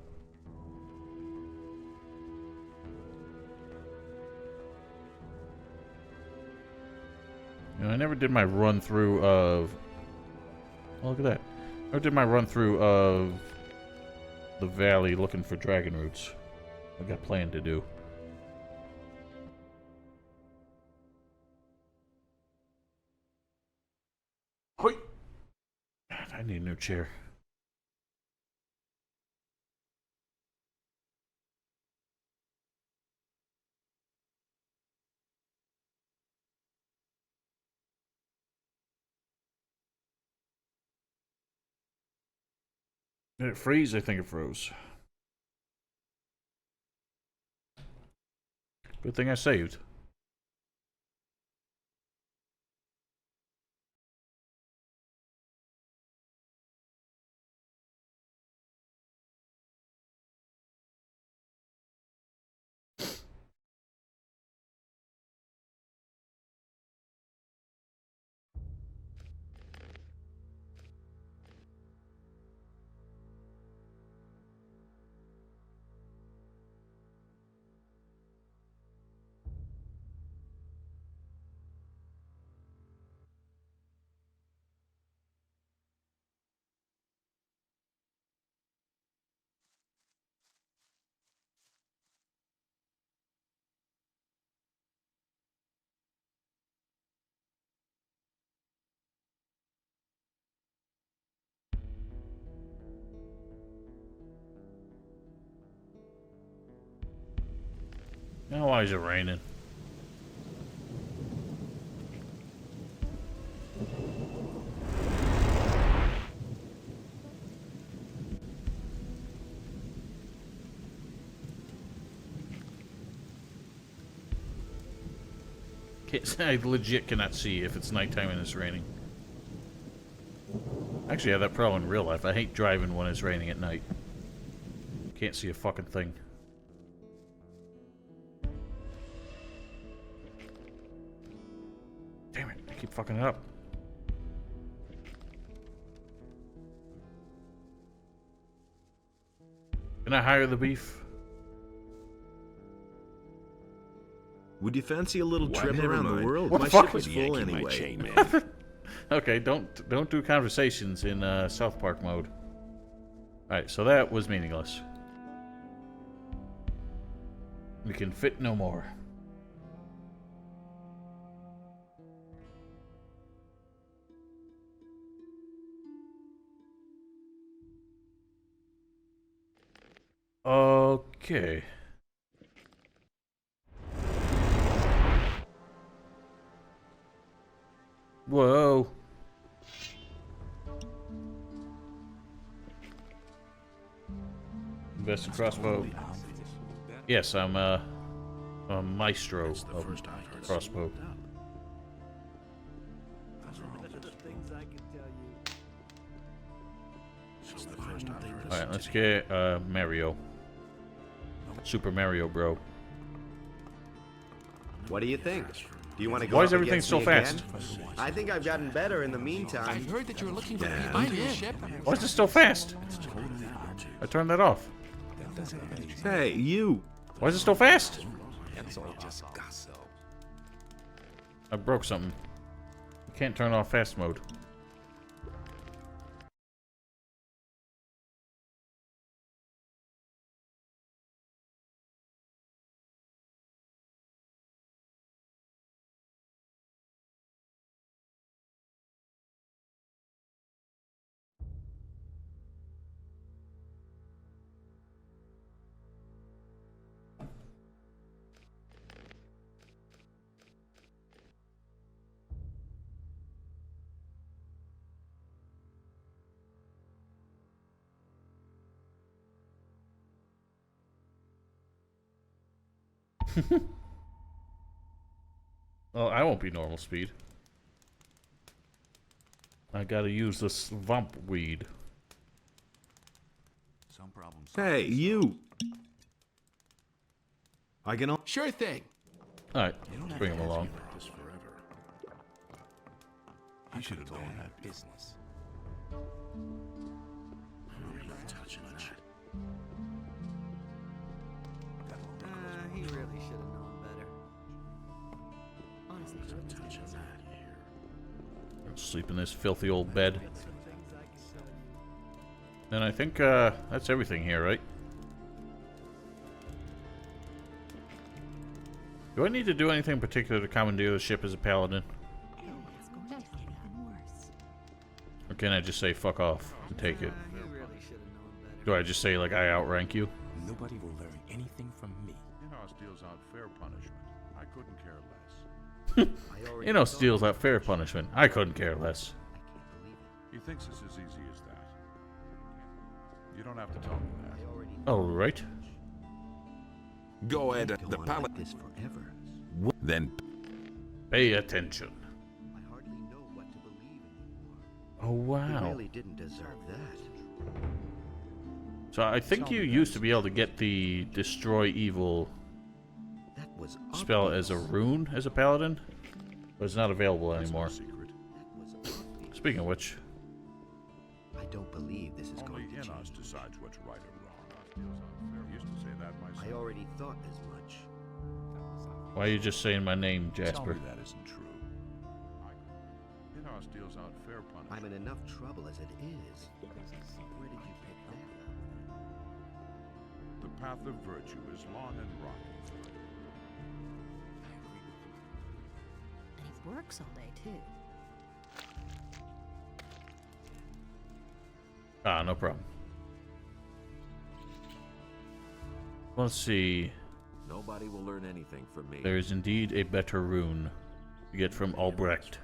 You know, I never did my run through of... Oh, look at that. I never did my run through of the valley looking for dragon roots. I got planned to do. Hoi! God, I need a new chair. Did it freeze? I think it froze. Good thing I saved. Now why is it raining? I legit cannot see if it's nighttime and it's raining. Actually, I have that problem in real life. I hate driving when it's raining at night. Can't see a fucking thing. Damn it, I keep fucking it up. Can I hire the beef? Would you fancy a little trip around the world? What My the fuck? ship is full anyway. Okay, don't do conversations in South Park mode. Alright, so that was meaningless. We can fit no more. Okay. Whoa. Best in crossbow. Yes, I'm a maestro of crossbow. Alright, let's get Mario. Super Mario Bro. What do you think? Do you want to go? Why is everything so fast? I think I've gotten better in the meantime. I heard that you're looking for people on your ship. Why is it so fast? I turned that off. Hey, you! Why is it so fast? That's all just gossip. I broke something. You can't turn off fast mode. Well, I won't be normal speed. I gotta use this swamp weed. Some problems. Hey, you! I can. Sure thing. Alright, bring him along. You should have known that business. He really should have known better. Honestly, Sleep in this filthy old bed. And I think that's everything here, right? Do I need to do anything particular to commandeer the ship as a paladin? it's going to get even worse. Or can I just say fuck off and take it? He really should have known better. Do I just say like I outrank you? Nobody will learn anything from me. Inos deals out fair punishment. I couldn't care less. Inos deals out fair punishment. I couldn't care less. He thinks it's as easy as that. You don't have to tell me that. Alright. Go ahead. The Like pallet. this forever. Then Pay attention. I hardly know what to believe anymore. Oh wow. You really didn't deserve that. So I think you used to be able to get the destroy evil That was spell as a rune as a paladin, but it's not available anymore. Speaking of which, I don't believe this is Only going to Inos change. decides what's right or wrong. I used to say that myself. I already thought as much. why are you just saying my name, Tell Jasper? me that isn't true. Inos deals out fair punishment. I'm in enough trouble as it is. Where did you pick that up? The path of virtue is long and rocky. And he works all day, too. Ah, no problem. Let's see. Nobody will learn anything from me. There is indeed a better rune to get from Albrecht.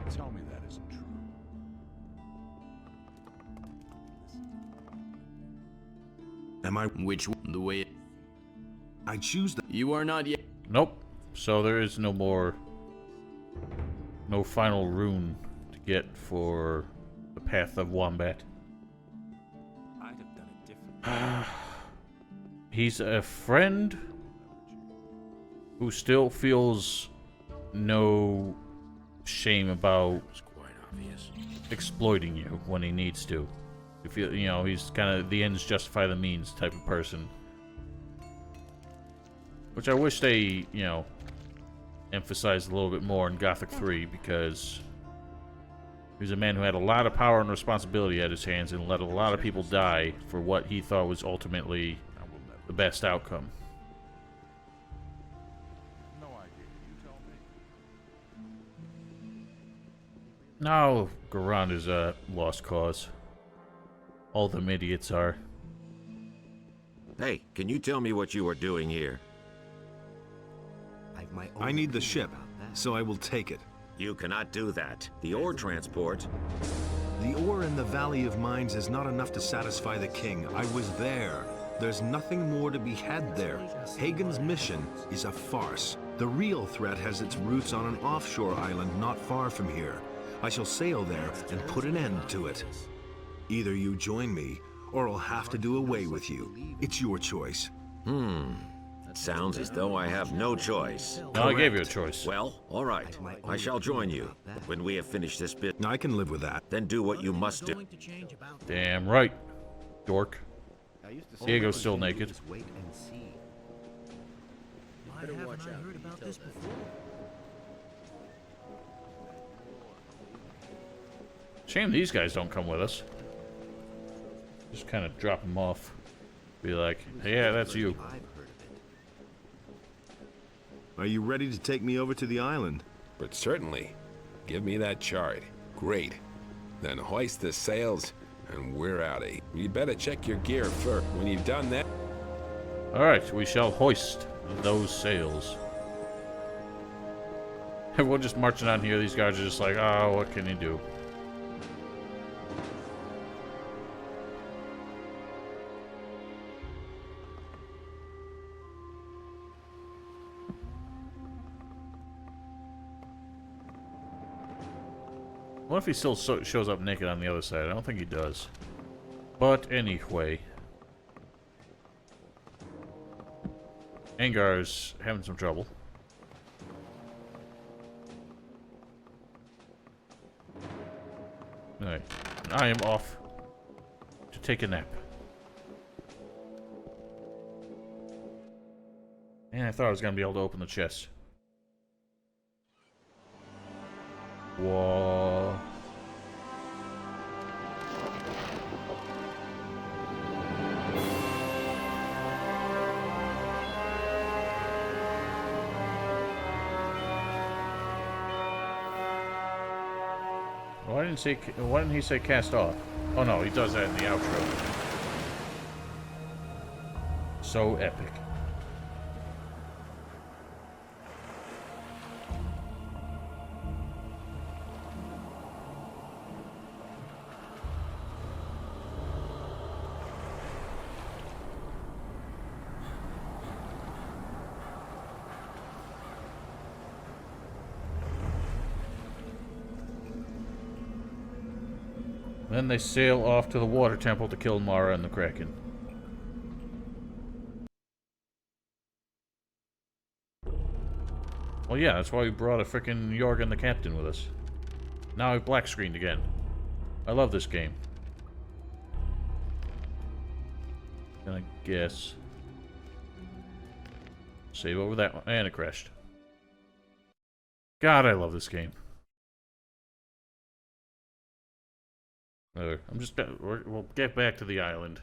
Tell me that isn't true. Am I? Which one? The way I choose the. You are not yet. Nope. So there is no more. No final rune to get for the Path of Wombat. I'd have done it differently. He's a friend who still feels no shame about exploiting you when he needs to. You feel, you know, he's kind of the ends justify the means type of person. Which I wish they, you know, emphasized a little bit more in Gothic 3, because he was a man who had a lot of power and responsibility at his hands and let a lot of people die for what he thought was ultimately the best outcome. No idea. You tell me. No, Garand is a lost cause. All them idiots are. Hey, can you tell me what you are doing here? I need the ship, so I will take it. You cannot do that. The ore transport. The ore in the Valley of Mines is not enough to satisfy the king. I was there. There's nothing more to be had there. Hagen's mission is a farce. The real threat has its roots on an offshore island not far from here. I shall sail there and put an end to it. Either you join me, or I'll have to do away with you. It's your choice. Sounds as though I have no choice. No, I gave you a choice. Well, all right. I shall join you when we have finished this bit. I can live with that. Then do what you must do. Damn right, dork. Diego's still naked. Wait and see. Why haven't I heard about this before? Shame these guys don't come with us. Just kind of drop them off. Be like, hey, yeah, that's you. Are you ready to take me over to the island? But certainly. Give me that chart. Great. Then hoist the sails, and we're outie. You better check your gear first. When you've done that... Alright, we shall hoist those sails. Everyone just marching on here. These guys are just like, oh, what can you do? What if he still shows up naked on the other side? I don't think he does. But anyway. Angar's having some trouble. Alright. I am off to take a nap. And I thought I was going to be able to open the chest. Whoa. Why didn't he say cast off? Oh no, he does that in the outro. So epic. Then they sail off to the water temple to kill Mara and the Kraken. Well, yeah, that's why we brought a frickin' Jorgen the captain with us. Now I've black screened again. I love this game. Gonna guess. Save over that one. And it crashed. God, I love this game. I'm just... We'll get back to the island.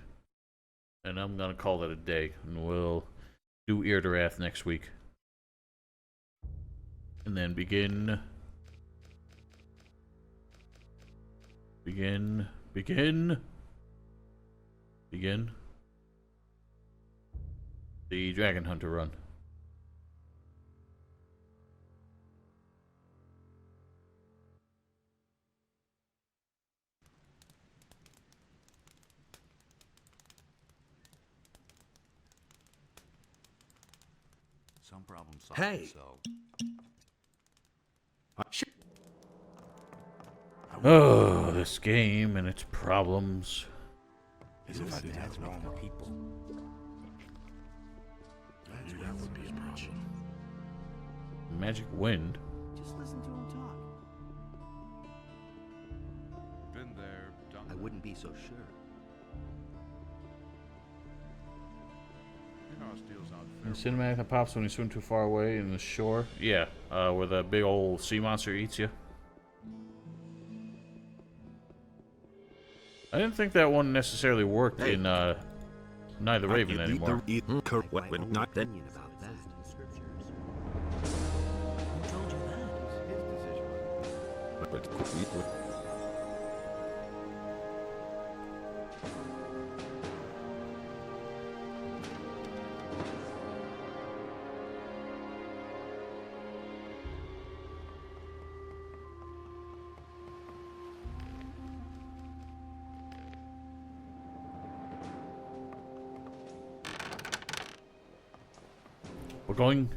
And I'm gonna call that a day. And we'll do Irdorath next week. And then begin Begin. Begin. The Dragon Hunter run. Some problem solved. Hey. So. Oh, this game and its problems. As if I didn't have wrong people. I knew that would be a problem. Magic wind. Just listen to him talk. Been there, done I wouldn't be so sure. You know how steel's not The cinematic that pops when you swim too far away in the shore. Yeah, where the big old sea monster eats you. I didn't think that one necessarily worked in Night of the Raven anymore. Opinion about that. Who told you that? We're going.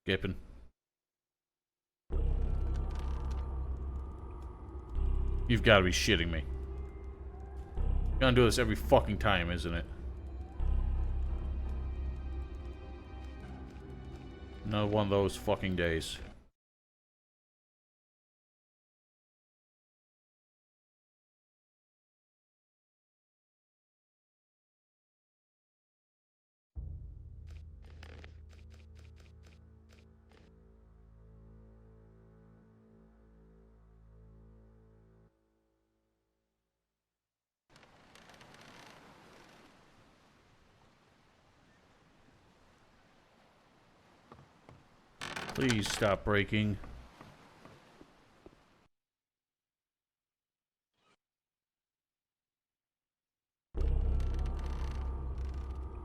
Skipping. You've got to be shitting me. You're gonna do this every fucking time, isn't it? Another one of those fucking days. Please stop breaking.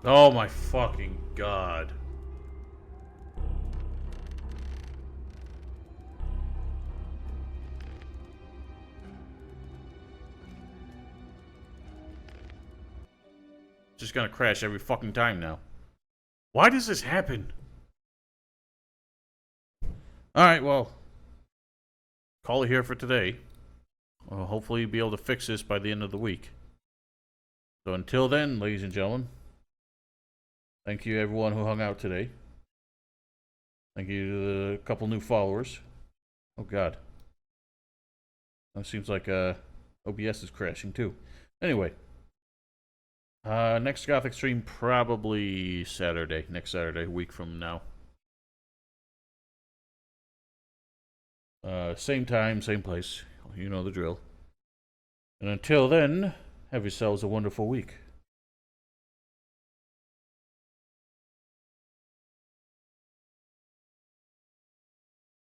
Oh my fucking god. Just gonna crash every fucking time now. Why does this happen? Alright, well. Call it here for today. I'll hopefully be able to fix this by the end of the week. So until then, ladies and gentlemen, thank you everyone who hung out today. Thank you to the couple new followers. Oh god. It seems like OBS is crashing too. Anyway. Next Gothic stream probably Saturday. Next Saturday, a week from now. Same time, same place. You know the drill. And until then, have yourselves a wonderful week.